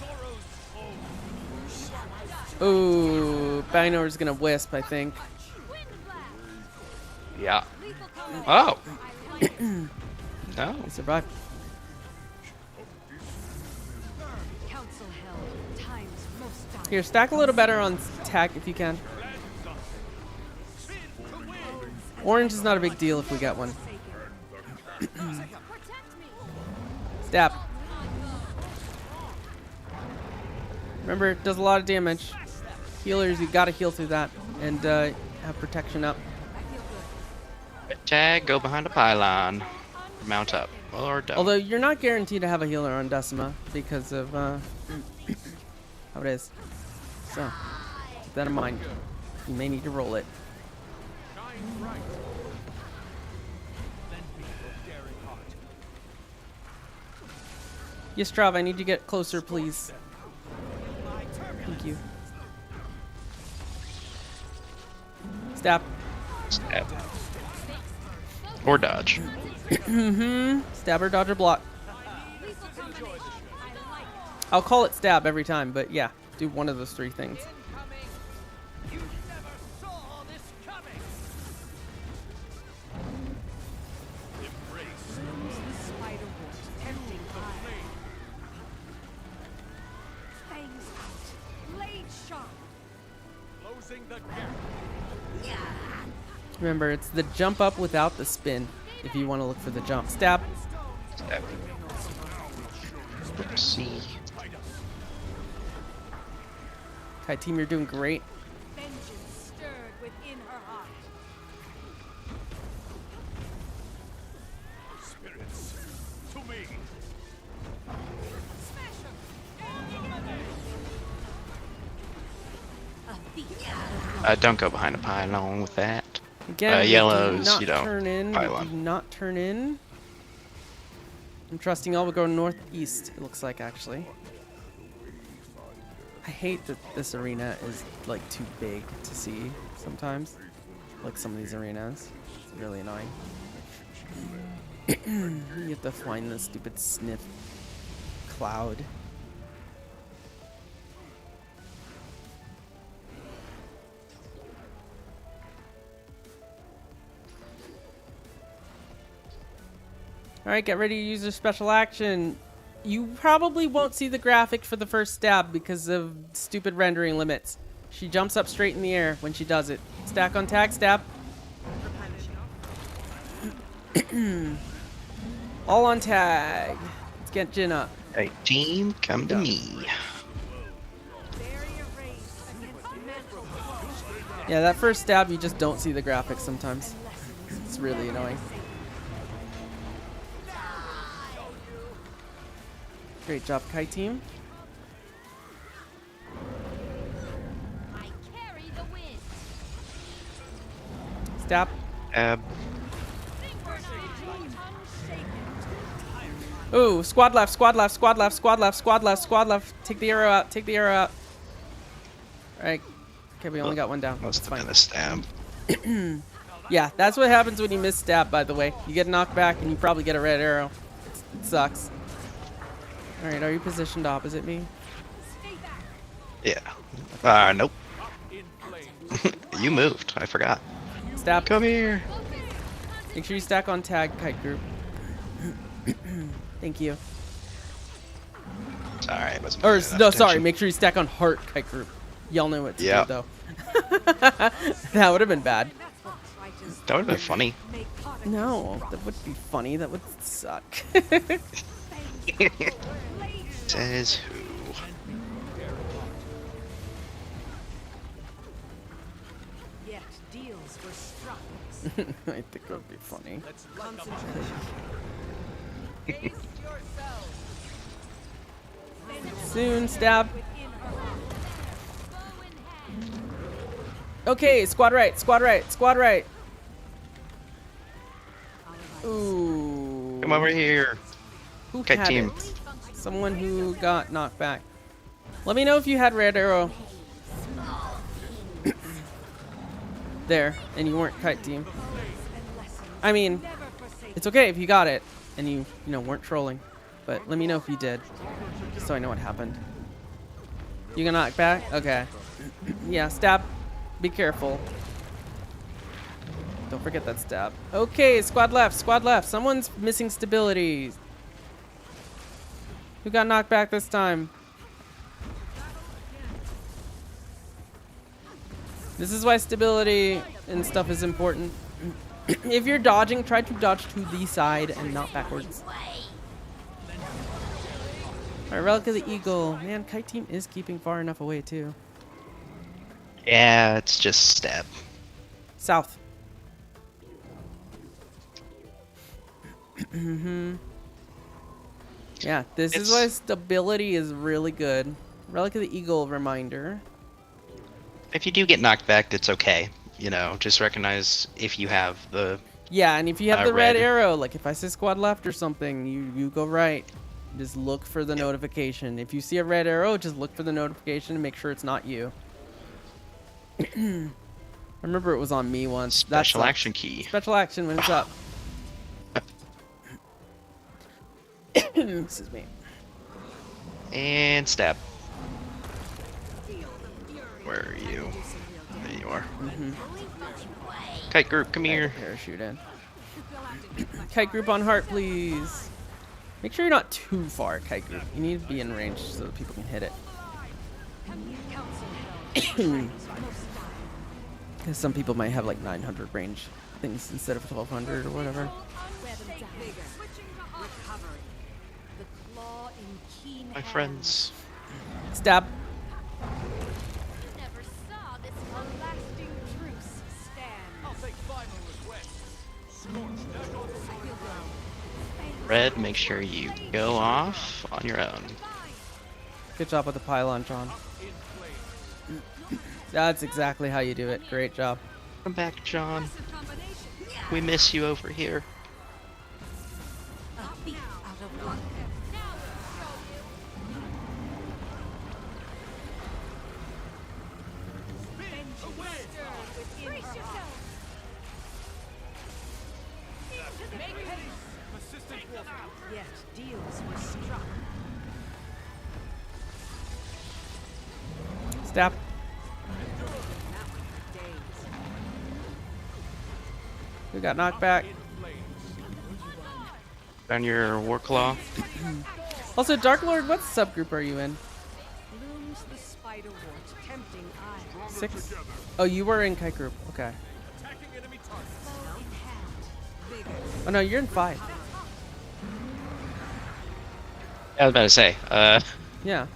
Ooh, Bagnor's gonna wisp, I think. Yeah. Oh. No. He survived. Council held. Times most dire. Here, stack a little better on tag if you can. Orange is not a big deal if we get one. Stab. Remember, it does a lot of damage. Healers, you gotta heal through that and have protection up. Tag, go behind a pylon. Mount up. Or don't. Although you're not guaranteed to have a healer on Decima because of how it is. So, keep that in mind. You may need to roll it. Yes, Trav, I need you to get closer, please. Thank you. Stab. Stab. Or dodge. Stab or dodge or block. I'll call it stab every time, but yeah, do one of those three things. Remember, it's the jump up without the spin if you want to look for the jump. Stab. Stab. Oopsie. Kite team, you're doing great. Vengeance stirred within her heart. Spirits, to me. Smash him. A thief. Don't go behind a pylon with that. Again, Yellows, do not you don't turn in. pylon. Do not turn in. I'm trusting all will go northeast, it looks like, actually. I hate that this arena is, like, too big to see sometimes. Like some of these arenas. It's really annoying. You have to find the stupid sniff cloud. Alright, get ready to use your special action. You probably won't see the graphic for the first stab because of stupid rendering limits. She jumps up straight in the air when she does it. Stack on tag, stab. All on tag. Let's get Jin up. Hey, team, come to me. Barrier raised against mental blow. Yeah, that first stab, you just don't see the graphics sometimes. It's really annoying. Great job, Kite team. I carry the wind. Stab. Ooh, squad left, squad left, squad left, squad left, squad left, squad left. Take the arrow out, take the arrow out. Alright. Okay, we only got one down. Must That's have fine. been a stab. Yeah, that's what happens when you miss stab, by the way. You get knocked back and you probably get a red arrow. It sucks. Alright, are you positioned opposite me? Yeah. Nope. You moved. I forgot. Stab. Come here. Make sure you stack on tag, Kite group. Thank you. Sorry, I wasn't. Or, paying enough no, sorry, attention. make sure you stack on heart, Kite group. Y'all know what to Yeah. do, though. That would have been bad. That would have been funny. No, that would be funny. That would suck. Says who? Yet deals were struck. I think it would be funny. Concentration. Pace yourselves. Soon, stab. Within her heart. Bow in hand. Okay, squad right, squad right, squad right. Ooh. Come over here. Who Kite had team. it? Someone who got knocked back. Let me know if you had red arrow. There, and you weren't kite team. I mean, it's okay if you got it and you weren't trolling, but let me know if you did, just so I know what happened. You got knocked back? Okay. Yeah, stab. Be careful. Don't forget that stab. Okay, squad left, squad left. Someone's missing stability. Who got knocked back this time? This is why stability and stuff is important. If you're dodging, try to dodge to the side and not backwards. Alright, Relic of the Eagle. Man, Kite Team is keeping far enough away too. Yeah, it's just stab. South. Yeah, this is why stability is really good. Relic of the Eagle reminder. If you do get knocked back, that's okay. You know, just recognize if you have the. Yeah, and if you have the red red. arrow, like if I say squad left or something, you go right. Just look for the notification. If you see a red arrow, just look for the notification and make sure it's not you. I remember it was on me once. That Special sucked. action key. Special action when it's up. Excuse me. And stab. Where are you? There you are. Kite group, come here. Parachute in. Kite group on heart, please. Make sure you're not too far, Kite group. You need to be in range so that people can hit it. Because some people might have like 900 range things instead of 1200 or whatever. My friends. Stab. Never saw this lasting truce stand. Red, make sure you go off on your own. Good job with the pylon, John. That's exactly how you do it. Great job. Come back, John. We miss you over here. Yet deals were struck. Stab. We got knocked back. On your Warclaw. Also, Dark Lord, what subgroup are you in? Blooms the spiderwort, tempting eye. 6? Oh, you were in kite group. Okay. Oh no, you're in 5. I was about to say, Yeah.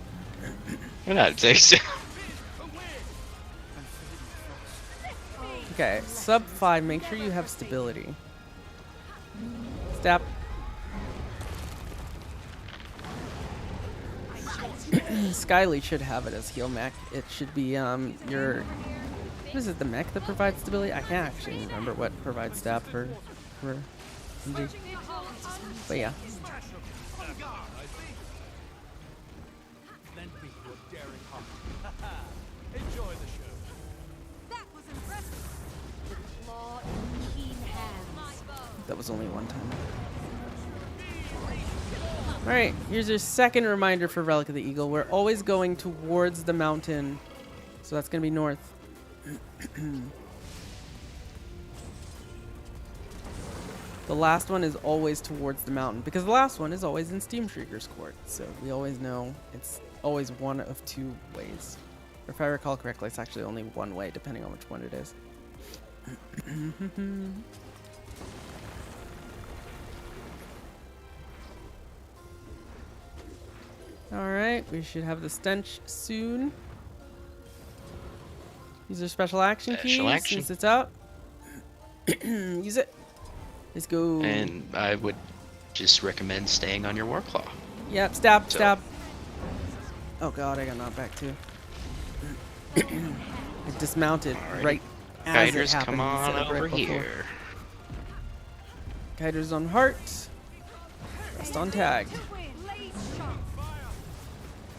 you're not 6. Okay, sub 5, make sure you have stability. Stab. Skyly should have it as heal mech. It should be your what is it, the mech that provides stability? I can't actually remember what provides stab for MG. But yeah. That was impressive. The claw in keen hands. That was only one time. Alright, here's your second reminder for Relic of the Eagle. We're always going towards the mountain. So that's going to be north. The last one is always towards the mountain. Because the last one is always in Steam Shrieker's Court. So we always know it's always one of 2 ways. Or if I recall correctly, it's actually only one way, depending on which one it is. Alright, we should have the stench soon. Use our special action keys Special action. since it's up. Use it. Let's go. And I would just recommend staying on your Warclaw. Yep, stab, So- stab. Oh god, I got knocked back too. I dismounted Alrighty. right as it Guiders, happened. come on instead of right over before. here. Guiders on heart. Rest on tag.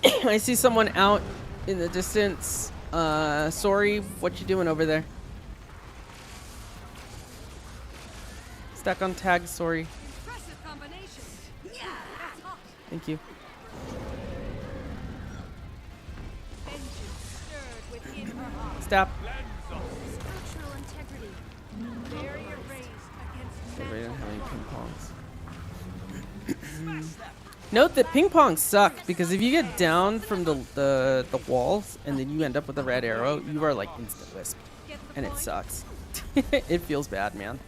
I see someone out in the distance. Sorry, what you doing over there? Stuck on tag, sorry. Impressive combination. That's hot. Thank you. Vengeance stirred within her heart. Stop. Structural integrity. Barrier raised against Sorry, I didn't have any magic. ping pongs. Note that ping pongs suck because if you get down from the walls and then you end up with a red arrow, you are like instant wisp, Get the and it point? sucks. It feels bad, man.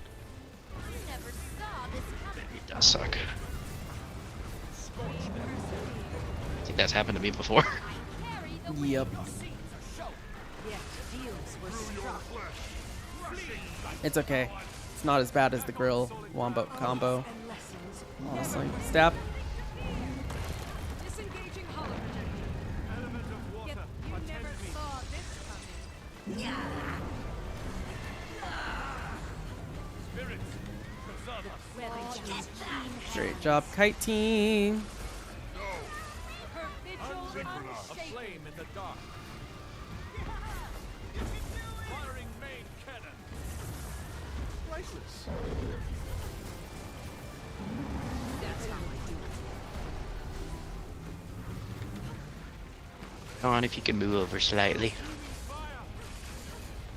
Never saw this coming. It does suck. I think that's happened to me before. Carry the weight. Yep. Yet deals were struck. It's okay. It's not as bad as the grill wombo combo, And lessons. honestly. Stab. Disengaging hollow projector. Yet you never saw this coming. Revenge. Great job, kite team. Her vigil unshaken. Come on, if you can move over slightly.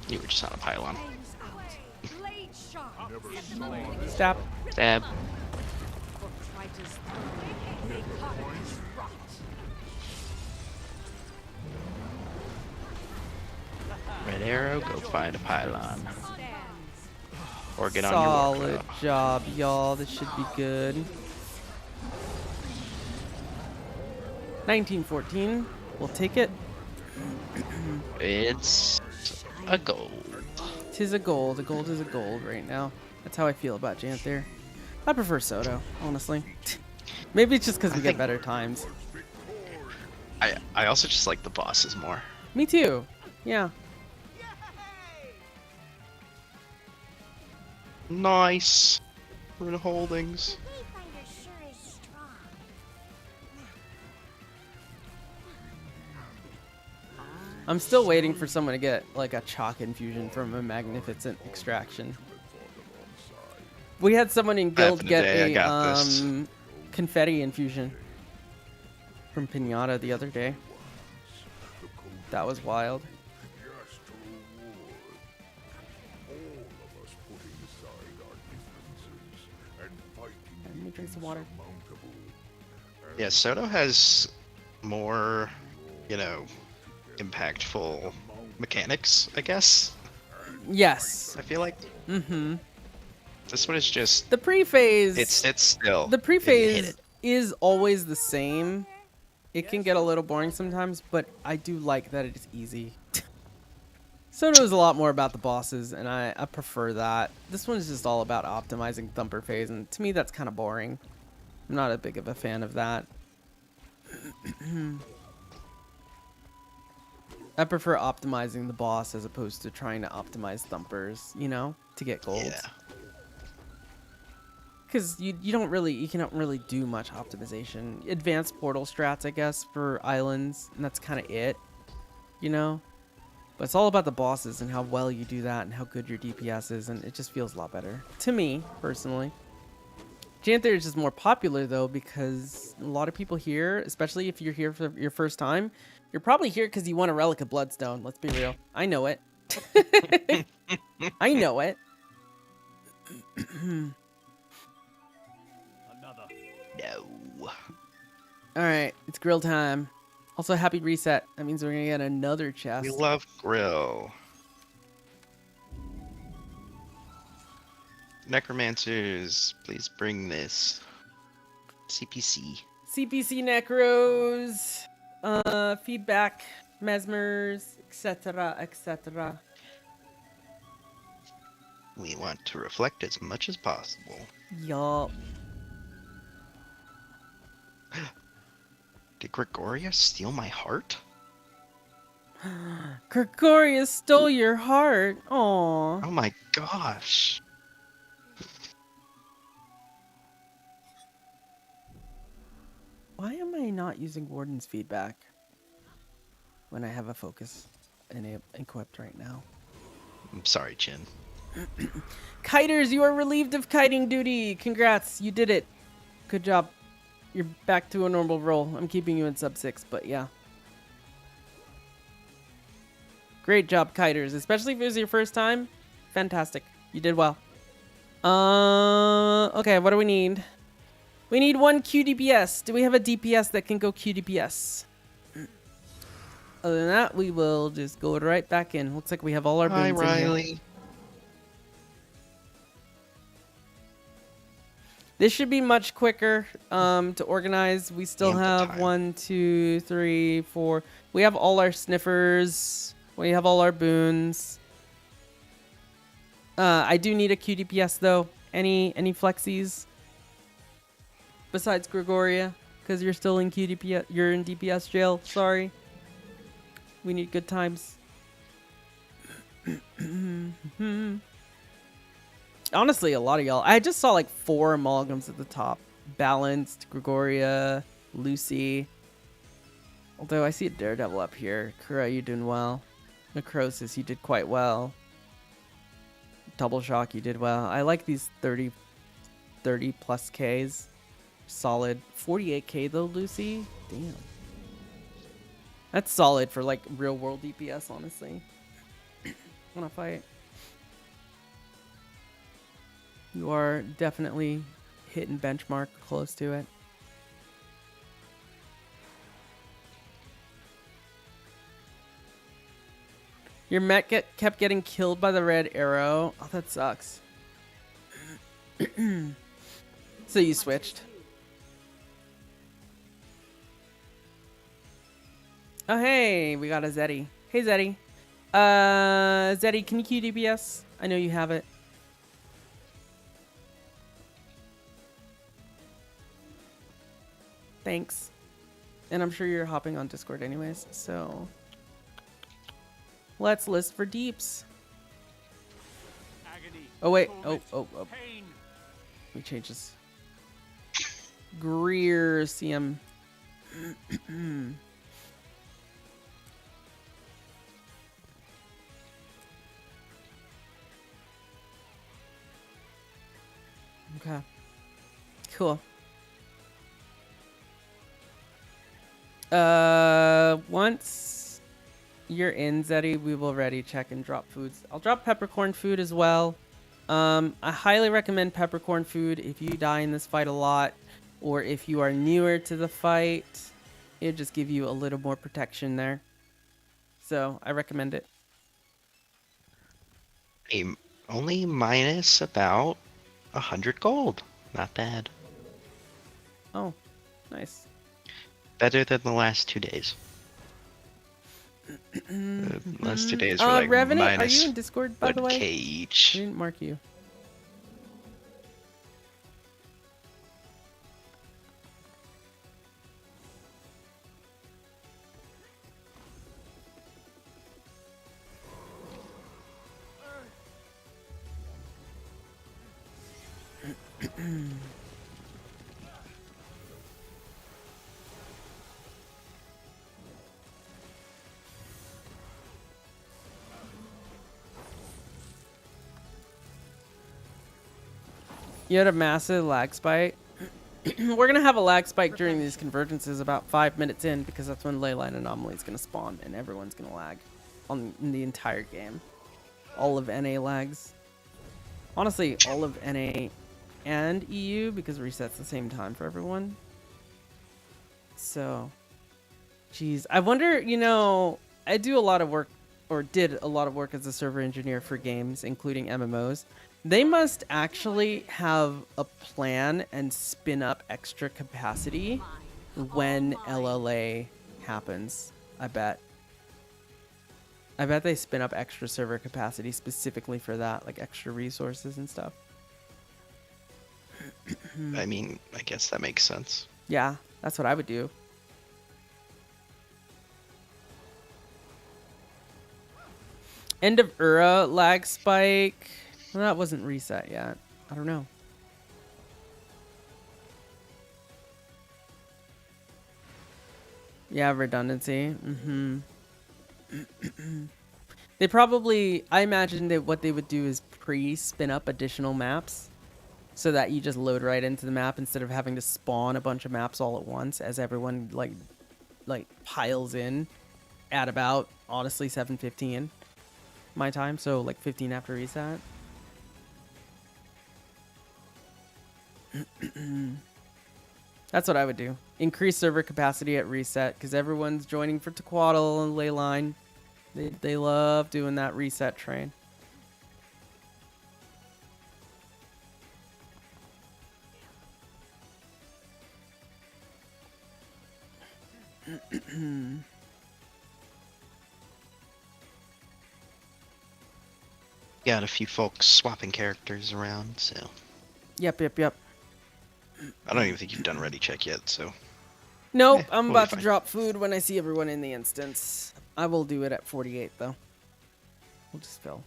You were just on a pylon. Aims out. Blade sharp. Stab. Stab. Detritus thrown. They caught his rot. Red arrow, go find a pylon. Or get on Solid your war pile. job, y'all. This should be good. 1914. We'll take it. It's a gold. Tis a gold. A gold is a gold right now. That's how I feel about Janthir. I prefer Soto, honestly. Maybe it's just because we get better times. I also just like the bosses more. Me too. Yeah. Nice. Rune holdings. Wayfinder sure is strong. I'm still waiting for someone to get like a chalk infusion from a magnificent extraction. We had someone in guild Happened get today, I a got this. confetti infusion from Pinata the other day. That was wild. Just to reward all of us putting aside our differences and fighting Let me drink some water. insurmountable. Yeah, Soto has more, you know, impactful mechanics, I guess. Yes. I feel like Mm-hmm. this one is just The pre-phase. it sits still. The and you hit pre-phase it. is always the same. It can get a little boring sometimes, but I do like that it's easy. Soto is a lot more about the bosses, and I prefer that. This one is just all about optimizing Thumper phase, and to me that's kind of boring. I'm not a big of a fan of that. I prefer optimizing the boss as opposed to trying to optimize Thumpers, you know, to get golds. Yeah. Because you cannot really do much optimization. Advanced portal strats, I guess, for islands, and that's kind of it, you know? But it's all about the bosses and how well you do that and how good your DPS is, and it just feels a lot better. To me, personally. Janthir is just more popular, though, because a lot of people here, especially if you're here for your first time, you're probably here because you want a Relic of Bloodstone, let's be real. I know it. I know it. No. Alright, it's grill time. Also, happy reset. That means we're gonna get another chest. We love grill. Necromancers, please bring this. CPC. CPC Necros, feedback, mesmers, etc., etc. We want to reflect as much as possible. Yup. Did Gregoria steal my heart? Gregoria stole your heart. Aww. Oh my gosh. Why am I not using Warden's feedback when I have a focus equipped right now? I'm sorry, Chin. Kiters, you are relieved of kiting duty. Congrats, you did it. Good job. You're back to a normal roll. I'm keeping you in sub 6, but yeah. Great job, Kiters, especially if it was your first time. Fantastic. You did well. Okay, what do we need? We need one QDPS. Do we have a DPS that can go QDPS? Other than that, we will just go right back in. Looks like we have all our Hi, boons in here. Riley. This should be much quicker to organize. We still Ample have time. 1, 2, 3, 4. We have all our sniffers. We have all our boons. I do need a QDPS though. Any flexies besides Gregoria? Because you're still in QDPS. You're in DPS jail. Sorry. We need good times. Honestly, a lot of y'all. I just saw like 4 amalgams at the top. Balanced, Gregoria, Lucy. Although I see a Daredevil up here. Kura, you doing well. Necrosis, you did quite well. Double Shock, you did well. I like these 30 plus Ks. Solid. 48k though, Lucy. Damn. That's solid for like real world DPS, honestly. Wanna fight? You are definitely hitting benchmark close to it. Your mech kept getting killed by the red arrow. Oh, that sucks. So you switched. Oh, hey, we got a Zeddy. Hey, Zeddy. Zeddy, can you queue DPS? I know you have it. Thanks. And I'm sure you're hopping on Discord anyways, so let's list for deeps. Agony, Oh, wait. torment, Oh. pain. Let me change this. Greer CM. Okay. Cool. Once you're in, Zeddy, we will ready check and drop foods. I'll drop peppercorn food as well. I highly recommend peppercorn food if you die in this fight a lot, or if you are newer to the fight. It'll just give you a little more protection there. So I recommend it. Only minus about 100 gold. Not bad. Oh, nice. Better than the last 2 days. The last 2 days were like Revenant, are minus you in Discord, by the way? 1K I each. didn't mark you. You had a massive lag spike. We're gonna have a lag spike during these convergences about 5 minutes in, because that's when Leyline Anomaly is gonna spawn and everyone's gonna lag in the entire game. All of NA lags. Honestly, all of NA and EU, because it resets the same time for everyone. So, geez, I wonder, I do a lot of work, or did a lot of work as a server engineer for games, including MMOs. They must actually have a plan and spin up extra capacity when LLA happens, I bet. I bet they spin up extra server capacity specifically for that, like extra resources and stuff. I mean, I guess that makes sense. Yeah, that's what I would do. End of Ura lag spike. Well, that wasn't reset yet. I don't know. Yeah, redundancy. They probably, I imagine that what they would do is pre-spin up additional maps so that you just load right into the map instead of having to spawn a bunch of maps all at once as everyone like piles in at about, honestly, 7:15 my time, so like 15 after reset. That's what I would do. Increase server capacity at reset, because everyone's joining for Tequaddle and Leyline. They love doing that reset train. Got a few folks swapping characters around, so Yep. I don't even think you've done ready check yet, so Nope, we'll I'm be about to fine. drop food when I see everyone in the instance. I will do it at 48, though. We'll just fill.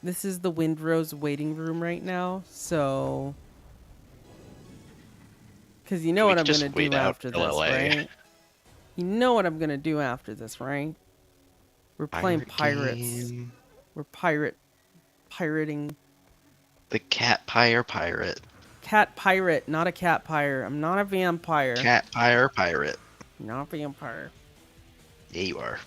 This is the Windrose waiting room right now, so... Because you know We what could I'm just going to wait do out after this, LLA. right? You know what I'm going to do after this, right? We're playing pirates. Game. We're pirating. The cat pyre pirate. Cat pirate, not a cat pyre. I'm not a vampire. Cat pyre pirate. Not a vampire. Yeah, you are.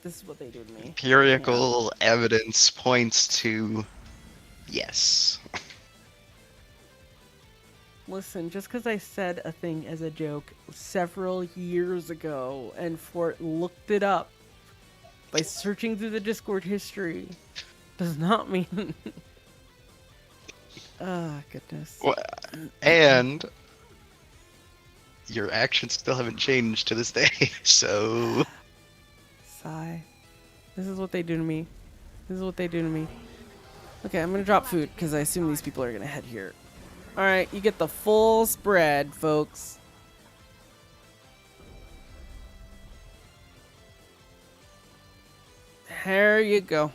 This is what they do to me. Empirical evidence points to yes. Listen, just because I said a thing as a joke several years ago and Fort looked it up by searching through the Discord history does not mean. Ah, goodness. Well, and your actions still haven't changed to this day, so Sigh. This is what they do to me. This is what they do to me. Okay, I'm gonna drop food because I assume these people are gonna head here. Alright, you get the full spread, folks. There you go.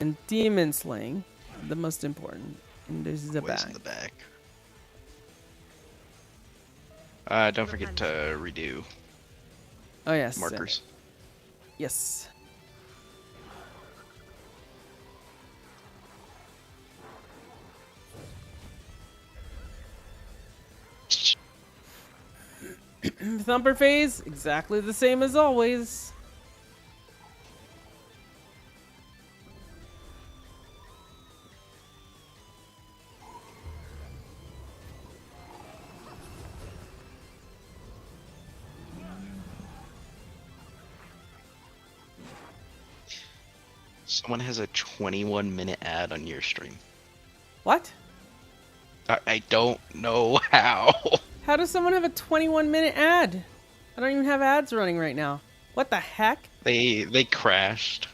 And demon slaying, the most important. And there's the ways in bag. the back. Don't forget to redo Oh yes. markers. Yes. Thumper phase, exactly the same as always. Someone has a 21-minute ad on your stream. What? I don't know how. How does someone have a 21-minute ad? I don't even have ads running right now. What the heck? They crashed.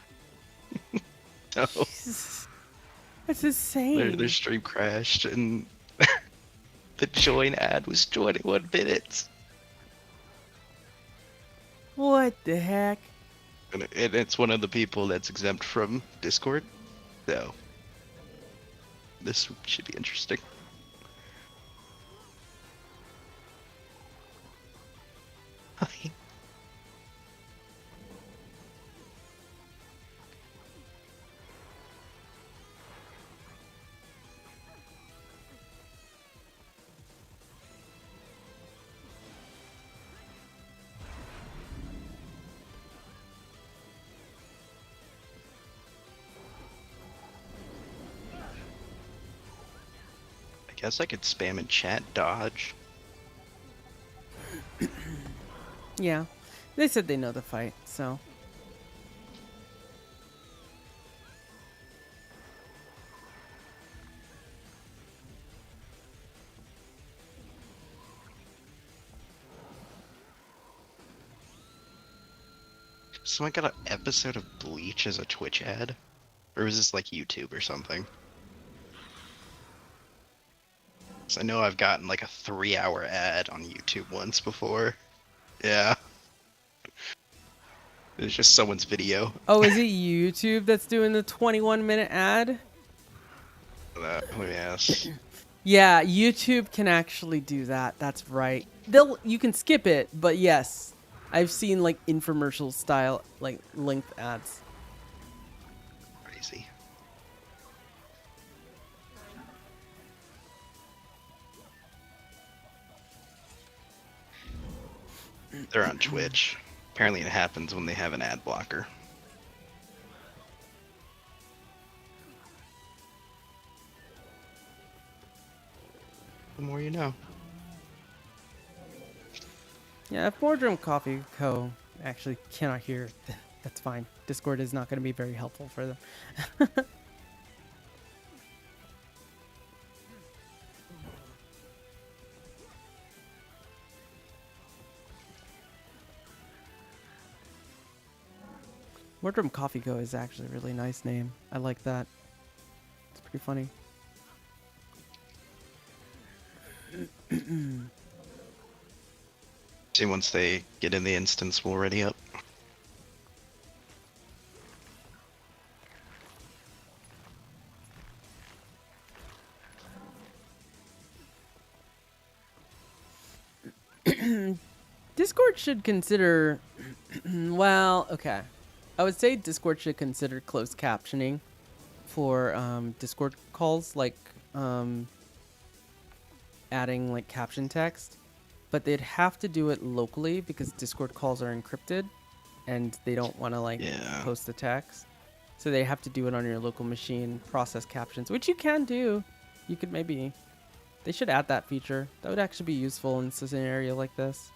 No, Jesus. That's insane. their stream crashed, and the join ad was 21 minutes. What the heck? And it's one of the people that's exempt from Discord, so this should be interesting. Hi. I guess I could spam in chat dodge. Yeah. They said they know the fight, so. Someone got an episode of Bleach as a Twitch ad? Or was this like YouTube or something? 'Cause I know I've gotten like a 3-hour ad on YouTube once before. Yeah. It's just someone's video. Oh, is it YouTube that's doing the 21-minute ad? Let me ask. Yeah, YouTube can actually do that. That's right. You can skip it, but yes. I've seen like infomercial style like length ads. Crazy. They're on Twitch. Apparently it happens when they have an ad blocker. The more you know. Yeah, if Boardroom Coffee Co. actually cannot hear, that's fine. Discord is not going to be very helpful for them. Boardroom Coffee Co. is actually a really nice name. I like that. It's pretty funny. See, once they get in the instance, we'll ready up. Discord should consider, well, okay. I would say Discord should consider closed captioning for Discord calls, like adding like caption text, but they'd have to do it locally because Discord calls are encrypted and they don't want to like Yeah. post the text. So they have to do it on your local machine, process captions, which you can do. You could maybe... They should add that feature. That would actually be useful in a scenario like this.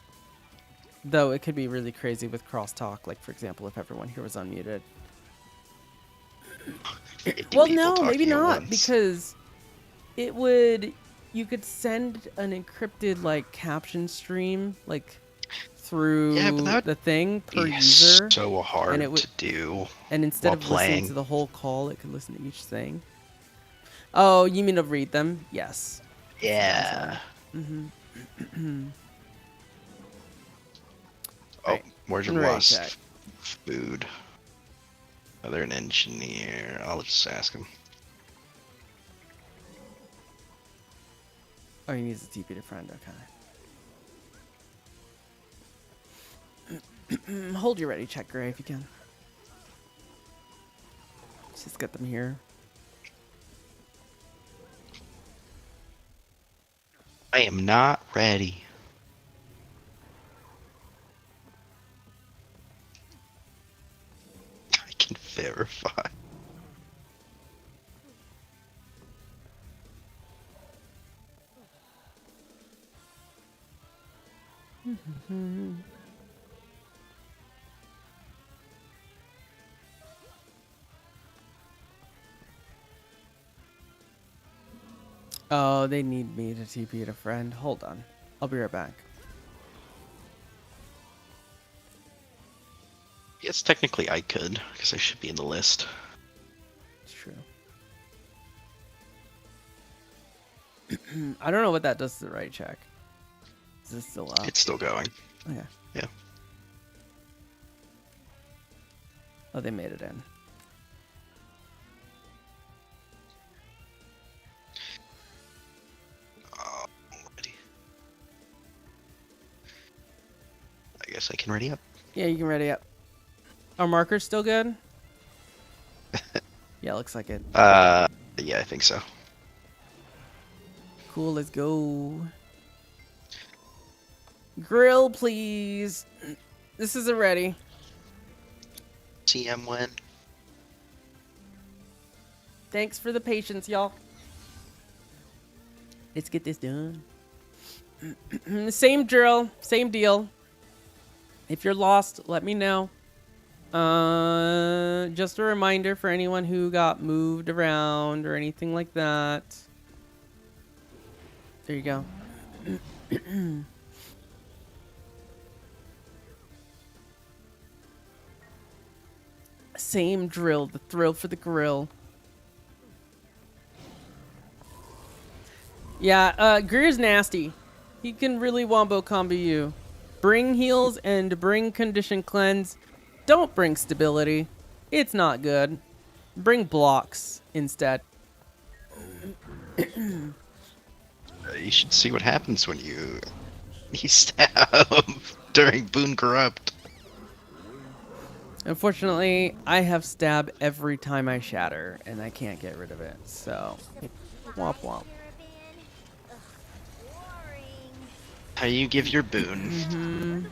Though it could be really crazy with crosstalk, like for example, if everyone here was unmuted. 50 Well, people no, maybe talking at not, once. because it would... You could send an encrypted, like, caption stream, like, through Yeah, but that would the thing per be user. so hard and it would- to do. And instead while of listening playing. to the whole call, it could listen to each thing. Oh, you mean to read them? Yes. Yeah. Mm-hmm. Oh, Right. where's your Right, lost check. food? Oh, they're an engineer. I'll just ask him. Oh, he needs a TP to friend. Okay. Hold your ready check, Gray, if you can. Let's just get them here. I am not ready. I can verify. Oh, they need me to TP to friend. Hold on. I'll be right back. Yes, technically I could, because I should be in the list. It's true. I don't know what that does to the right check. Is this still up? It's still going. Okay. Yeah. Oh, they made it in. Ready. I guess I can ready up. Yeah, you can ready up. Our marker's still good? Yeah, looks like it. Yeah, I think so. Cool, let's go. Grill, please. This isn't ready. TM win. Thanks for the patience, y'all. Let's get this done. Same drill, same deal. If you're lost, let me know. Just a reminder for anyone who got moved around or anything like that. There you go. Same drill, the thrill for the grill. Yeah, Greer's nasty. He can really wombo combo you. Bring heals and bring condition cleanse. Don't bring stability. It's not good. Bring blocks instead. You should see what happens when you stab during Boon Corrupt. Unfortunately, I have stab every time I shatter, and I can't get rid of it. So, womp womp. How you give your boon? Mm-hmm.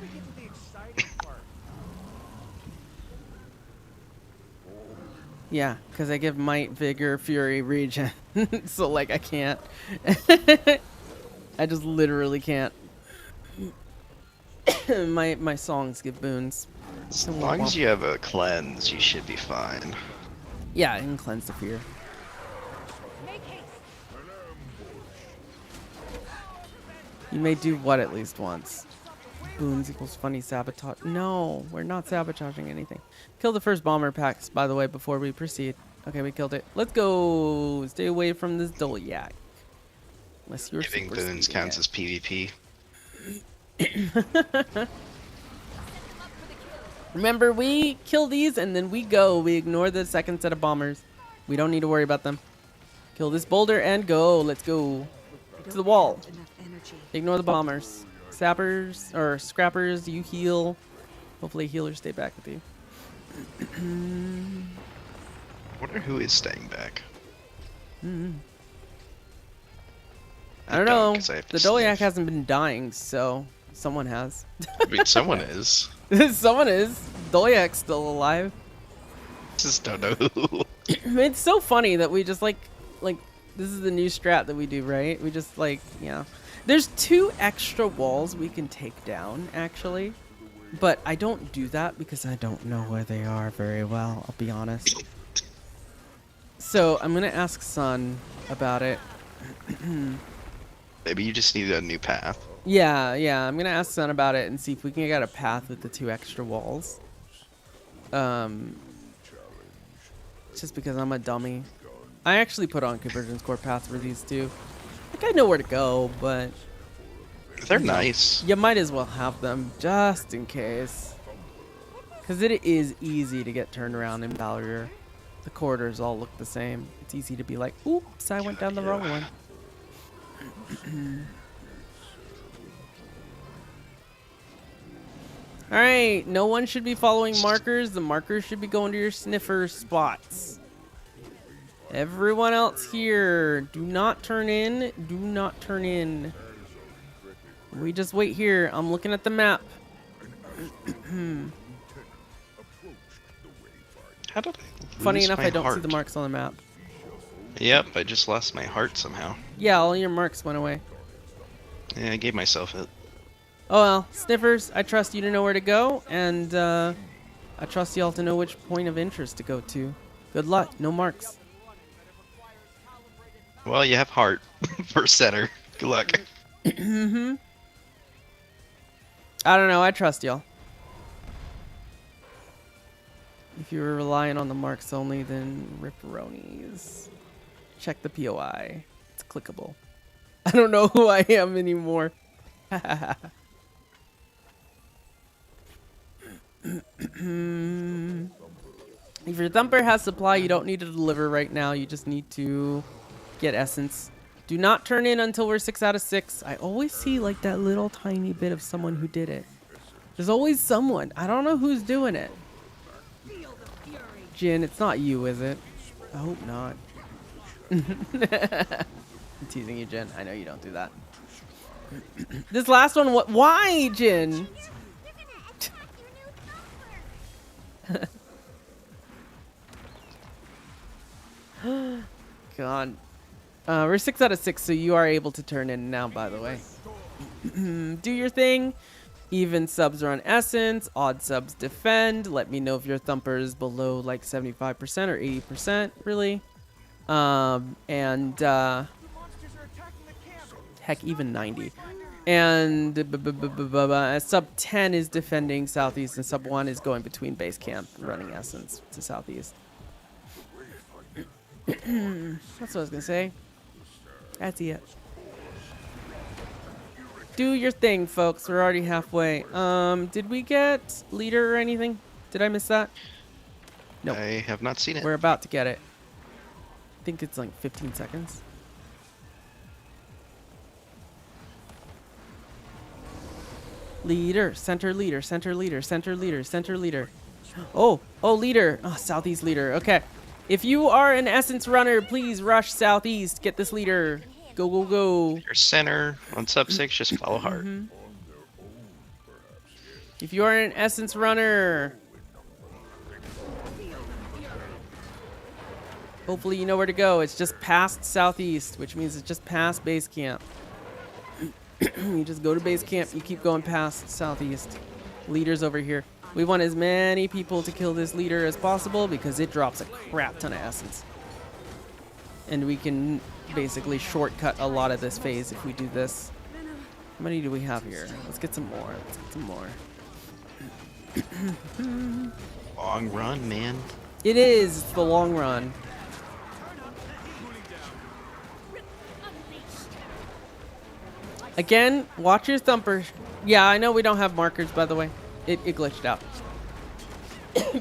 Yeah, because I give might, vigor, fury, regen. So, like, I can't. I just literally can't. my songs give boons. As long as you have a cleanse, you should be fine. Yeah, I can cleanse the fear. You may do what at least once. Boons equals funny sabotage. No, we're not sabotaging anything. Kill the first bomber packs, by the way, before we proceed. Okay, we killed it. Let's go. Stay away from this Dolyak. Unless you're Giving super boons speeding counts it. as PvP. Remember, we kill these and then we go. We ignore the second set of bombers. We don't need to worry about them. Kill this boulder and go. Let's go. To the wall. Ignore the bombers. Sappers or scrappers, you heal. Hopefully healers stay back with you. I wonder who is staying back. I don't know. 'cause I have to The Dolyak sniff. hasn't been dying, so someone has. I mean, someone is. Someone is. Dolyak's still alive. Just don't know who. It's so funny that we just like this is the new strat that we do, right? We just like, yeah. There's 2 extra walls we can take down actually, but I don't do that because I don't know where they are very well, I'll be honest. So I'm gonna ask Sun about it. Maybe you just need a new path. Yeah, I'm gonna ask Sun about it and see if we can get a path with the 2 extra walls. Just because I'm a dummy. I actually put on Convergence Core path for these 2. Like I know where to go, but They're nice. you might as well have them just in case. Because it is easy to get turned around in Balrior. The corridors all look the same. It's easy to be like, oops, I went down the wrong one. Alright, no one should be following markers. The markers should be going to your sniffer spots. Everyone else here, do not turn in. Do not turn in. We just wait here. I'm looking at the map. How did I Funny lose enough, my I don't see heart? the marks on the map. Yep, I just lost my heart somehow. Yeah, all your marks went away. Yeah, I gave myself it. Oh well, sniffers, I trust you to know where to go, and I trust y'all to know which point of interest to go to. Good luck, no marks. Well, you have heart for center. Good luck. I don't know, I trust y'all. If you were relying on the marks only, then ripperonis. Check the POI. It's clickable. I don't know who I am anymore. If your thumper has supply, you don't need to deliver right now. You just need to get essence. Do not turn in until we're 6 out of 6. I always see like that little tiny bit of someone who did it. There's always someone. I don't know who's doing it. Jin, it's not you, is it? I hope not. I'm teasing you, Jin. I know you don't do that. This last one, what? Why, Jin? God. We're 6 out of 6, so you are able to turn in now, by the way. Do your thing. Even subs are on essence. Odd subs defend. Let me know if your thumper is below like 75% or 80%, really. Heck, even 90. And sub 10 is defending southeast, and sub 1 is going between base camp, running essence to southeast. That's what I was gonna say. That's it. Do your thing, folks. We're already halfway. Did we get leader or anything? Did I miss that? Nope. I have not seen it. We're about to get it. I think it's like 15 seconds. Leader, center leader, center leader, center leader, center leader. Oh, leader. Oh, southeast leader. Okay. If you are an essence runner, please rush southeast. Get this leader. Go, go, go. Your center on sub 6, just follow heart. If you are an essence runner, hopefully you know where to go. It's just past southeast, which means it's just past base camp. You just go to base camp. You keep going past southeast. Leader's over here. We want as many people to kill this leader as possible because it drops a crap ton of essence. And we can basically shortcut a lot of this phase if we do this. How many do we have here? Let's get some more. Let's get some more. Long run, man. It is. It's the long run. Again, watch your thumper. Yeah, I know we don't have markers, by the way. It glitched out.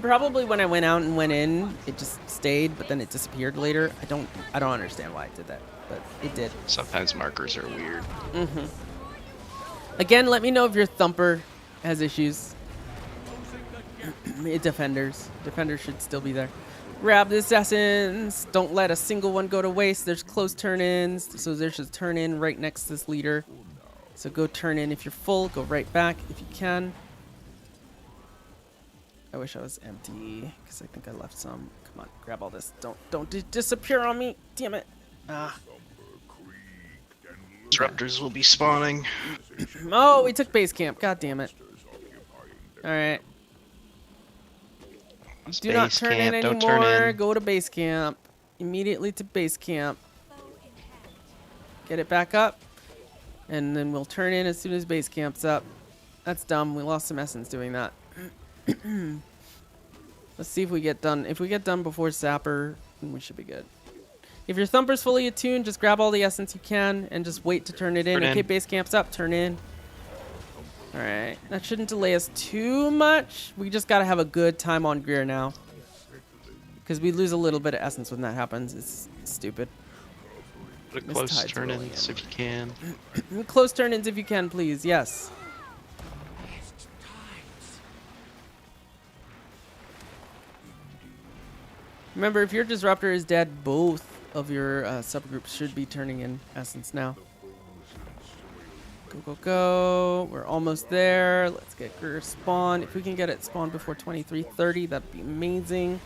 Probably when I went out and went in, it just stayed, but then it disappeared later. I don't understand why it did that, but it did. Sometimes markers are weird. Again, let me know if your thumper has issues. Defenders should still be there. Grab this essence. Don't let a single one go to waste. There's close turn-ins, so there's a turn-in right next to this leader. So go turn in if you're full. Go right back if you can. I wish I was empty because I think I left some. Come on, grab all this. Don't disappear on me. Damn it. Ah. Disruptors will be spawning. Oh, we took base camp. God damn it. All right. Do not Base turn in camp, anymore. don't turn in. Go to base camp. Immediately to base camp. Get it back up. And then we'll turn in as soon as base camp's up. That's dumb. We lost some essence doing that. Let's see if we get done. If we get done before Sapper, then we should be good. If your Thumper's fully attuned, just grab all the essence you can and just wait to turn it in. Turn Okay, in. base camp's up. Turn in. All right. That shouldn't delay us too much. We just got to have a good time on Greer now. Because we lose a little bit of essence when that happens. It's stupid. Put a This close tide's turn rolling in in. if you can. Close turn-ins if you can, please. Yes. Remember, if your disruptor is dead, both of your subgroups should be turning in essence now. Go, go, go. We're almost there. Let's get Greer spawned. If we can get it spawned before 23:30, that'd be amazing.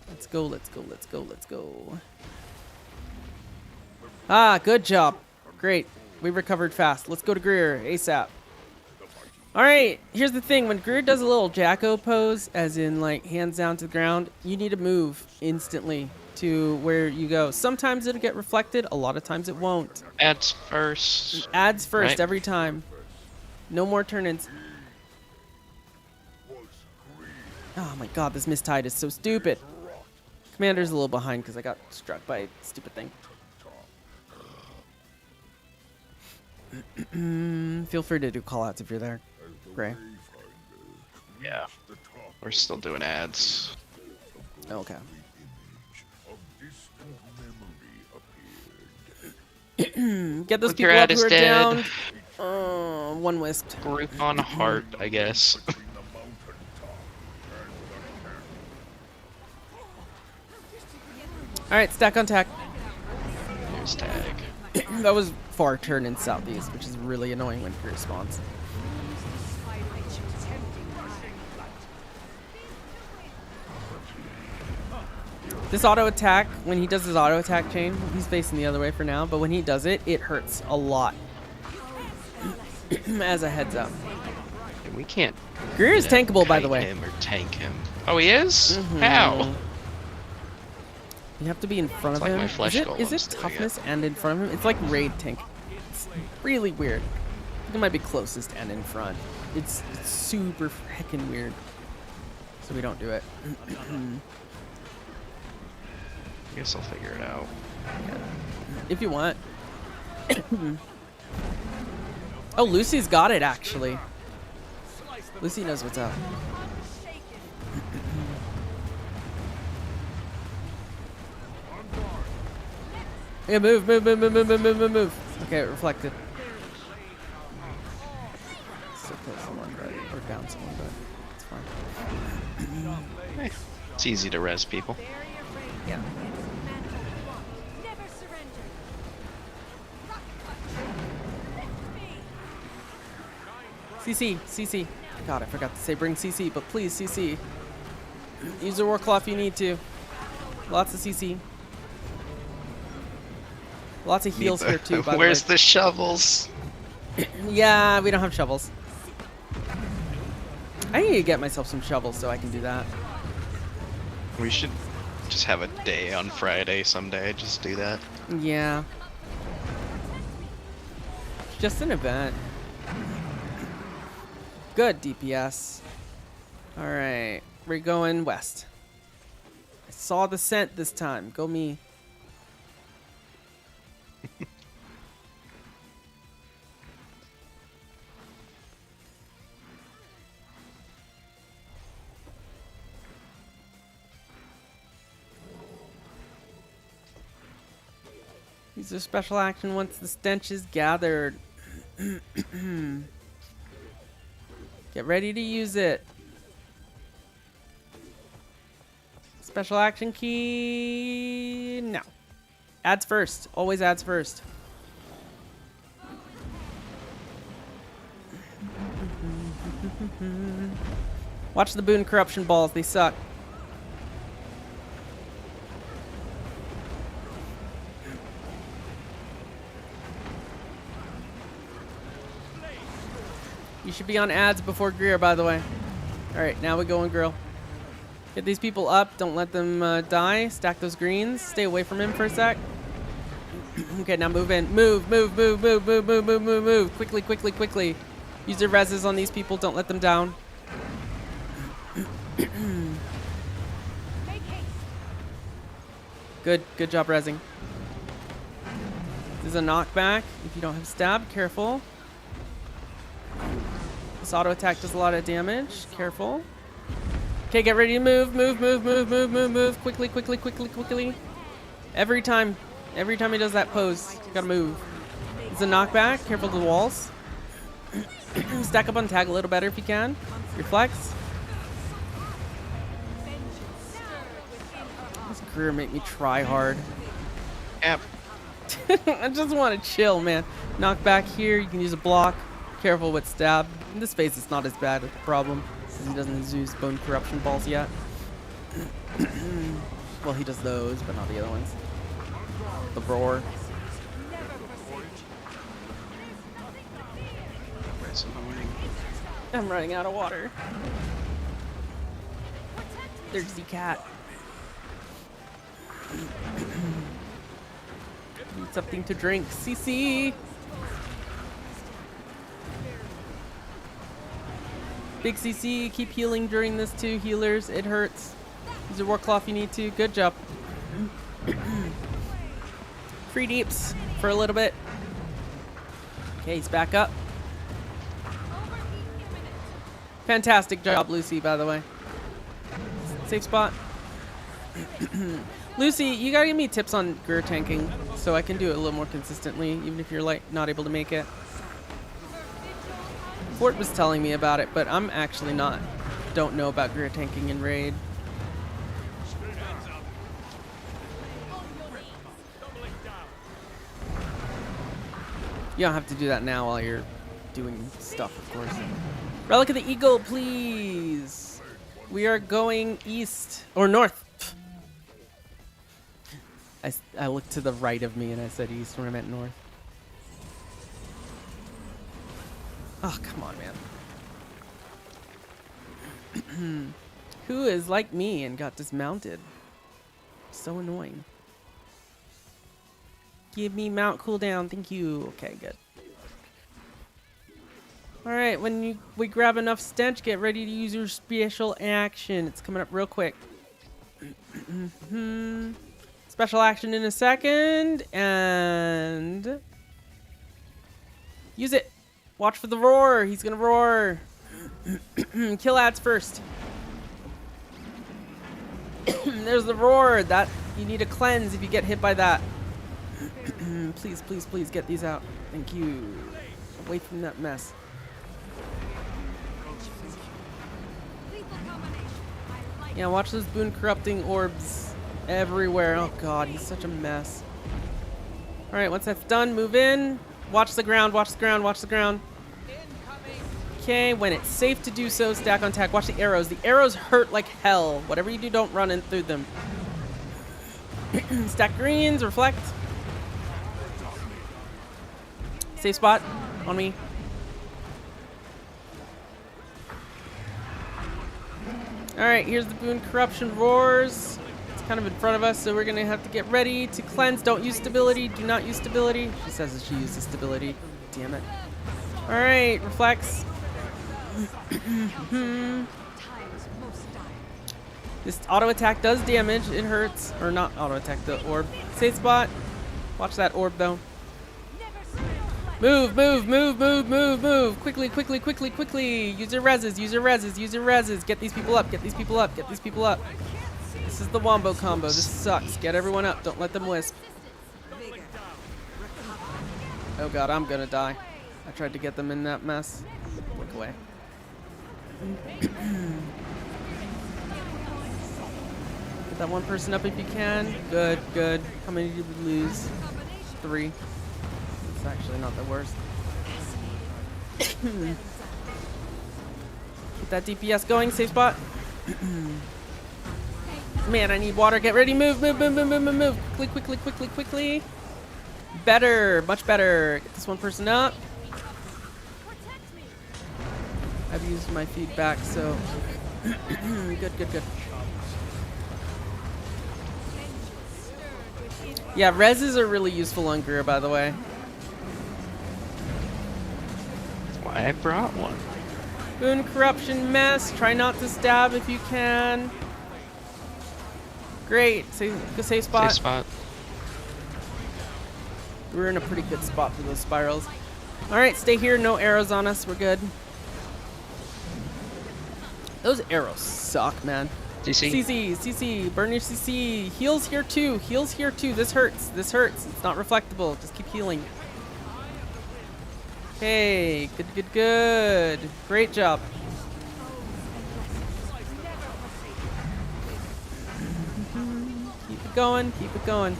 Let's go, let's go, let's go, let's go. Ah, good job. Great. We recovered fast. Let's go to Greer ASAP. All right, here's the thing. When Greer does a little Jacko pose, as in like hands down to the ground, you need to move instantly to where you go. Sometimes it'll get reflected. A lot of times it won't. Ads first. Ads first Right. every time. No more turn-ins. Oh my god, this mistide is so stupid. Commander's a little behind because I got struck by a stupid thing. Feel free to do callouts if you're there, Gray. Yeah. We're still doing ads. Okay. Get those Look, your people up ad who is are dead. down. One wisped. Group on heart, I guess. All right, stack on tack. Here's tag. That was far turn in southeast, which is really annoying when Greer spawns. This auto attack, when he does his auto attack chain, he's facing the other way for now, but when he does it, it hurts a lot. As a heads up. And we can't. Greer is tankable, by the kite way. Him or tank him. Oh, he is? How? You have to be in front It's of like him. my flesh Is it golems doing toughness and in front of him? It's like raid tank. It's really weird. I think it might be closest and in front. It's super heckin' weird. So we don't do it. I guess I'll figure it out. If you want. Oh, Lucy's got it, actually. Lucy knows what's up. Yeah, move. Okay, it reflected. Still kill someone, but, or down someone, but it's fine. It's easy to res people. Yeah. Never surrender. CC. God, I forgot to say bring CC, but please CC. Use the Warclaw if you need to. Lots of CC. Lots of heals here too, by Where's the way. the shovels? Yeah, we don't have shovels. I need to get myself some shovels so I can do that. We should just have a day on Friday someday. Just do that. Yeah. Just an event. Good DPS. Alright, we're going west. I saw the scent this time. Go me. Use a special action once the stench is gathered. Get ready to use it. Special action key. No. Ads first. Always ads first. Watch the boon corruption balls. They suck. You should be on ads before Greer, by the way. All right, now we go and grill. Get these people up. Don't let them die. Stack those greens. Stay away from him for a sec. Okay, now move in. Move, move, move, move, move, move, move, move, move. Quickly, quickly, quickly. Use your reses on these people. Don't let them down. Good, good job resing. This is a knockback. If you don't have stab, careful. This auto attack does a lot of damage. Careful. Okay, get ready to move, move, move, move, move, move, move. Quickly, quickly, quickly, quickly. Every time he does that pose, you gotta move. It's a knockback. Careful of the walls. Stack up on tag a little better if you can. Reflex. This career make me try hard. Yep. I just want to chill, man. Knock back here. You can use a block. Careful with stab. In this phase, it's not as bad a problem because he doesn't use bone corruption balls yet. Well, he does those, but not the other ones. The roar. That's annoying. I'm running out of water. There's the cat. Need something to drink. CC. Big CC, keep healing during this too, healers. It hurts. Use your war cloth if you need to. Good job. Free deeps for a little bit. Okay, he's back up. Fantastic job, Lucy, by the way. Safe spot. Lucy, you gotta give me tips on Greer tanking so I can do it a little more consistently, even if you're like not able to make it. Fort was telling me about it, but I'm actually don't know about Greer tanking in raid. You don't have to do that now while you're doing stuff, of course. Relic of the Eagle, please. We are going east or north. I looked to the right of me and I said east when I meant north. Oh, come on, man. Who is like me and got dismounted? So annoying. Give me mount cooldown. Thank you. Okay, good. Alright, when we grab enough stench, get ready to use your special action. It's coming up real quick. Special action in a second. And... use it. Watch for the roar. He's gonna roar. Kill ads first. There's the roar. That you need a cleanse if you get hit by that. Please, please, please get these out. Thank you. Away from that mess. Yeah, watch those boon corrupting orbs everywhere. Oh god, he's such a mess. Alright, once that's done, move in. Watch the ground, watch the ground, watch the ground. Okay, when it's safe to do so, stack on tack. Watch the arrows. The arrows hurt like hell. Whatever you do, don't run in through them. Stack greens, reflect. Safe spot on me. Alright, here's the boon corruption roars. It's kind of in front of us, so we're gonna have to get ready to cleanse. Don't use stability. Do not use stability. She says that she uses stability. Damn it. Alright, reflex. This auto attack does damage. It hurts. Or not auto attack, the orb. Safe spot. Watch that orb though. Move, move, move, move, move, move. Quickly, quickly, quickly, quickly. Use your reses, use your reses, use your reses. Get these people up, get these people up, get these people up. This is the wombo combo. This sucks. Get everyone up. Don't let them wisp. Oh god, I'm gonna die. I tried to get them in that mess. Look away. Get that one person up if you can. Good, good. How many did we lose? 3. It's actually not the worst. Keep Get that DPS going. Safe spot. Man, I need water. Get ready. Move, move, move, move, move, move, move. Quickly, quickly, quickly, quickly. Better. Much better. Get this one person up. I've used my feedback, so good, good, good. Yeah, reses are really useful on Greer, by the way. That's why I brought one. Boon corruption mess. Try not to stab if you can. Great. Safe spot. Safe spot. We're in a pretty good spot for those spirals. All right, stay here. No arrows on us. We're good. Those arrows suck, man. CC. CC. Burn your CC. Heals here too. Heals here too. This hurts. This hurts. It's not reflectable. Just keep healing. Hey, good, good, good. Great job. Keep it going. Keep it going.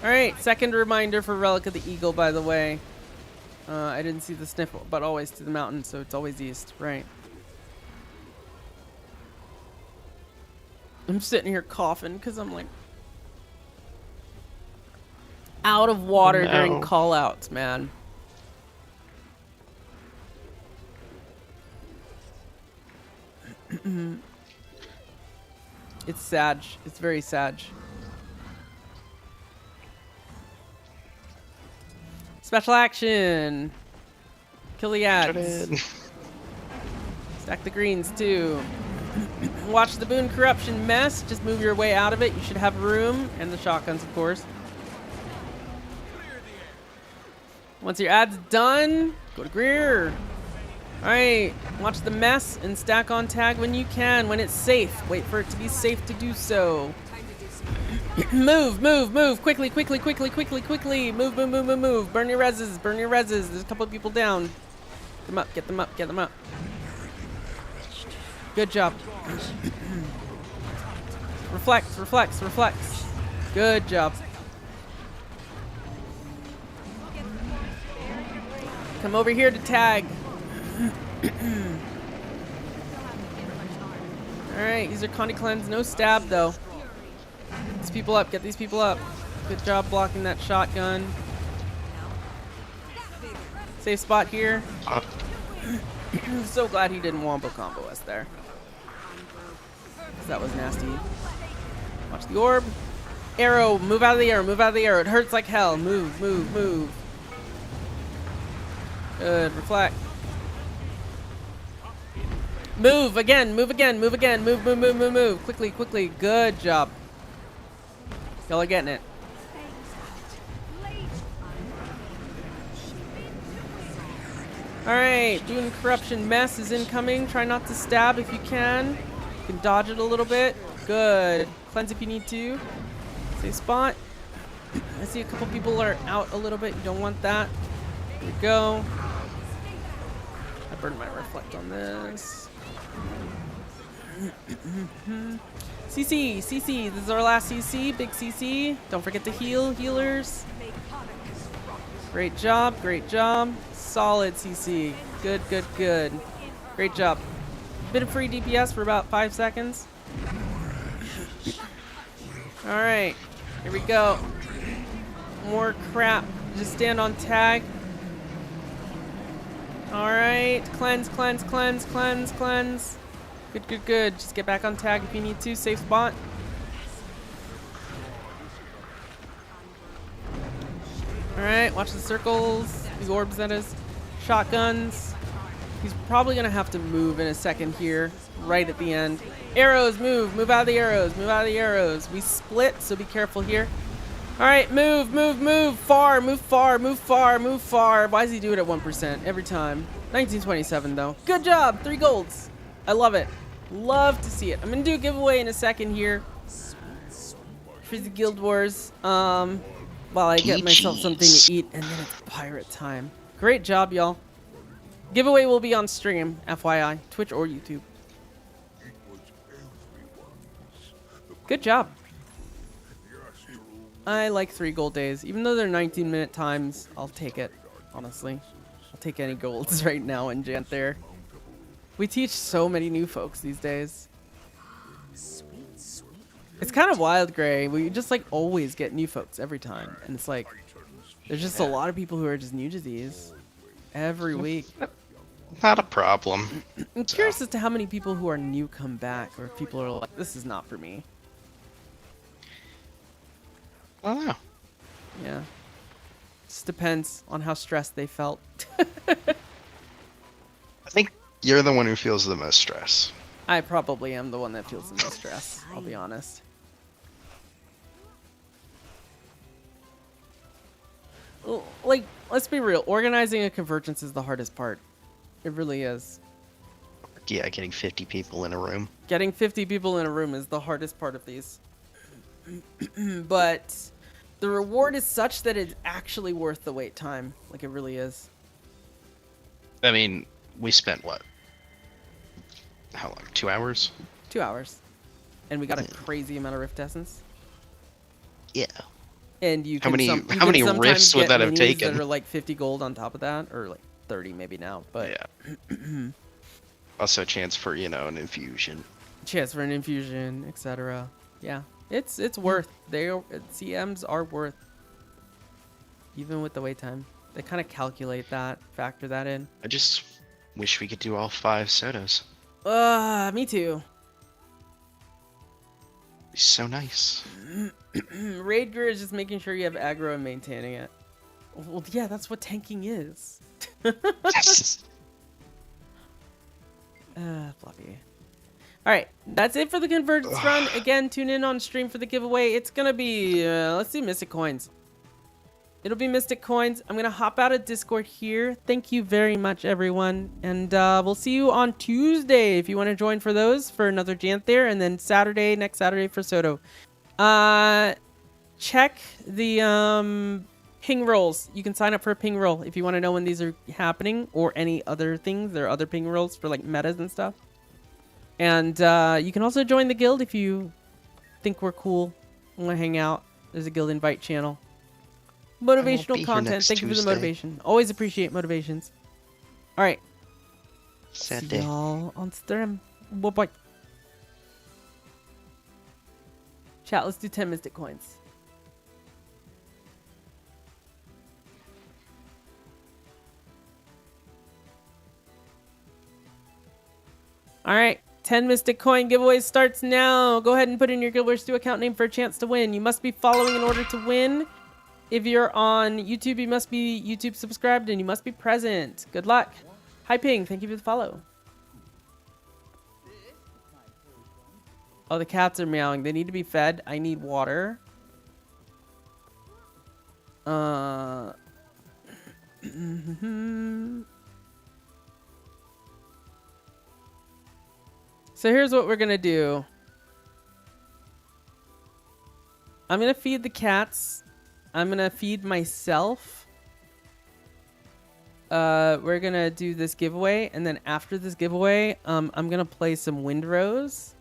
Alright, second reminder for Relic of the Eagle, by the way. I didn't see the sniffle, but always to the mountain, so it's always east. Right. I'm sitting here coughing because I'm like out of water during call-outs, man. It's sad. It's very sad. Special action. Kill the ads. Stack the greens too. Watch the Boon corruption mess. Just move your way out of it. You should have room. And the shotguns, of course. Once your ad's done, go to Greer. Alright. Watch the mess and stack on tag when you can. When it's safe. Wait for it to be safe to do so. Move, move, move. Quickly, quickly, quickly, quickly, quickly. Move, move, move, move, move. Burn your reses. Burn your reses. There's a couple of people down. Get them up, get them up, get them up. Good job. Reflex, reflex, reflex. Good job. Come over here to tag. Alright, these are Connie cleanse. No stab, though. Get these people up. Get these people up. Good job blocking that shotgun. Safe spot here. I'm so glad he didn't wombo combo us there. That was nasty. Watch the orb. Arrow. Move out of the arrow. Move out of the arrow. It hurts like hell. Move, move, move. Good. Reflect. Move again. Move again. Move again. Move, move, move, move, move. Quickly, quickly. Good job. Y'all are getting it. Alright, Boon corruption mess is incoming. Try not to stab if you can. You can dodge it a little bit. Good. Cleanse if you need to. Safe spot. I see a couple people are out a little bit. You don't want that. Here we go. I burned my reflect on this. CC, CC. This is our last CC. Big CC. Don't forget to heal, healers. Great job, great job. Solid CC. Good, good, good. Great job. Bit of free DPS for about 5 seconds. Alright, here we go. More crap. Just stand on tag. Alright, cleanse, cleanse, cleanse, cleanse, cleanse. Good, good, good. Just get back on tag if you need to. Safe spot. Alright, watch the circles. The orbs, that is. Shotguns. He's probably going to have to move in a second here. Right at the end. Arrows, move. Move out of the arrows. Move out of the arrows. We split, so be careful here. Alright, move, move, move. Far, move far, move far, move far. Why does he do it at 1% every time? 1927, though. Good job. 3 golds. I love it. Love to see it. I'm going to do a giveaway in a second here. For the Guild Wars. While I get myself something to eat, and then it's pirate time. Great job, y'all. Giveaway will be on stream, FYI. Twitch or YouTube. Good job. I like 3 gold days. Even though they're 19-minute times, I'll take it, honestly. I'll take any golds right now in Janthir. We teach so many new folks these days. It's kind of wild, Gray. We just like always get new folks every time. And it's like, there's just a lot of people who are just new to these every week. Not a problem. I'm curious as to how many people who are new come back, or if people are like, this is not for me. I don't know. Yeah. Just depends on how stressed they felt. I think you're the one who feels the most stress. I probably am the one that feels the most stress, I'll be honest. Like, let's be real. Organizing a convergence is the hardest part. It really is. Yeah, getting 50 people in a room. Getting 50 people in a room is the hardest part of these. But the reward is such that it's actually worth the wait time. Like, it really is. I mean, we spent what? How long? 2 hours? 2 hours. And we got a crazy amount of Rift Essence. Yeah. And you How can many- you how can many sometimes rifts would get that have minis taken? that are like 50 gold on top of that, or like 30 maybe now. But Yeah. Also a chance for, you know, an infusion. chance for an infusion, etc. Yeah, it's worth. CMs are worth, even with the wait time. They kind of calculate that, factor that in. I just wish we could do all 5 sodas. Me too. Be so nice. Raid gear is just making sure you have aggro and maintaining it. Well, yeah, that's what tanking is. Floppy. Alright, that's it for the Convergence run. Again, tune in on stream for the giveaway. It's gonna be, let's do Mystic Coins. It'll be Mystic Coins. I'm gonna hop out of Discord here. Thank you very much, everyone. And we'll see you on Tuesday if you want to join for those, for another Janthir, and then next Saturday for Soto. Check the ping rolls. You can sign up for a ping roll if you want to know when these are happening, or any other things. There are other ping rolls for like metas and stuff. And you can also join the guild if you think we're cool and want to hang out. There's a guild invite channel. Motivational here content. next Thank you for the Tuesday. motivation. Always appreciate motivations. All right. Sad See day. y'all on stream. Bye-bye. Chat, let's do 10 Mystic Coins. All right. 10 Mystic Coin giveaway starts now. Go ahead and put in your Guild Wars 2 account name for a chance to win. You must be following in order to win. If you're on YouTube, you must be YouTube subscribed and you must be present. Good luck. Hi, Ping. Thank you for the follow. Oh, the cats are meowing. They need to be fed. I need water. So here's what we're gonna do. I'm gonna feed the cats. I'm gonna feed myself. We're gonna do this giveaway, and then after this giveaway, I'm gonna play some Windrose.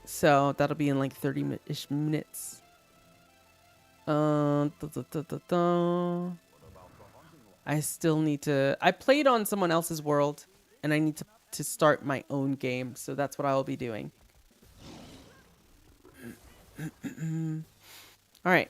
So that'll be in like 30-ish minutes. I still need to. I played on someone else's world, and I need to start my own game. So that's what I will be doing. All right.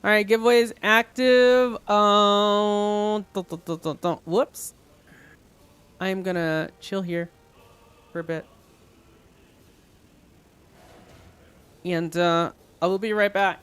All right, giveaways active. Whoops. I am gonna chill here for a bit, and I will be right back.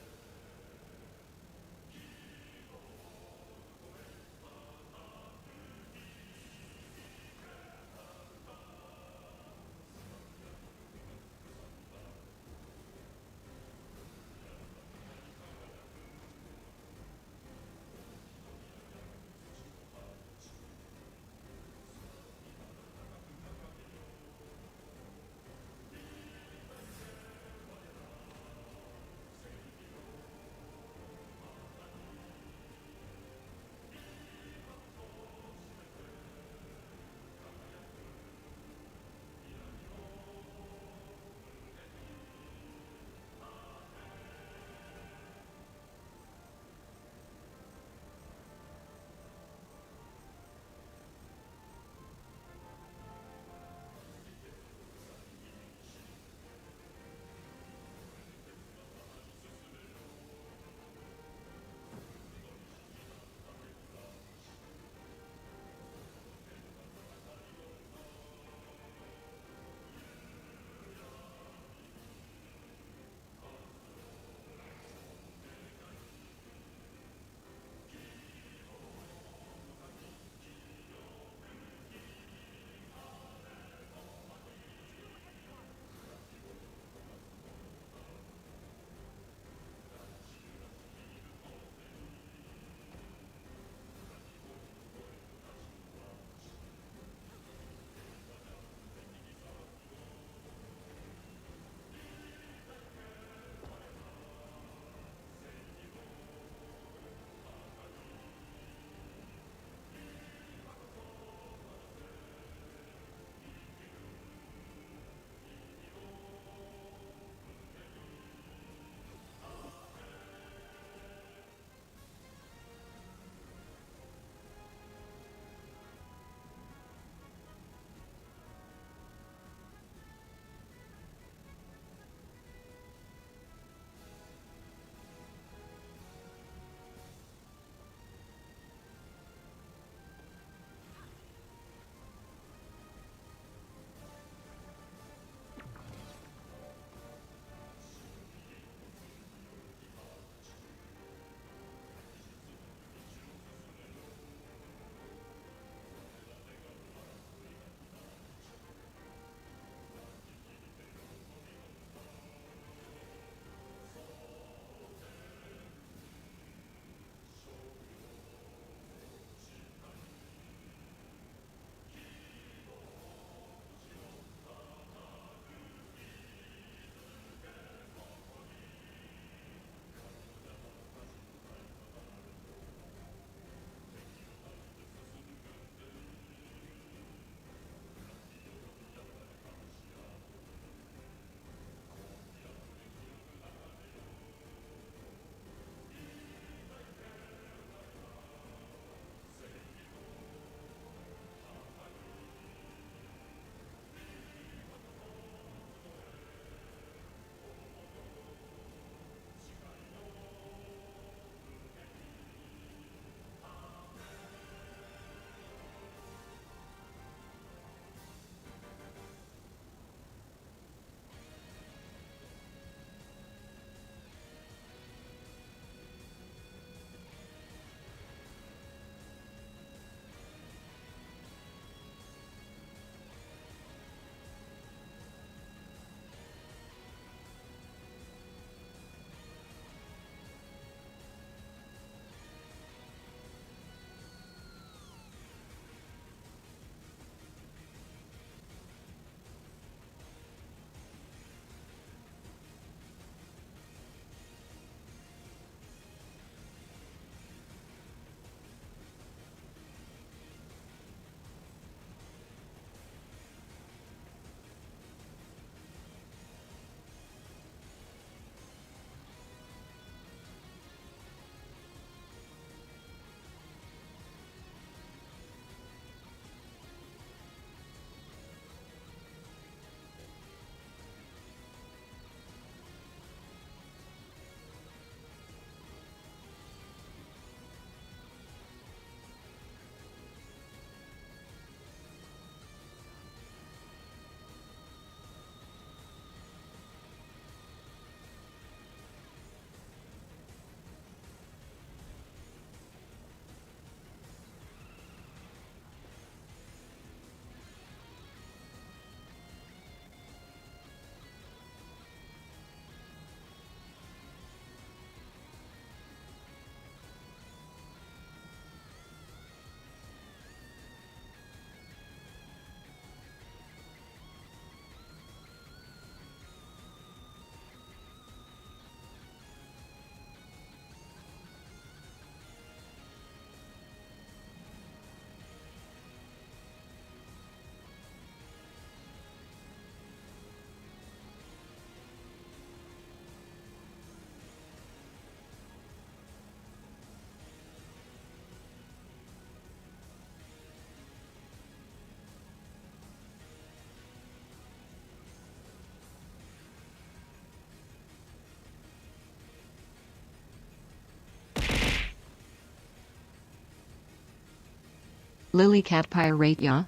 Lily Cat Pirate ya?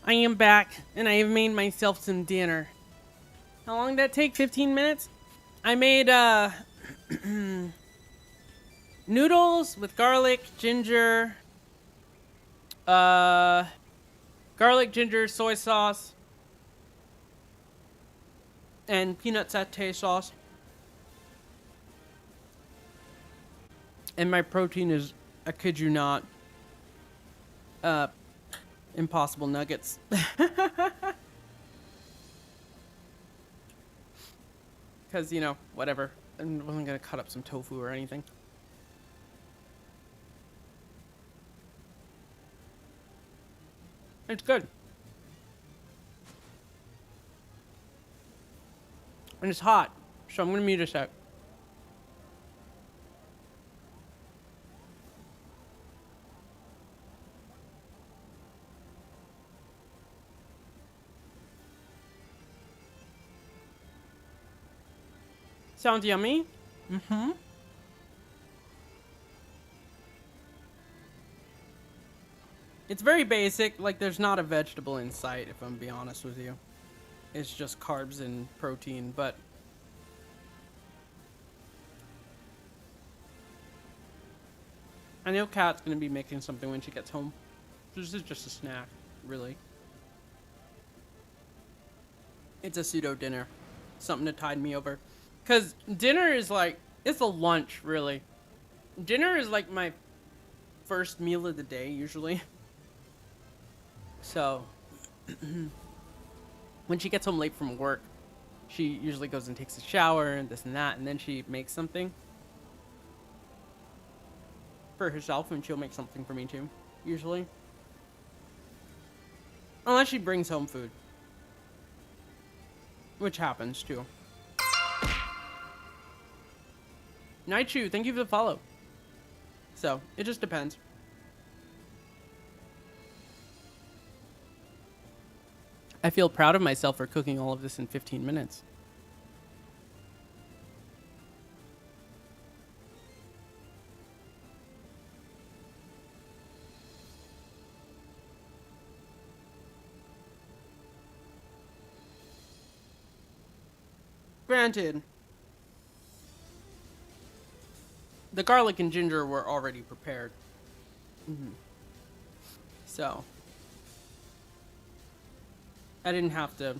I am back, and I have made myself some dinner. How long did that take? 15 minutes? I made, noodles with garlic, ginger, garlic, ginger, soy sauce, and peanut satay sauce. And my protein is, I kid you not, Impossible Nuggets. Because, you know, whatever. I wasn't going to cut up some tofu or anything. It's good. And it's hot. So I'm going to mute a sec. Sounds yummy. Mm-hmm. It's very basic. Like, there's not a vegetable in sight, if I'm being honest with you. It's just carbs and protein, but... I know Kat's gonna be making something when she gets home. This is just a snack, really. It's a pseudo dinner. Something to tide me over. Because dinner is like, it's a lunch, really. Dinner is like my first meal of the day, usually. So, when she gets home late from work, she usually goes and takes a shower and this and that, and then she makes something for herself, and she'll make something for me too, usually. Unless she brings home food. Which happens too. Nightshoe, thank you for the follow. So, it just depends. I feel proud of myself for cooking all of this in 15 minutes. Granted, the garlic and ginger were already prepared. So, I didn't have to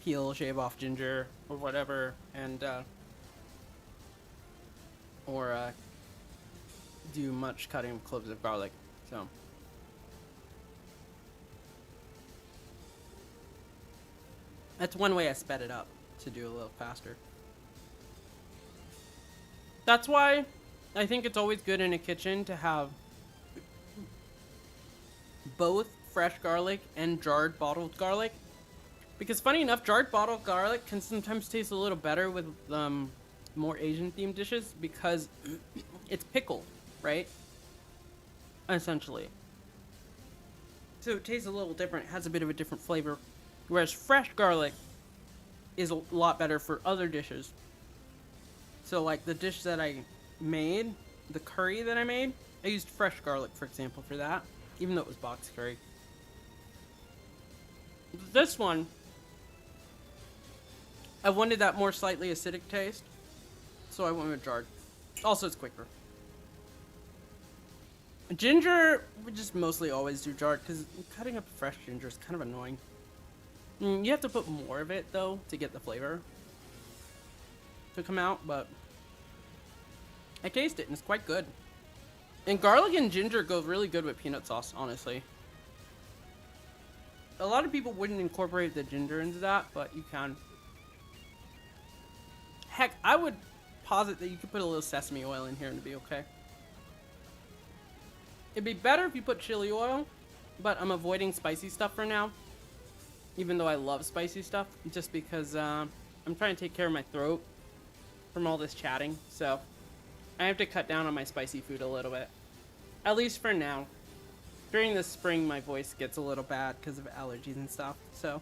peel, shave off ginger or whatever, and do much cutting of cloves of garlic. So, that's one way I sped it up to do a little faster. That's why I think it's always good in a kitchen to have both fresh garlic and jarred bottled garlic. Because funny enough, jarred bottled garlic can sometimes taste a little better with more Asian themed dishes because it's pickled, right? Essentially. So it tastes a little different, has a bit of a different flavor. Whereas fresh garlic is a lot better for other dishes. So like the dish that I made, the curry that I made, I used fresh garlic, for example, for that. Even though it was box curry. This one, I wanted that more slightly acidic taste. So I went with jarred. Also, it's quicker. Ginger, we just mostly always do jarred because cutting up fresh ginger is kind of annoying. You have to put more of it, though, to get the flavor to come out, but I taste it and it's quite good. And garlic and ginger go really good with peanut sauce, honestly. A lot of people wouldn't incorporate the ginger into that, but you can. Heck, I would posit that you could put a little sesame oil in here and it'd be okay. It'd be better if you put chili oil, but I'm avoiding spicy stuff for now. Even though I love spicy stuff, just because I'm trying to take care of my throat from all this chatting, so I have to cut down on my spicy food a little bit. At least for now. During the spring, my voice gets a little bad because of allergies and stuff, so.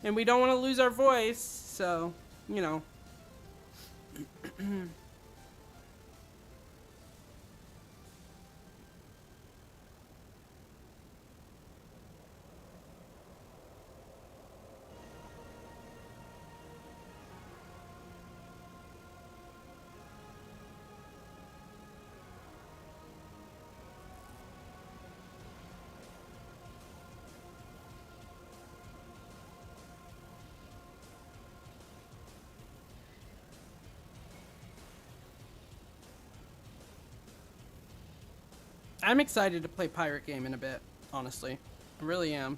And we don't want to lose our voice, so, you know. I'm excited to play pirate game in a bit, honestly. I really am.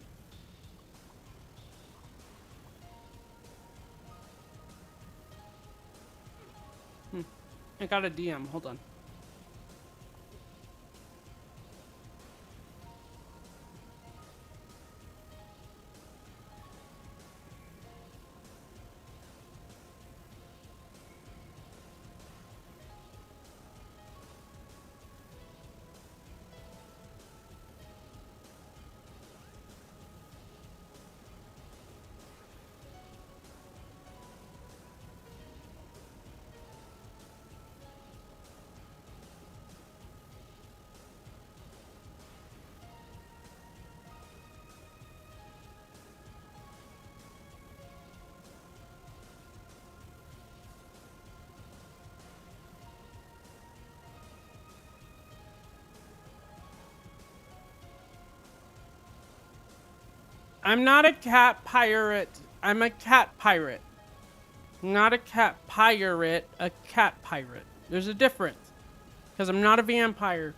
I got a DM. Hold on. I'm not a cat pirate. I'm a cat pirate. Not a cat pirate, a cat pirate. There's a difference. Because I'm not a vampire.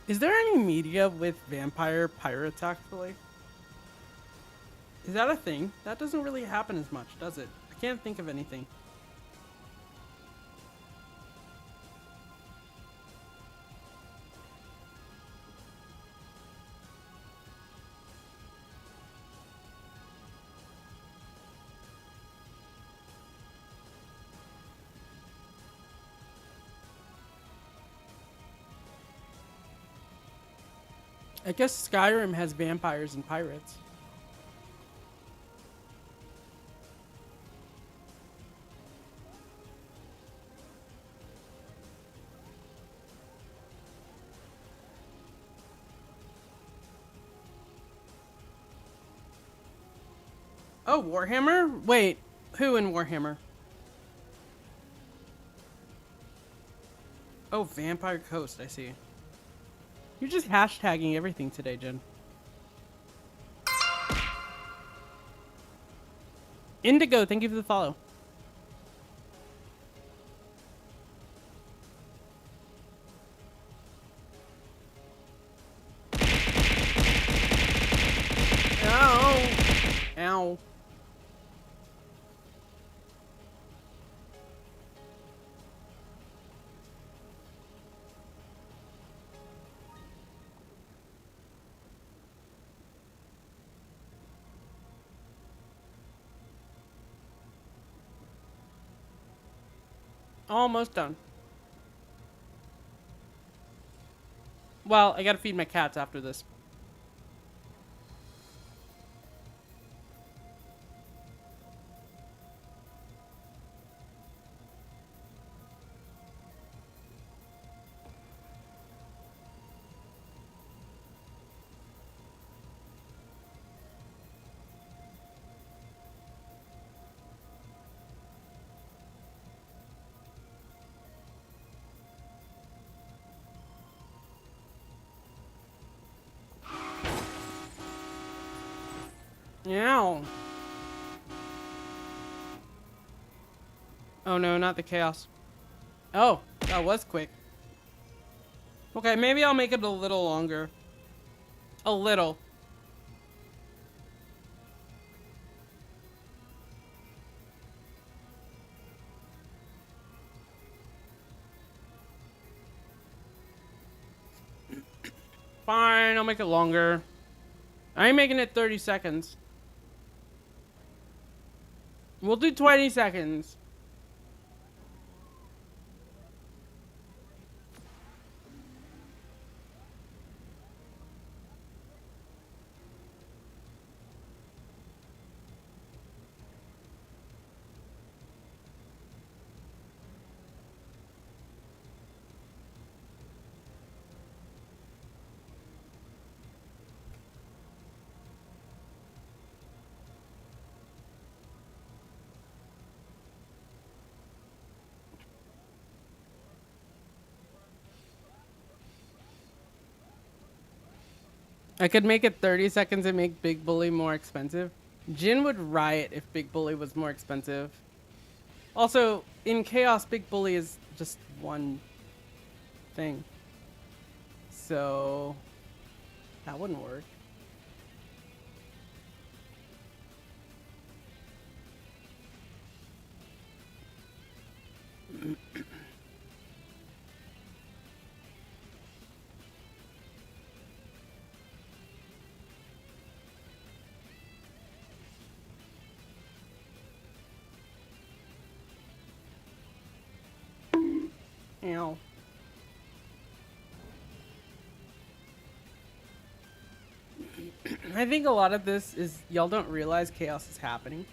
Is there any media with vampire pirates, actually? Is that a thing? That doesn't really happen as much, does it? I can't think of anything. I guess Skyrim has vampires and pirates. Oh, Warhammer? Wait, who in Warhammer? Oh, Vampire Coast, I see. You're just hashtagging everything today, Jen. Indigo, thank you for the follow. Ow! Ow. Almost done. Well, I gotta feed my cats after this. Ow. Oh no, not the chaos. Oh, that was quick. Okay, maybe I'll make it a little longer. A little. Fine, I'll make it longer. I ain't making it 30 seconds. We'll do 20 seconds. I could make it 30 seconds and make Big Bully more expensive. Jin would riot if Big Bully was more expensive. Also, in Chaos, Big Bully is just one thing. So, that wouldn't work. Ow. I think a lot of this is y'all don't realize chaos is happening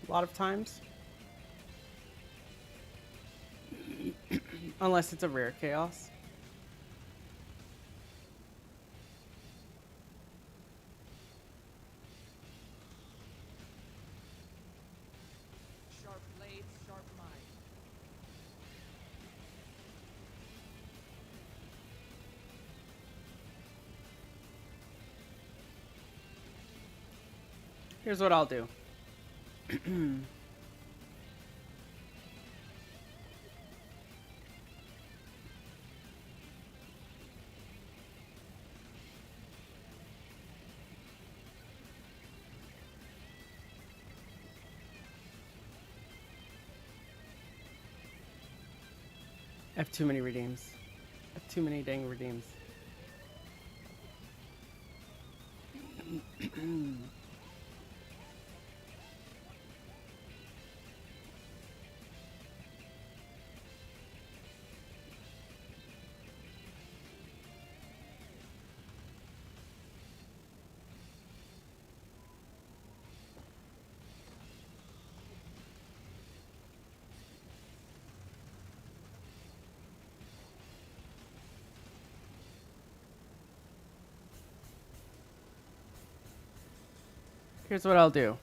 a lot of times. Unless it's a rare chaos. Sharp blade, sharp mind. Here's what I'll do. I have too many redeems. I have too many dang redeems. Here's what I'll do.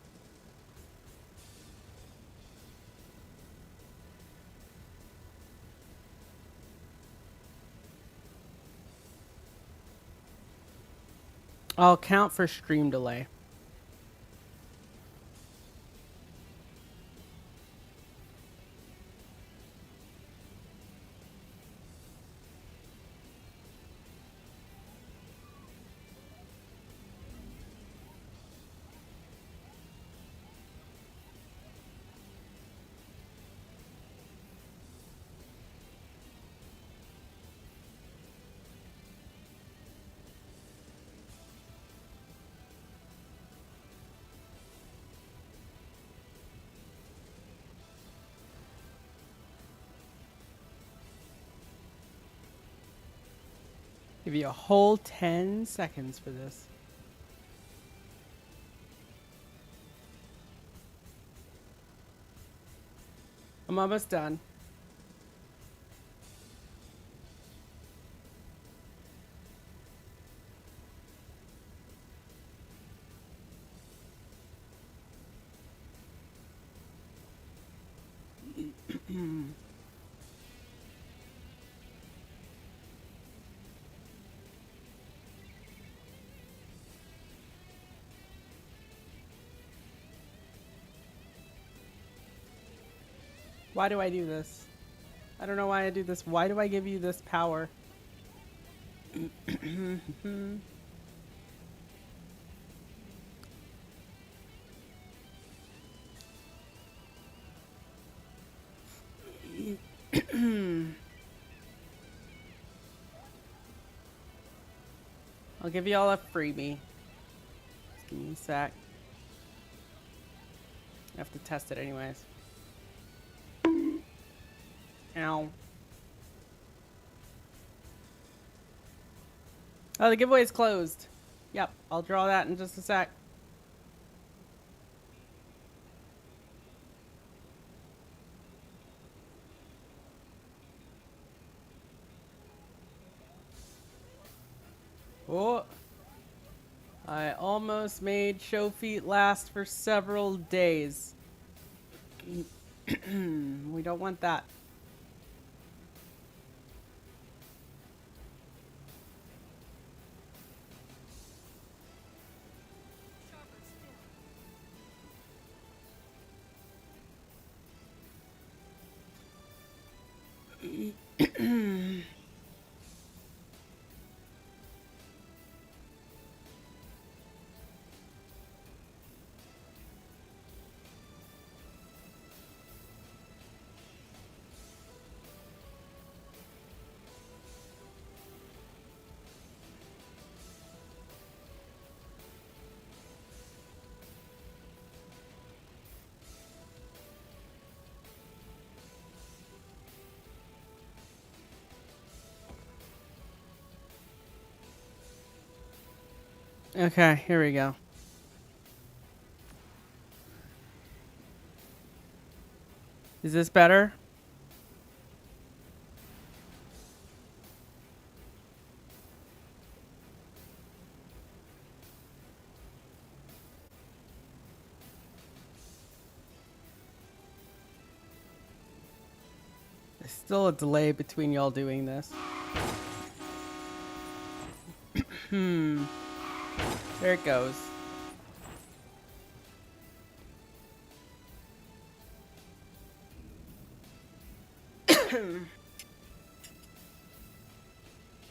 I'll count for stream delay. Give you a whole 10 seconds for this. I'm almost done. Why do I do this? I don't know why I do this. Why do I give you this power? I'll give y'all a freebie. Just give me a sec. I have to test it anyways. Ow. Oh, the giveaway is closed. Yep, I'll draw that in just a sec. Oh. I almost made show feet last for several days. We don't want that. Okay, here we go. Is this better? There's still a delay between y'all doing this. There it goes.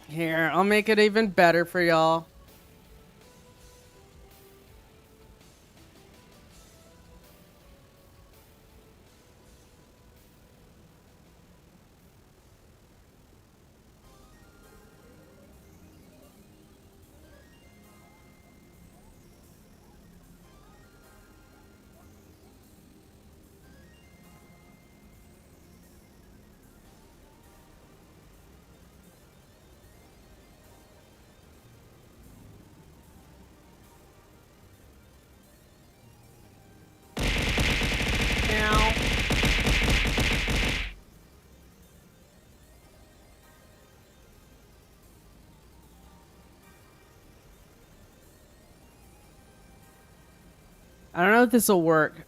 Here, I'll make it even better for y'all. Now. I don't know if this will work.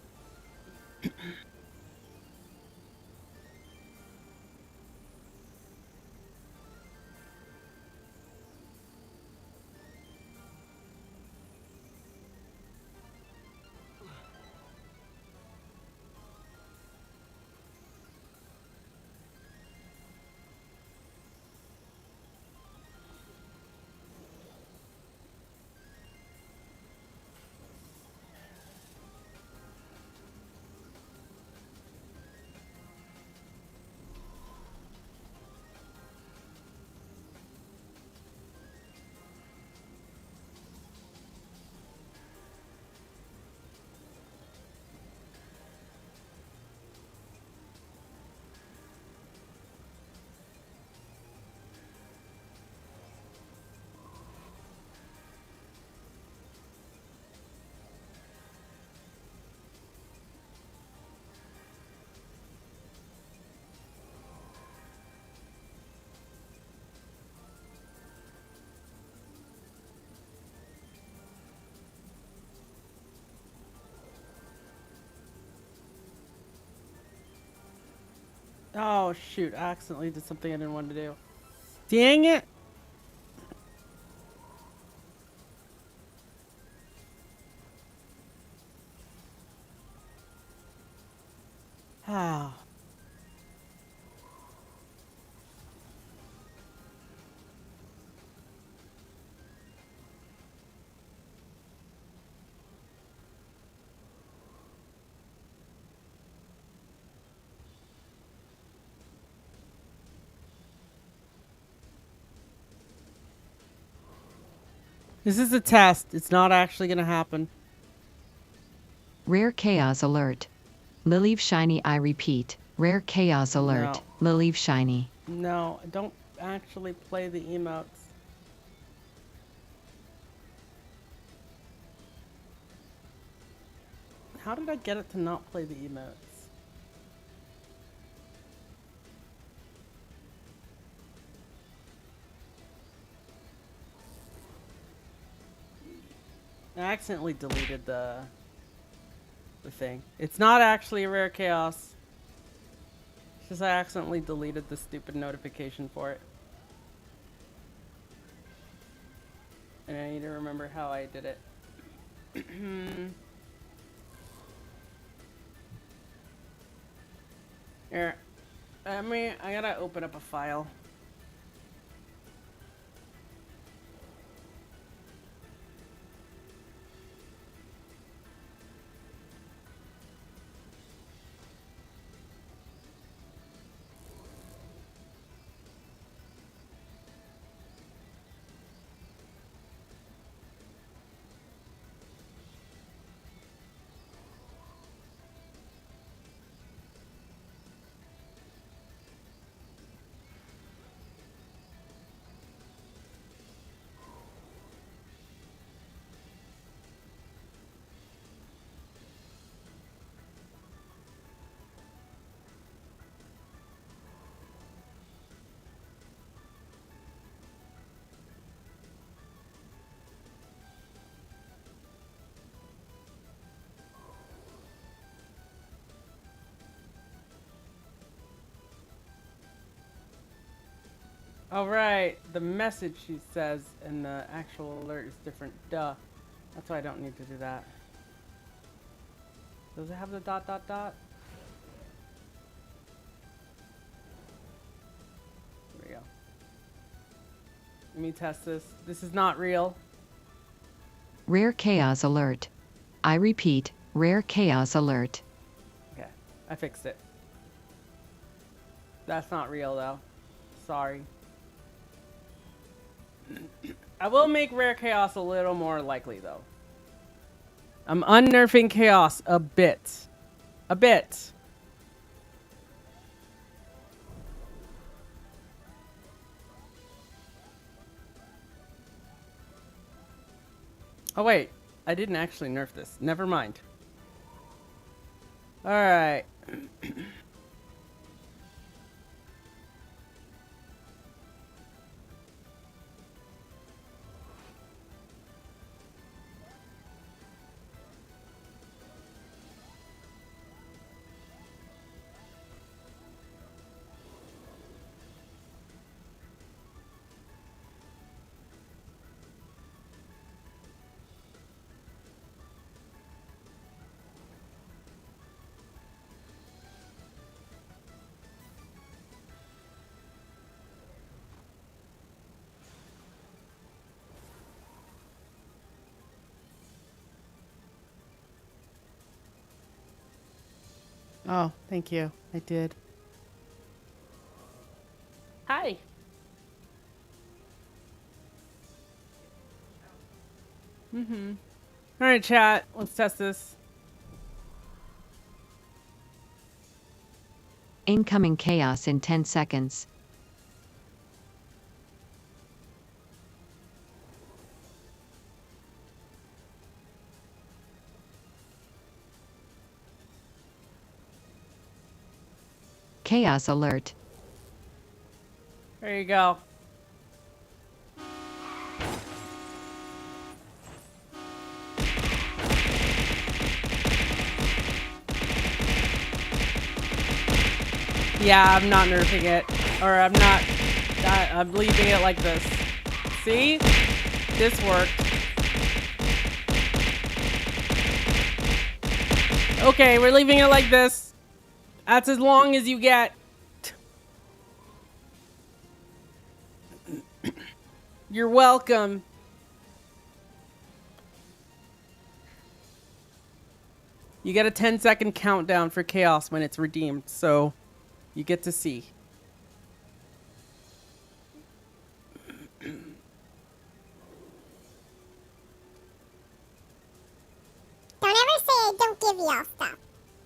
Oh, shoot. I accidentally did something I didn't want to do. Dang it. Ah. This is a test. It's not actually going to happen. Rare chaos alert. Lilieve shiny, I repeat. Rare chaos alert. Lilieve shiny. No, don't actually play the emotes. How did I get it to not play the emotes? I accidentally deleted the thing. It's not actually a rare chaos. It's just I accidentally deleted the stupid notification for it. And I need to remember how I did it. Here. I gotta open up a file. All right, the message she says and the actual alert is different. Duh. That's why I don't need to do that. Does it have the dot dot dot? There we go. Let me test this. This is not real. Rare chaos alert. I repeat, rare chaos alert. Okay, I fixed it. That's not real though. Sorry. I will make rare chaos a little more likely though. I'm unnerfing chaos a bit. A bit. Oh wait, I didn't actually nerf this. Never mind. Alright. Oh, thank you. I did. Hi. Mm-hmm. All right, chat. Let's test this. Incoming chaos in 10 seconds. Chaos alert. There you go. Yeah, I'm not nerfing it. Or I'm not... I'm leaving it like this. See? This worked. Okay, we're leaving it like this. That's as long as you get. You're welcome. You get a 10-second countdown for chaos when it's redeemed, so you get to see. Don't ever say I don't give y'all stuff,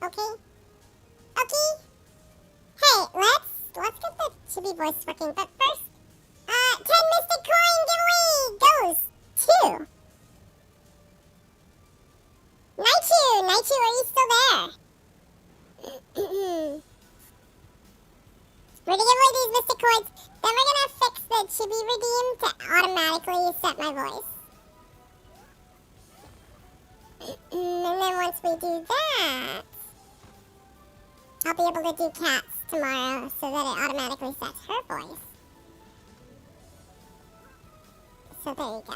okay? Okay? Hey, let's get the chibi voice working, but first, 10 Mystic Coin giveaway goes to Naichu, are you still there? We're gonna give away these Mystic Coins, then we're gonna fix the chibi redeem to automatically set my voice. And then once we do that, I'll be able to do cats tomorrow so that it automatically sets her voice. So there you go.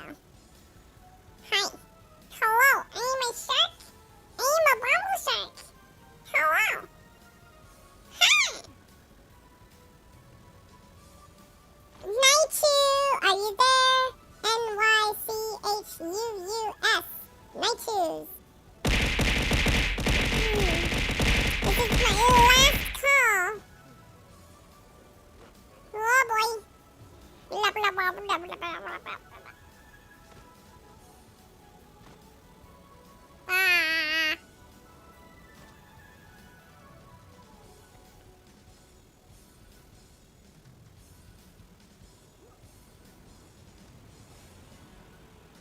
Hi. Hello, I am a shark. I am a bumble shark. Hello. Hi. Ah.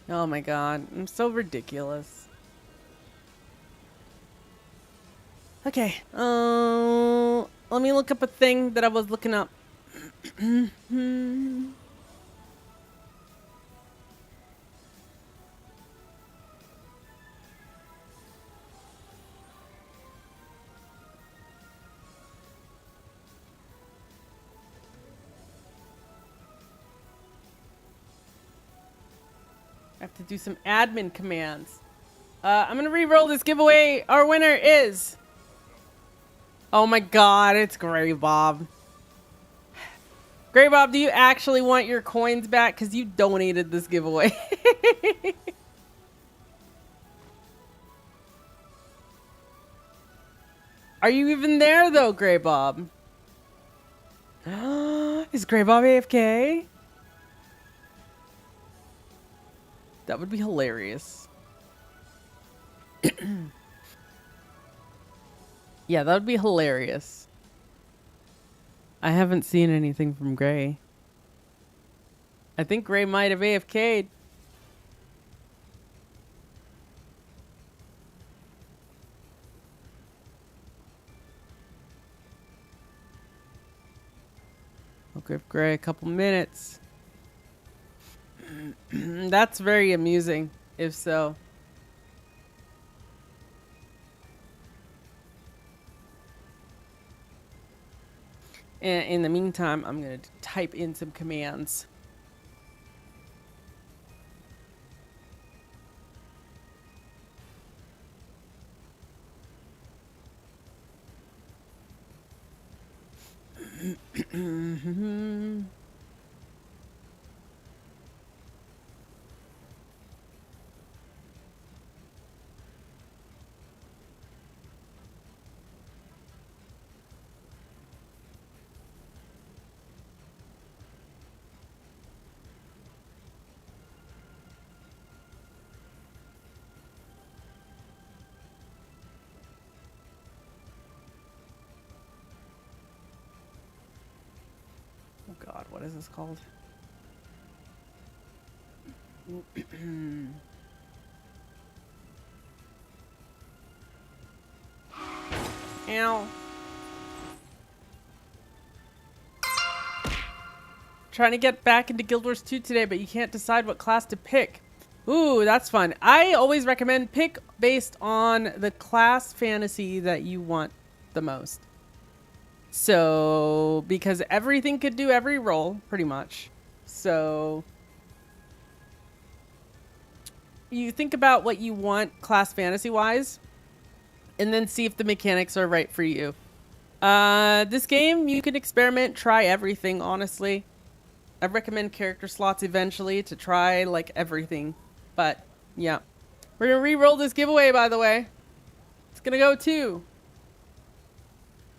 Oh my god, I'm so ridiculous. Okay, let me look up a thing that I was looking up. I have to do some admin commands. I'm gonna re-roll this giveaway. Our winner is... Oh my god, it's Gray Bob. Gray Bob, do you actually want your coins back? Because you donated this giveaway. Are you even there though, Gray Bob? Is Gray Bob AFK? That would be hilarious. Yeah, that would be hilarious. I haven't seen anything from Gray. I think Gray might have AFK'd. I'll give Gray a couple minutes. That's very amusing, if so. And in the meantime, I'm going to type in some commands. Oh god, what is this called? Ow. Trying to get back into Guild Wars 2 today, but you can't decide what class to pick. Ooh, that's fun. I always recommend pick based on the class fantasy that you want the most. So, because everything could do every role, pretty much. So, you think about what you want class fantasy-wise, and then see if the mechanics are right for you. This game, you can experiment, try everything, honestly. I recommend character slots eventually to try, like, everything. But, yeah. We're gonna re-roll this giveaway, by the way. It's gonna go to...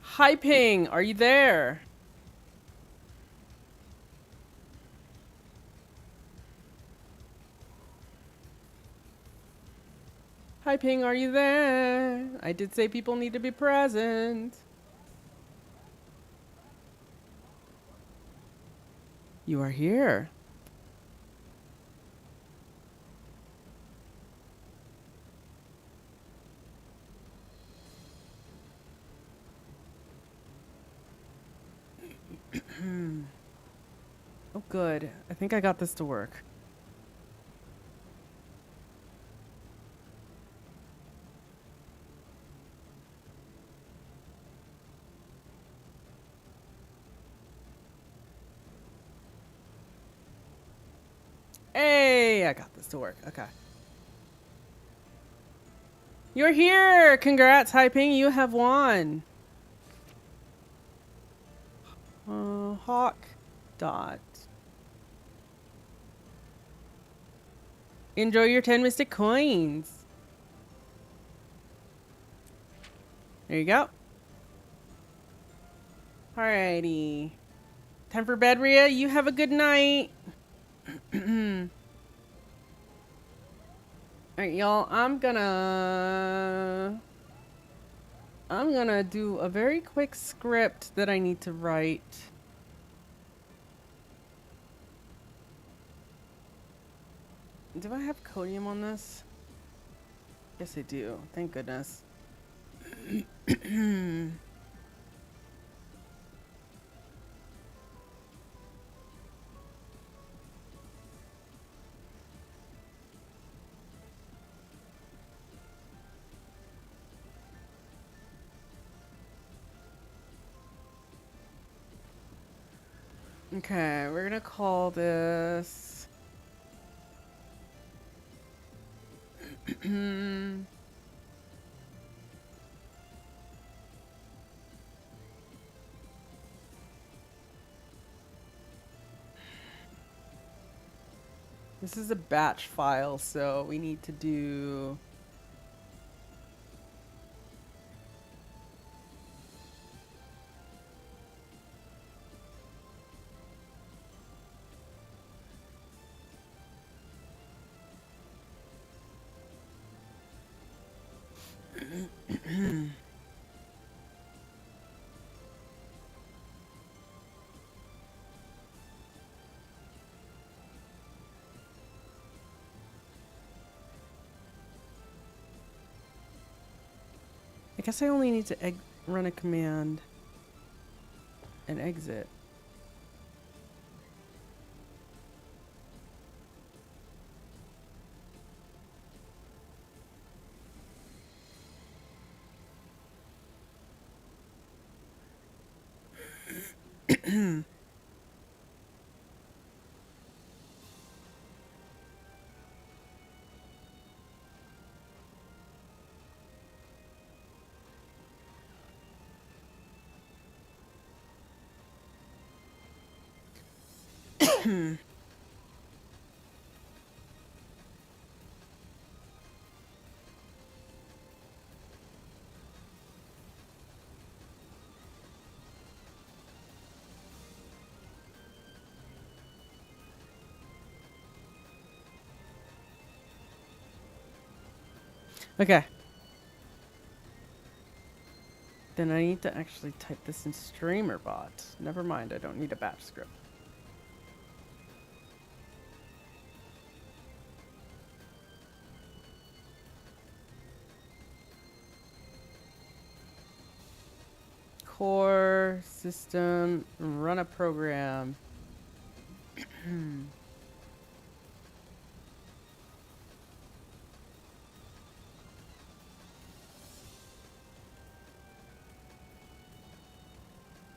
Hi Ping, are you there? Hi Ping, are you there? I did say people need to be present. You are here. Oh good. I think I got this to work. Hey, I got this to work. Okay. You're here! Congrats, Hyping. You have won. Hawk Dot. Enjoy your 10 mystic coins. There you go. Alrighty. Time for bed, Rhea. You have a good night. Alright, y'all, I'm gonna do a very quick script that I need to write. Do I have codium on this? Yes, I do. Thank goodness. Okay, we're gonna call this. This is a batch file, so we need to do. I guess I only need to run a command and exit. Okay. Then I need to actually type this in StreamerBot. Never mind, I don't need a batch script. Core system, run a program.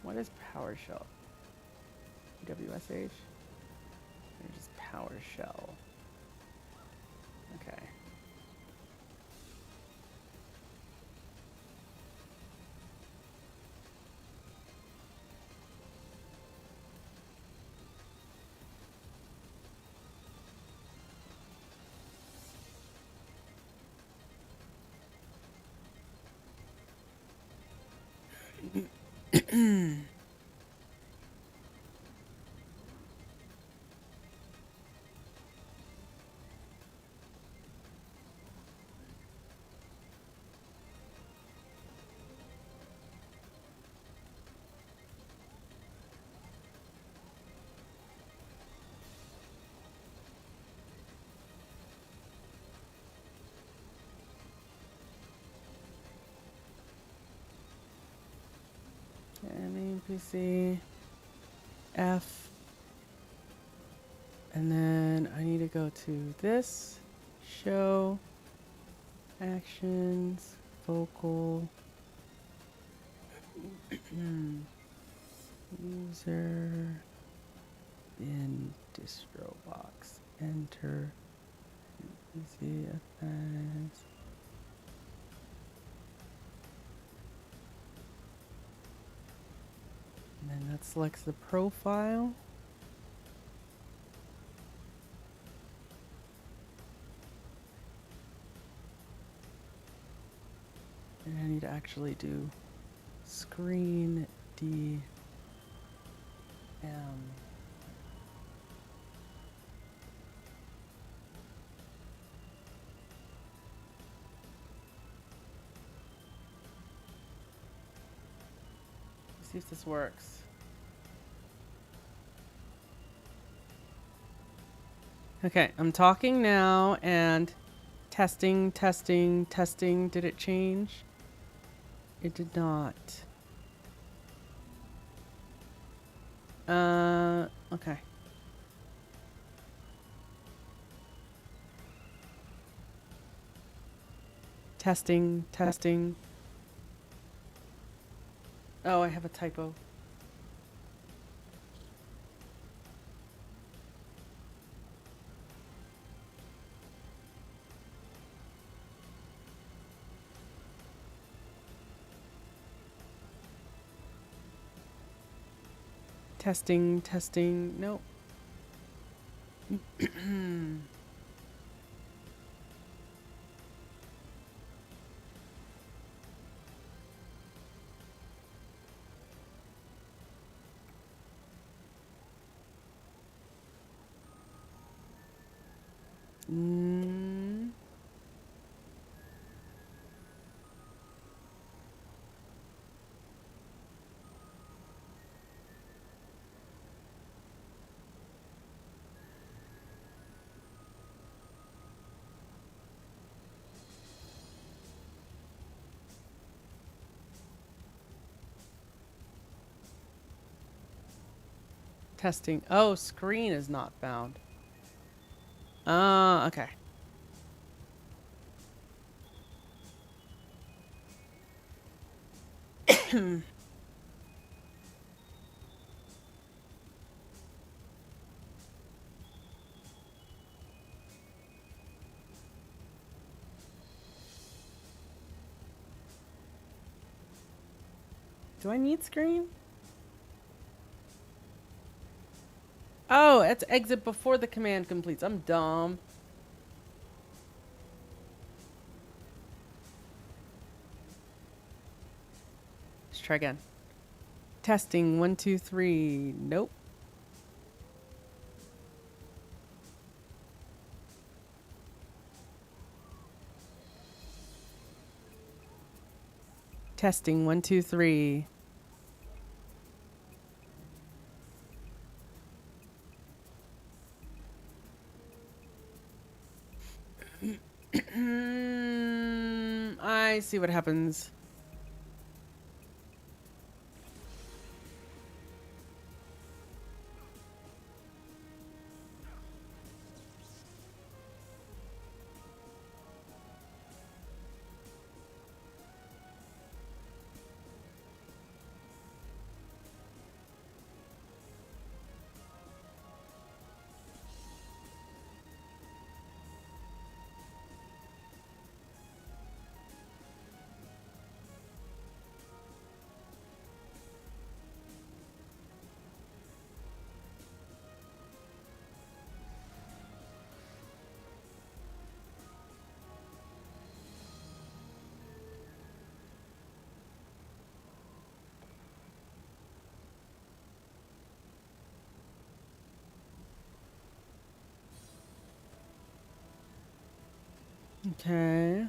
What is PowerShell? PWSH? Or just PowerShell? Okay. Main PC F, and then I need to go to this, show, actions, vocal, user, in distro box, enter, PC effects. And then that selects the profile. And I need to actually do screen DM. See if this works. Okay, I'm talking now and testing, testing, testing. Did it change? It did not. Okay. Testing, testing. Oh, I have a typo. Testing, testing. Nope. Mm. Testing. Oh, screen is not found. Okay. Do I need screen? Oh, that's exit before the command completes. I'm dumb. Let's try again. Testing. 1, 2, 3. Nope. Testing. 1, 2, 3. I see what happens. Okay.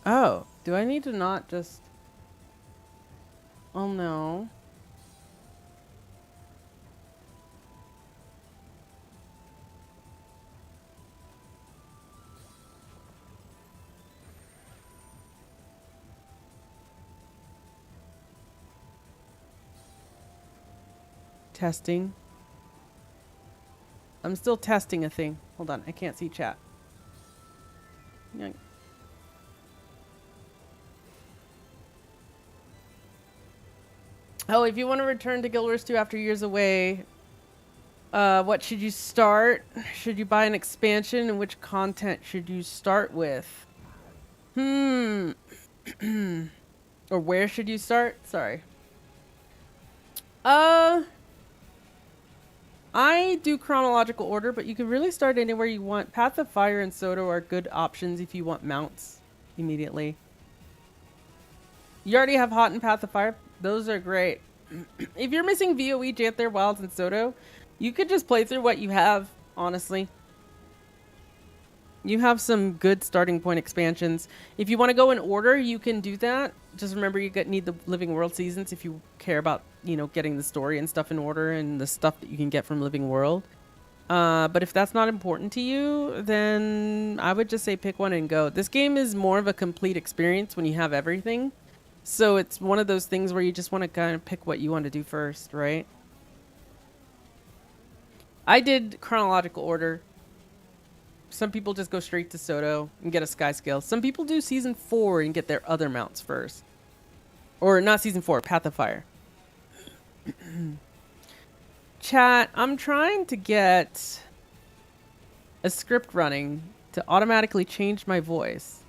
Oh, do I need to not just... Oh no. Testing. I'm still testing a thing. Hold on, I can't see chat. Yoink. Oh, if you want to return to Guild Wars 2 after years away, what should you start? Should you buy an expansion, and which content should you start with? Or where should you start? Sorry. I do chronological order, but you can really start anywhere you want. Path of Fire and Soto are good options if you want mounts immediately. You already have Hot and Path of Fire. Those are great. If you're missing VOE, Janthir, Wilds, and Soto, you could just play through what you have, honestly. You have some good starting point expansions. If you want to go in order, you can do that. Just remember you need the Living World seasons if you care about, you know, getting the story and stuff in order and the stuff that you can get from Living World. But if that's not important to you, then I would just say pick one and go. This game is more of a complete experience when you have everything. So it's one of those things where you just want to kind of pick what you want to do first, right? I did chronological order. Some people just go straight to Soto and get a Sky Scale. Some people do Season 4 and get their other mounts first. Or not Season 4, Path of Fire. Chat, I'm trying to get a script running to automatically change my voice.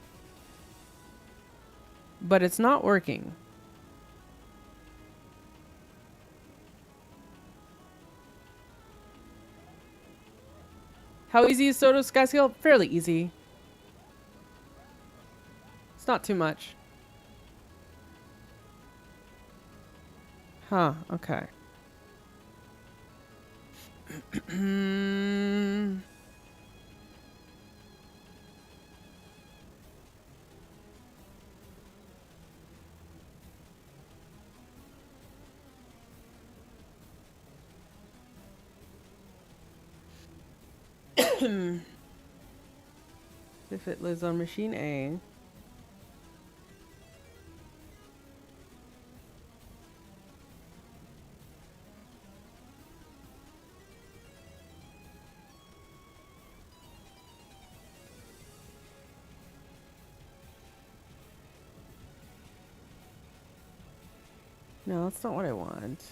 But it's not working. How easy is Soto Sky Scale? Fairly easy. It's not too much. Huh, okay. If it lives on machine A. No, that's not what I want.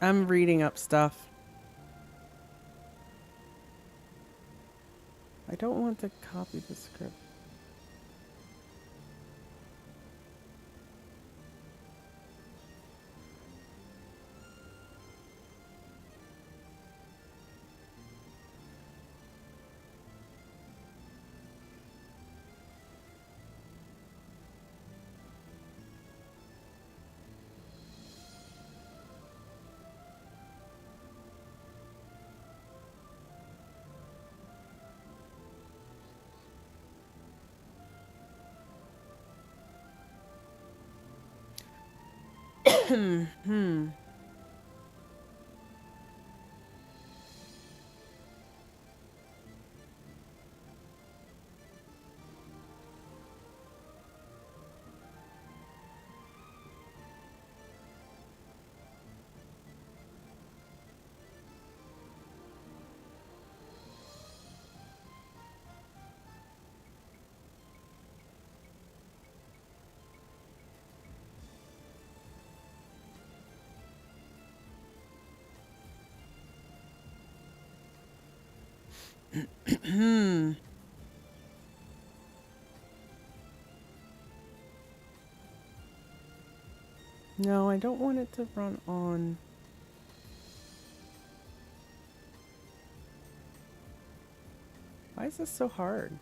I'm reading up stuff. I don't want to copy the script. No, I don't want it to run on. Why is this so hard?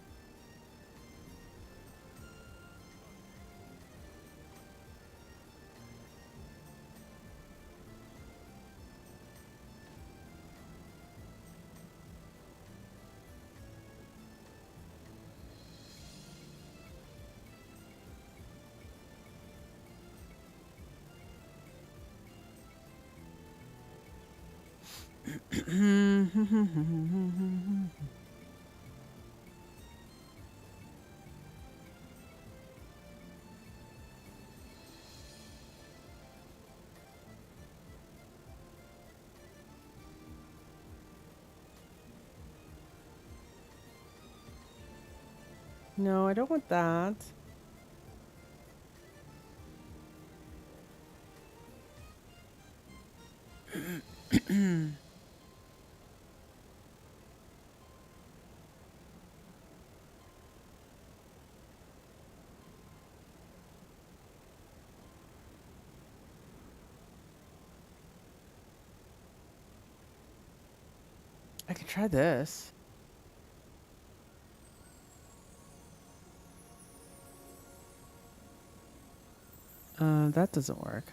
No, I don't want that. I can try this. That doesn't work.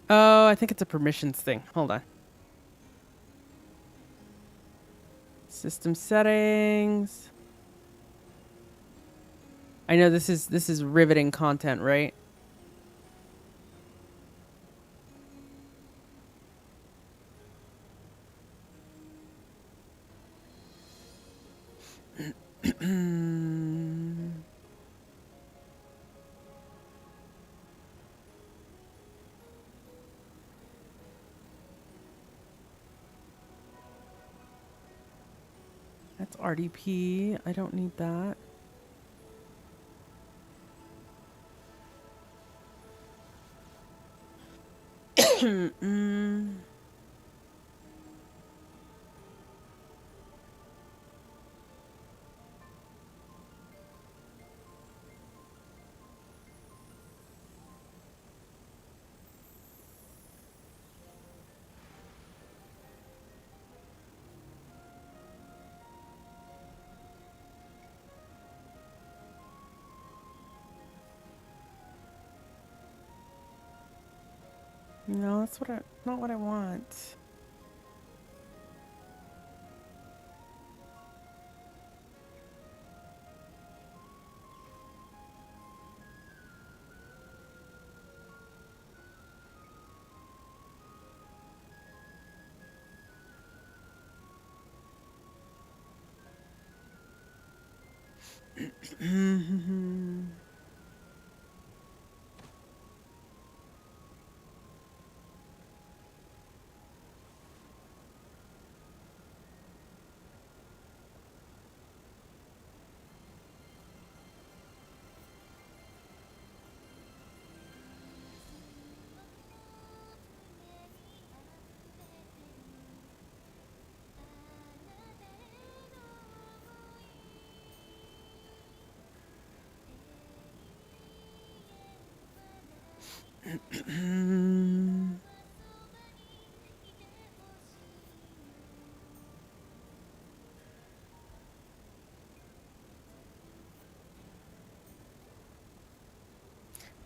Oh, I think it's a permissions thing. Hold on. System settings. I know this is riveting content, right? That's RDP. I don't need that. No, that's not what I want.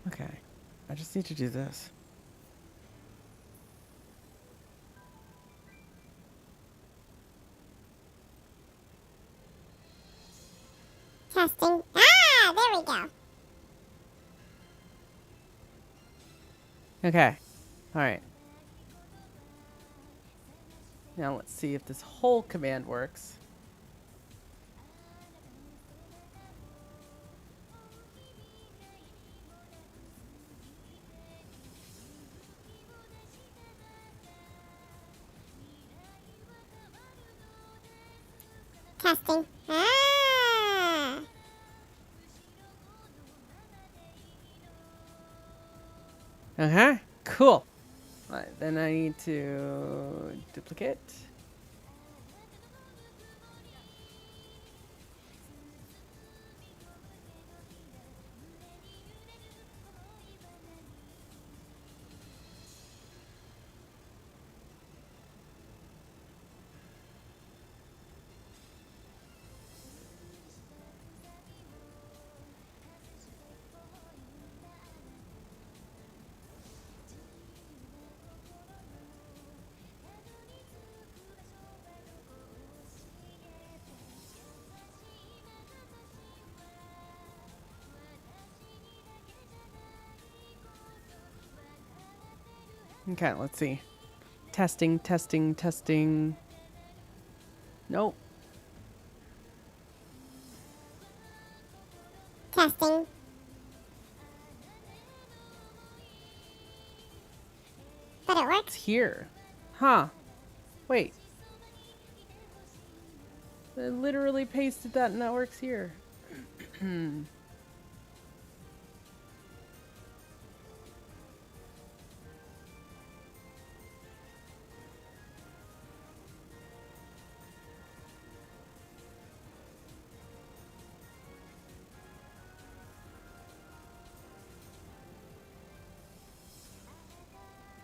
Okay. I just need to do this. Testing. Ah, there we go. Okay. Alright. Now let's see if this whole command works. Testing. Ah. Okay, cool. Alright, then I need to duplicate. Okay, let's see. Testing, testing, testing. Nope. Testing. But it It's works. here. Huh. Wait. I literally pasted that and that works here.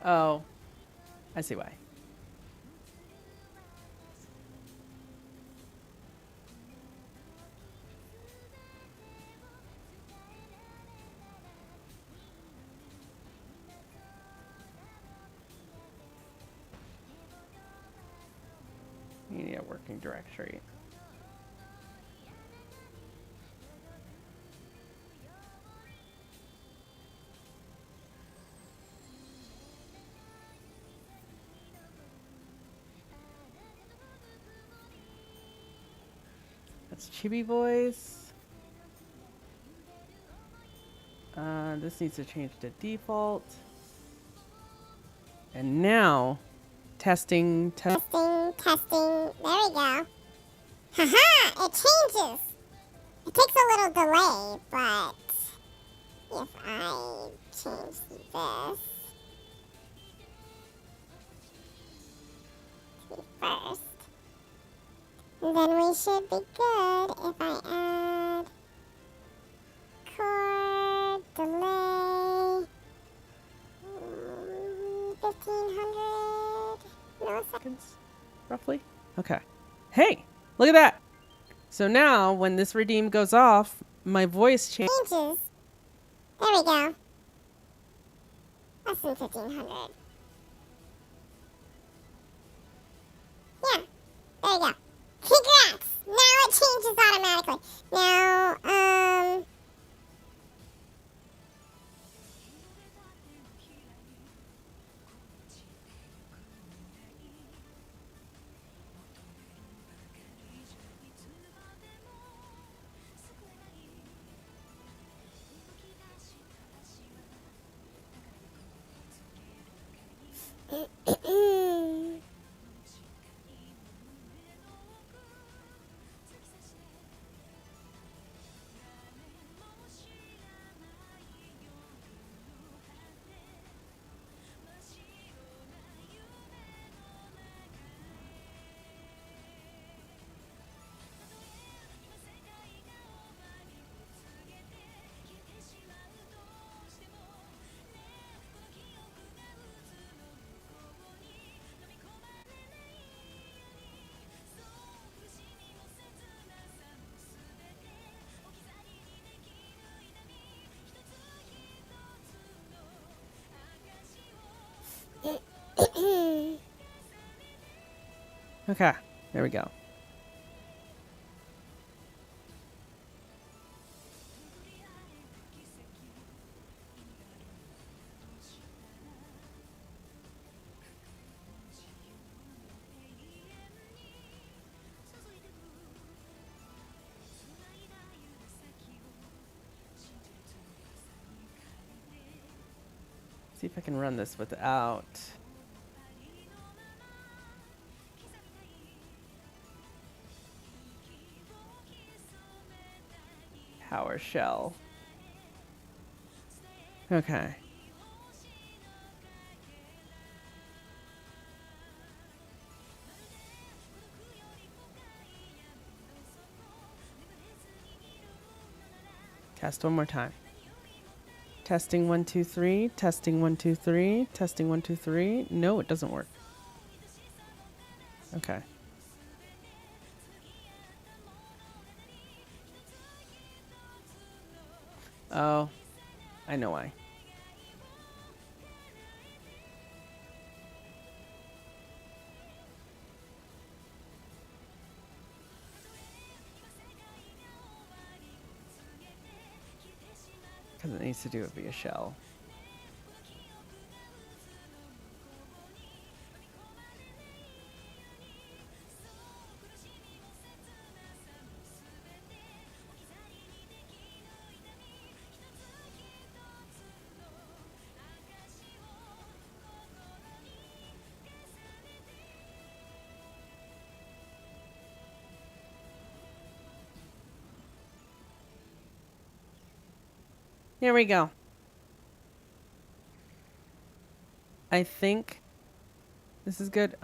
Oh. I see why. You need a working directory. That's chibi voice. This needs to change to default. And now, testing, Testing, testing. There we go. Haha! It changes. It takes a little delay, but if I change this to first, then we should be good. If I add chord delay 1500 milliseconds. seconds, roughly. Okay. Hey, look at that. So now, when this redeem goes off, my voice changes. Changes. There we go. Less than 1500. Yeah. There you go. Congrats! Now it changes automatically. Now, Okay, there we go. See if I can run this without PowerShell. Okay. Test one more time. Testing 1 2 3. Testing 1 2 3. Testing 1 2 3. No, it doesn't work. Okay. Oh, I know why. Because it needs to do it via shell. Here we go. I think this is good.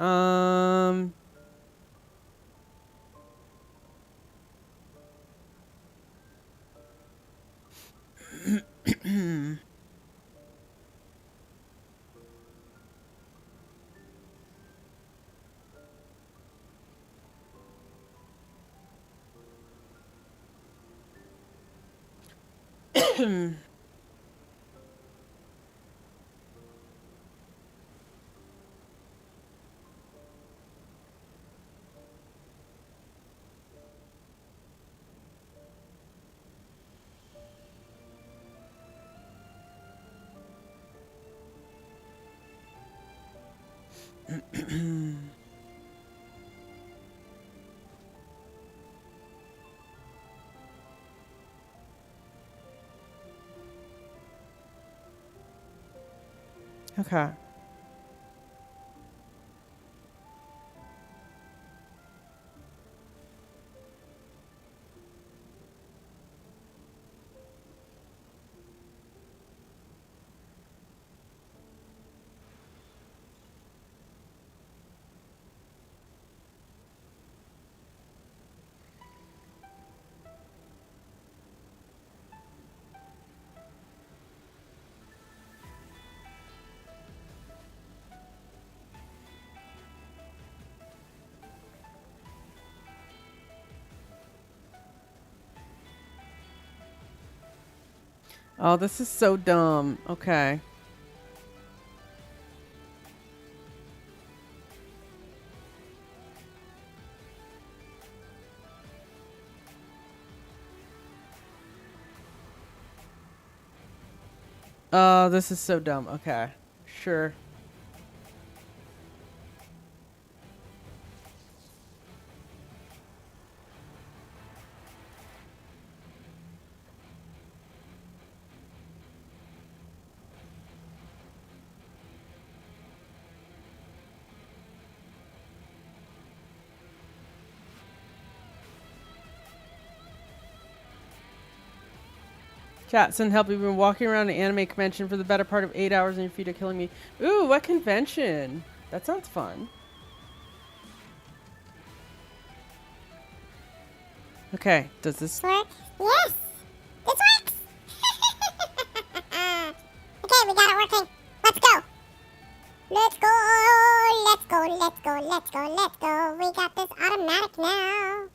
Okay. Oh, this is so dumb. Okay. Oh, this is so dumb. Okay. Sure. Chat, send help. You've been walking around an anime convention for the better part of 8 hours and your feet are killing me. Ooh, what convention? That sounds fun. Okay, does this Work? Yes! This works! Okay, we got it working. Let's go! Let's go! Let's go, let's go, let's go, let's go. We got this automatic now.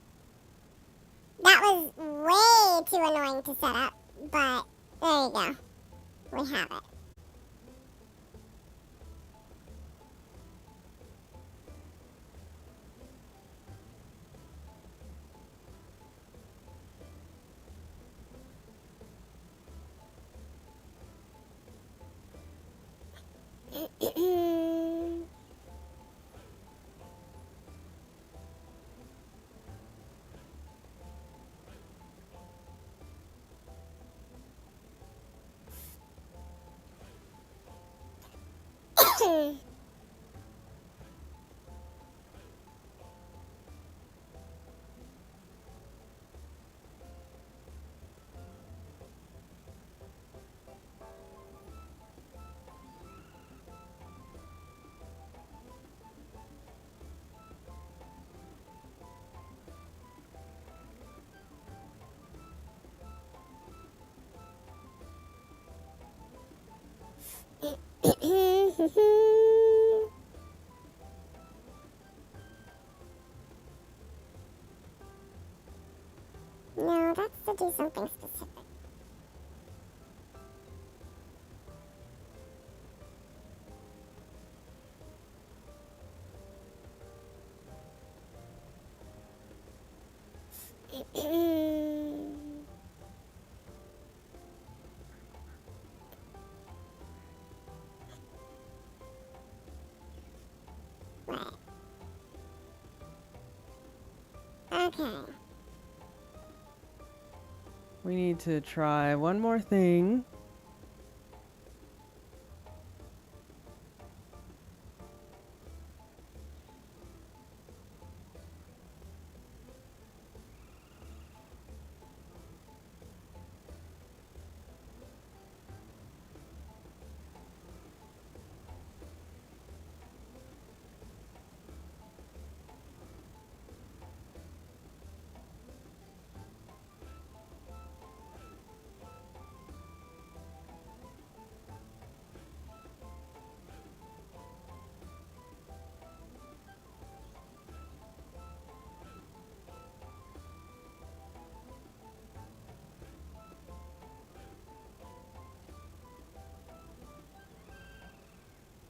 That was way too annoying to set up, but there you go. We have it. No, that's to do something specific. Right. Okay. We need to try one more thing.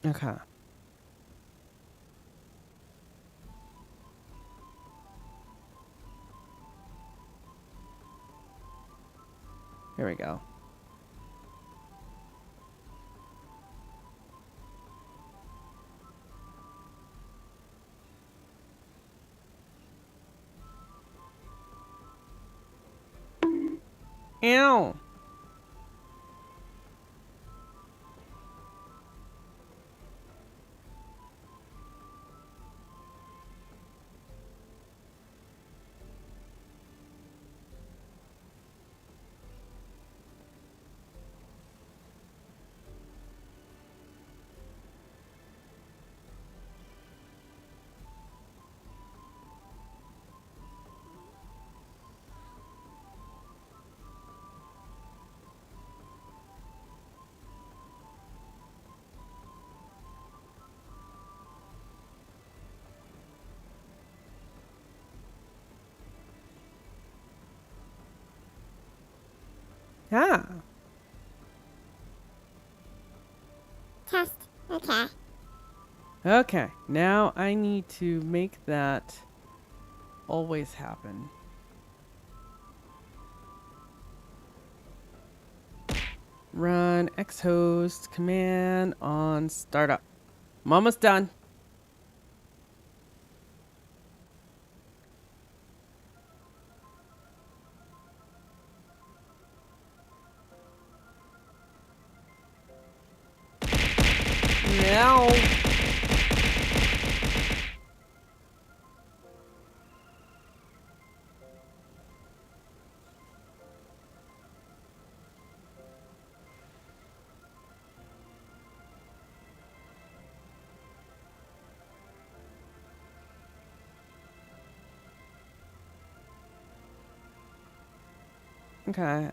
Okay. Here we go. Ow! Ah. Test. Okay. Okay. Now I need to make that always happen. Run xhost command on startup. I'm almost done. Now. Okay.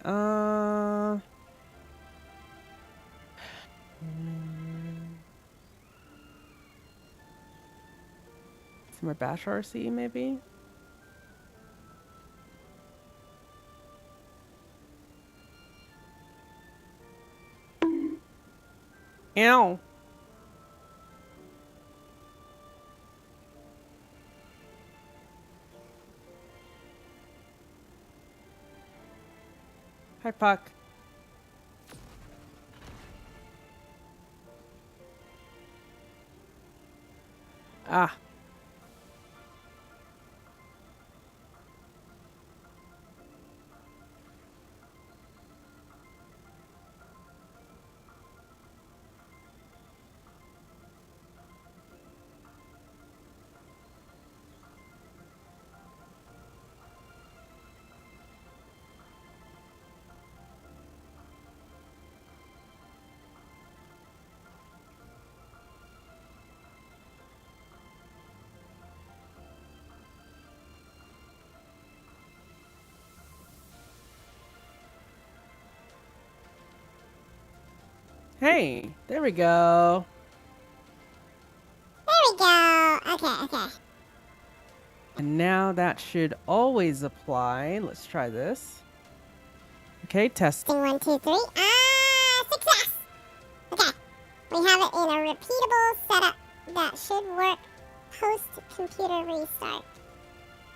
Some more bash RC maybe? Ow. Hi, Puck. Ah. Hey, there we go. There we go. Okay. And now that should always apply. Let's try this. Okay, test. Testing 1, 2, 3. Success. Okay. We have it in a repeatable setup that should work post-computer restart.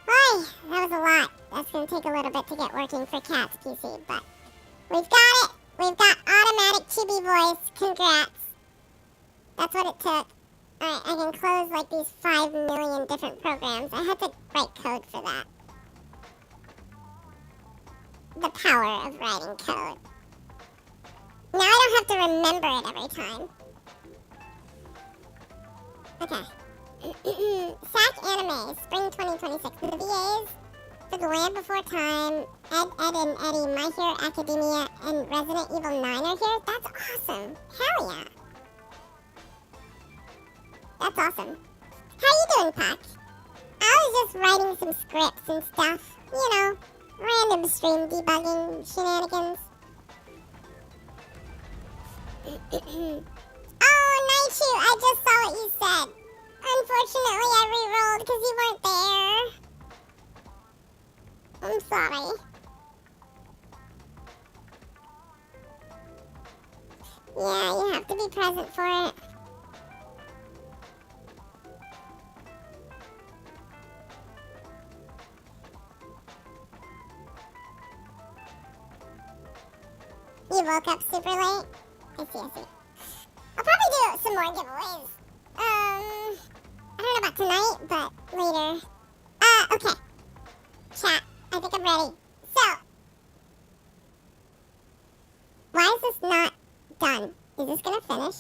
Boy, that was a lot. That's going to take a little bit to get working for Cat's PC, but we've got it. We've got automatic chibi voice. Congrats. That's what it took. Alright, I can close like these 5 million different programs. I had to write code for that. The power of writing code. Now I don't have to remember it every time. Okay. SAC Anime, Spring 2026. The VAs for The Land Before Time, Ed, and Eddie, My Hero Academia, and Resident Evil 9 are here. That's awesome. Hell yeah. That's awesome. How you doing, Pac? I was just writing some scripts and stuff. You know, random stream debugging shenanigans. Oh, Nightshoe, I just saw what you said. Unfortunately, I re-rolled because you weren't there. I'm sorry. Yeah, you have to be present for it. You woke up super late? I see. I'll probably do some more giveaways. I don't know about tonight, but later. Okay. Chat, I think I'm ready. So, why is this not done? Is this gonna finish?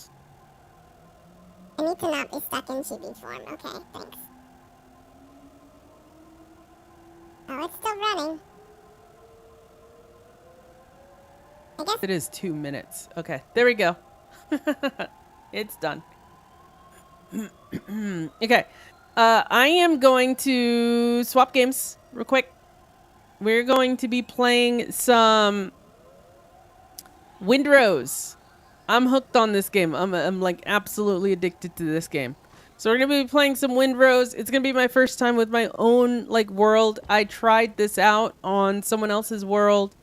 I need to not be stuck in chibi form. Okay, thanks. Oh, it's still running. I guess It is 2 minutes. Okay, there we go. It's done. Okay. I am going to swap games real quick. We're going to be playing some Windrose. I'm hooked on this game. I'm like absolutely addicted to this game. So we're gonna be playing some Windrose. It's gonna be my first time with my own like world. I tried this out on someone else's world.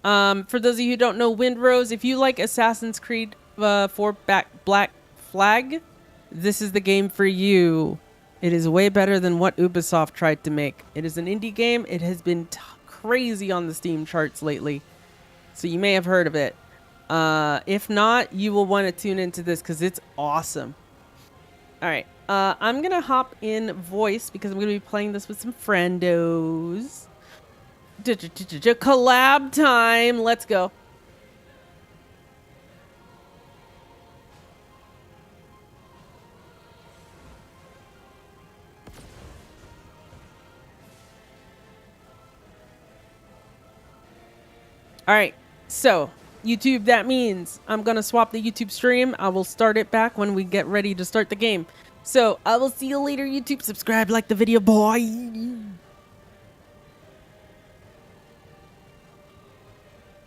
For those of you who don't know Windrose, if you like Assassin's Creed 4 Black Flag, this is the game for you. It is way better than what Ubisoft tried to make. It is an indie game. It has been crazy on the Steam charts lately, so you may have heard of it. If not, you will want to tune into this because it's awesome. All right, I'm gonna hop in voice because I'm gonna be playing this with some friendos. Collab time. Let's go. All right, so YouTube, that means I'm gonna swap the YouTube stream. I will start it back when we get ready to start the game. So I will see you later, YouTube. Subscribe, like the video, boy.